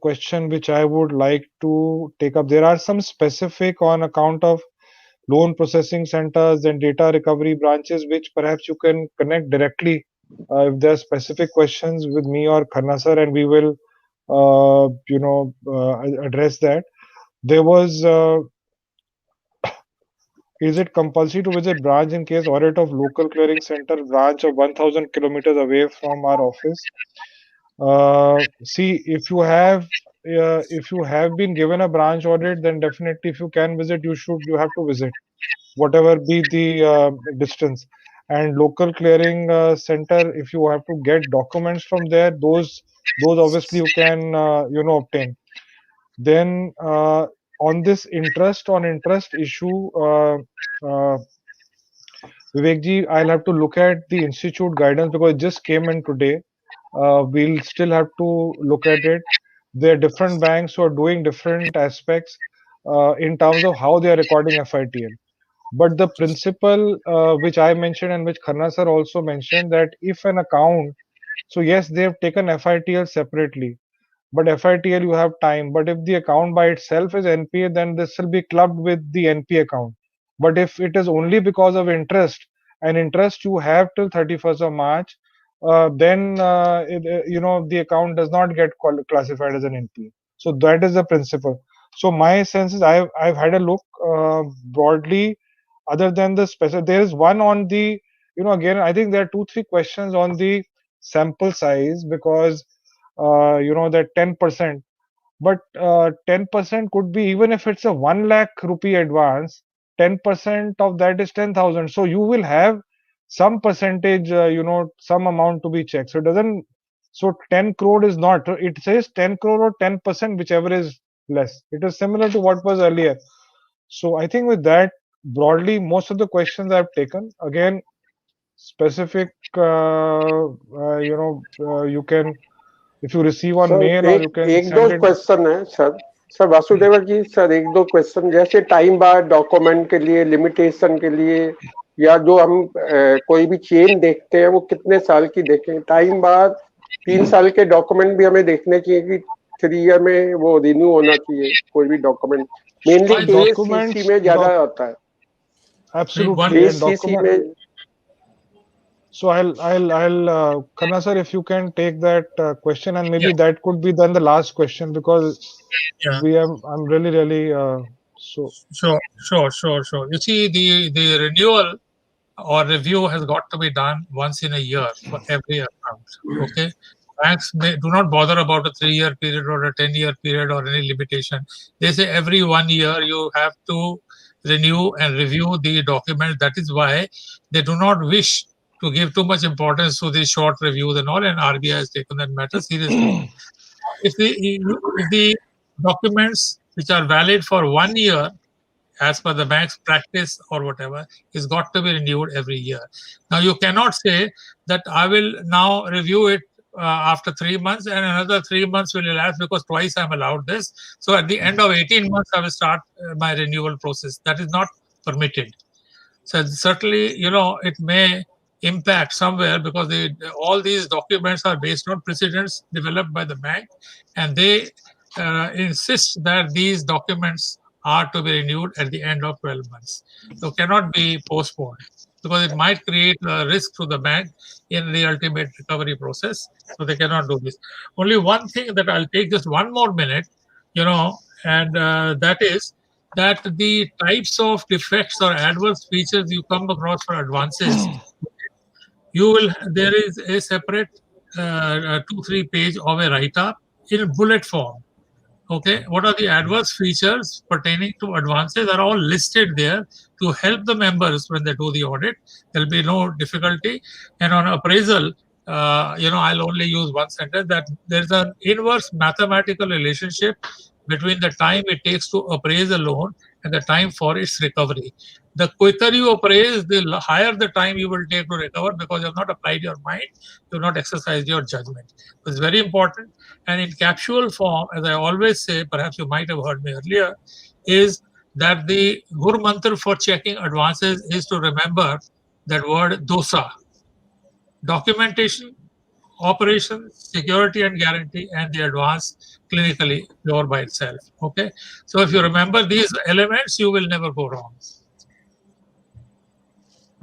question which I would like to take up, there are some specific on account of loan processing centers and data recovery branches, which perhaps you can connect directly if there are specific questions with me or Khanna sir, and we will address that. There was is it compulsory to visit branch in case audit of local clearing center branch of 1000 kilometers away from our office? See, if you have been given a branch audit, then definitely if you can visit, you have to visit, whatever be the distance. And local clearing center, if you have to get documents from there, those obviously you can obtain. Then on this interest on interest issue, uh, Vivekji, I'll have to look at the institute guidance because it just came in today. We'll still have to look at it. There are different banks who are doing different aspects in terms of how they are recording FITL. But the principle which I mentioned and which Khanna sir also mentioned, that if an account, so yes, they have taken FITL separately, but FITL you have time. But if the account by itself is NPA, then this will be clubbed with the NPA account. But if it is only because of interest, and interest you have till 31st of March, then the account does not get classified as an NPA. So that is the principle. So my sense is I've had a look broadly. Other than the special, there is one on the, again, I think there are 2-3 questions on the sample size, because that 10%, but 10% could be, even if it's a 1 lakh rupee advance, 10% of that is 10,000. So you will have some percentage, some amount to be checked. So it doesn't, so 10 crore is not, it says 10 crore or 10%, whichever is less. It is similar to what was earlier. So I think with that, broadly, most of the questions I've taken. Again, specific, you can, if you receive on sir mail, or you can एक दो send it. Question है sir. Sir Vasudevan जी, sir एक दो question, जैसे time बार document के लिए, limitation के लिए, या जो हम कोई भी चेन देखते हैं वो कितने साल की देखें? टाइम बार 3 साल के डॉक्यूमेंट भी हमें देखने चाहिए कि 3 ईयर में वो रिन्यू होना चाहिए कोई भी डॉक्यूमेंट? मेनली फेज सीसी में ज्यादा आता है. Absolutely. Phase And CC document. में. So I'll Khanna sir, if you can take that question, and maybe that could be then the last question, because I'm really so. Sure. You see, the renewal or review has got to be done once in a year for every account. Okay, banks do not bother about a 3-year period or a 10-year period or any limitation. They say every 1 year you have to renew and review the document. That is why they do not wish to give too much importance to the short reviews and all, and RBI has taken that matter seriously. If the documents which are valid for 1 year, as per the bank's practice or whatever, is got to be renewed every year. Now, you cannot say that I will now review it after 3 months and another 3 months will elapse because twice I'm allowed this. So at the end of 18 months, I will start my renewal process. That is not permitted. So certainly, it may impact somewhere, because all these documents are based on precedents developed by the bank, and they insist that these documents are to be renewed at the end of 12 months. So cannot be postponed. because it might create a risk to the bank in the ultimate recovery process. So they cannot do this. Only one thing that I'll take just one more minute, and that is that the types of defects or adverse features you come across for advances, there is a separate 2-3 page of a write-up in bullet form. Okay, what are the adverse features pertaining to advances are all listed there to help the members when they do the audit. There'll be no difficulty. And on appraisal, I'll only use one sentence that there's an inverse mathematical relationship between the time it takes to appraise a loan and the time for its recovery. The quicker you appraise, the higher the time you will take to recover, because you have not applied your mind, you have not exercised your judgment. It's very important. And in capsule form, as I always say, perhaps you might have heard me earlier, is that the Guru Mantra for checking advances is to remember that word dosa: documentation, operations, security and guarantee, and the advance clinically pure by itself. Okay, so if you remember these elements, you will never go wrong.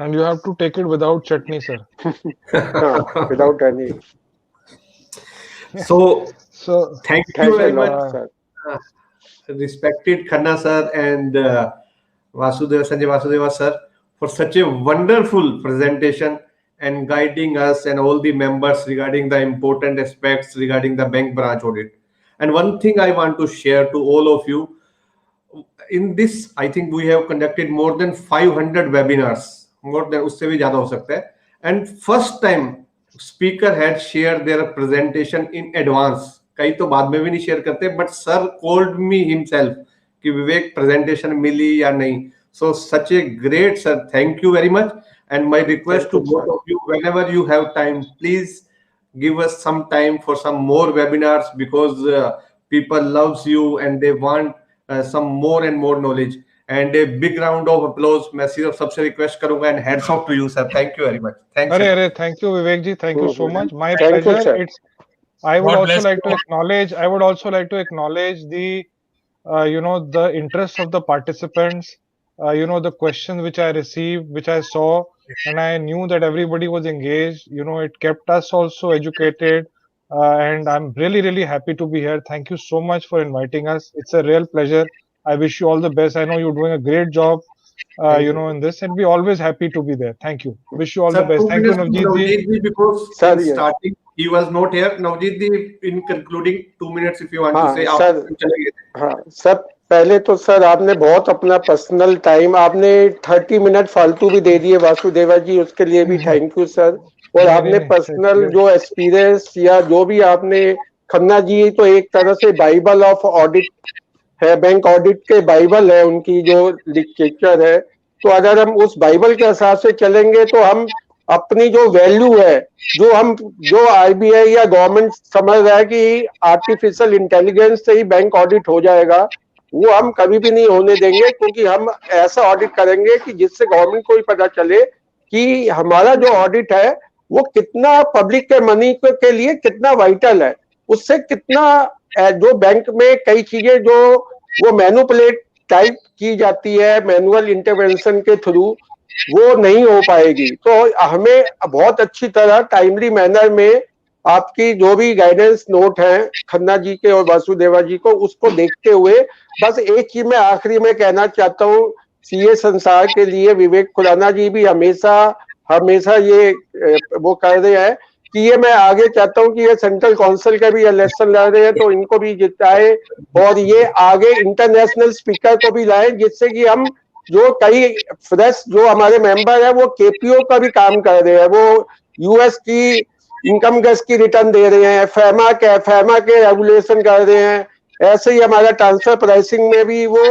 And you have to take it without chutney, sir. Without any. So thank you Thanks a very lot, much, sir. respected Khanna sir and Sanjay Vasudeva sir, for such a wonderful presentation and guiding us and all the members regarding the important aspects regarding the bank branch audit. And one thing I want to share to all of you, in this, I think we have conducted more than 500 webinars, more than उससे भी ज़्यादा हो सकता है. And first time speaker had shared their presentation in advance. कई तो बाद में भी नहीं शेयर करते, but sir called me himself कि विवेक presentation मिली या नहीं. So such a great sir, thank you very much. And my request to both of you, whenever you have time, please give us some time for some more webinars, because people loves you and they want some more and more knowledge. And a big round of applause. मैं सिर्फ सबसे request करूँगा, and hats off to you, sir. Thank you very much. Thanks. Arey, thank you, Vivek ji. Thank you so much. My Thank you, pleasure. sir. I would God also bless like you. to acknowledge. I would also like to acknowledge the, the interest of the participants. The questions which I received, which I saw, and I knew that everybody was engaged. It kept us also educated, and I'm really, really happy to be here. Thank you so much for inviting us. It's a real pleasure. I wish you all the best. I know you're doing a great job, in this, and we're always happy to be there. Thank you. Wish you all the best. Thank you, Navjeet ji. Because Sir, in yes. starting he was not here. Navjeet ji, in concluding 2 minutes, if you want to say. sir. आप चले गए थे. हाँ sir, पहले तो sir आपने बहुत अपना पर्सनल टाइम, आपने 30 मिनट फालतू भी दे दिए वासुदेवा जी, उसके लिए भी थैंक यू सर. और आपने पर्सनल जो एक्सपीरियंस या जो भी आपने, खन्ना जी तो एक तरह से बाइबल ऑफ ऑडिट है, बैंक ऑडिट के बाइबल है उनकी जो लिटरेचर है. तो अगर हम उस बाइबल के हिसाब से चलेंगे तो हम अपनी जो वैल्यू है, जो आरबीआई या गवर्नमेंट समझ रहा है कि आर्टिफिशियल इंटेलिजेंस से ही बैंक ऑडिट हो जाएगा, वो हम कभी भी नहीं होने देंगे. क्योंकि हम ऐसा ऑडिट करेंगे कि जिससे गवर्नमेंट को भी पता चले कि हमारा जो ऑडिट है वो कितना पब्लिक के मनी के लिए कितना वाइटल है, उससे कितना जो बैंक में कई चीजें जो वो मैनिपुलेट टाइप की जाती है मैनुअल इंटरवेंशन के थ्रू, वो नहीं हो पाएगी. तो हमें बहुत अच्छी तरह टाइमली मैनर में आपकी जो भी गाइडेंस नोट है खन्ना जी के और वासुदेवा जी को, उसको देखते हुए बस एक चीज मैं आखिरी में कहना चाहता हूँ, सीए संसार के लिए विवेक खुराना जी भी हमेशा ये वो कर रहे हैं कि ये मैं आगे चाहता हूँ कि ये सेंट्रल काउंसिल का भी इलेक्शन लड़ रहे हैं तो इनको भी जिताए, और ये आगे इंटरनेशनल स्पीकर को भी लाए, जिससे कि हम जो कई फ्रेश जो हमारे मेंबर है वो केपीओ का भी काम कर रहे हैं, वो यूएस की इनकम टैक्स की रिटर्न दे रहे हैं, फैमा के रेगुलेशन कर रहे हैं. ऐसे ही हमारा ट्रांसफर प्राइसिंग में भी वो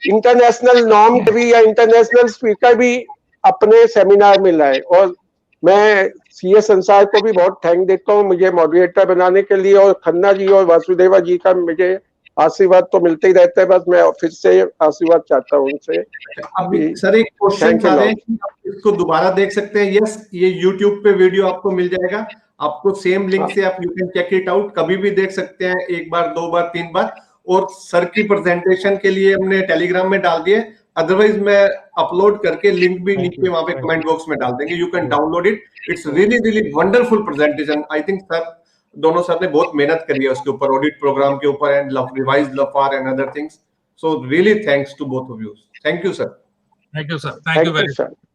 इंटरनेशनल नॉर्म के भी या इंटरनेशनल स्पीकर भी अपने सेमिनार में लाए. और मैं सीए संसार को भी बहुत थैंक देता हूँ मुझे मॉडरेटर बनाने के लिए, और खन्ना जी और वासुदेवा जी का मुझे आशीर्वाद तो मिलते ही रहता है, बस मैं फिर से आशीर्वाद चाहता हूँ उनसे. अभी सर एक क्वेश्चन आ रहे हैं कि आप इसको दोबारा देख सकते हैं. यस, ये यूट्यूब पे वीडियो आपको मिल जाएगा, आपको सेम लिंक से आप you can check it out, कभी भी देख सकते हैं, 1 बार 2 बार 3 बार. और सर की प्रेजेंटेशन के लिए हमने टेलीग्राम में डाल दिए, अदरवाइज मैं अपलोड करके लिंक भी Thank नीचे you. वहां पे Thank कमेंट you. बॉक्स में डाल देंगे. You can Yeah. Download it. It's really wonderful presentation. I think sir दोनों सर ने बहुत मेहनत करी है उसके ऊपर, ऑडिट प्रोग्राम के ऊपर and revise LFAR and other things. So really thanks to both of you. Thank you sir. Thank you, sir. Thank you Thank very you, much. sir.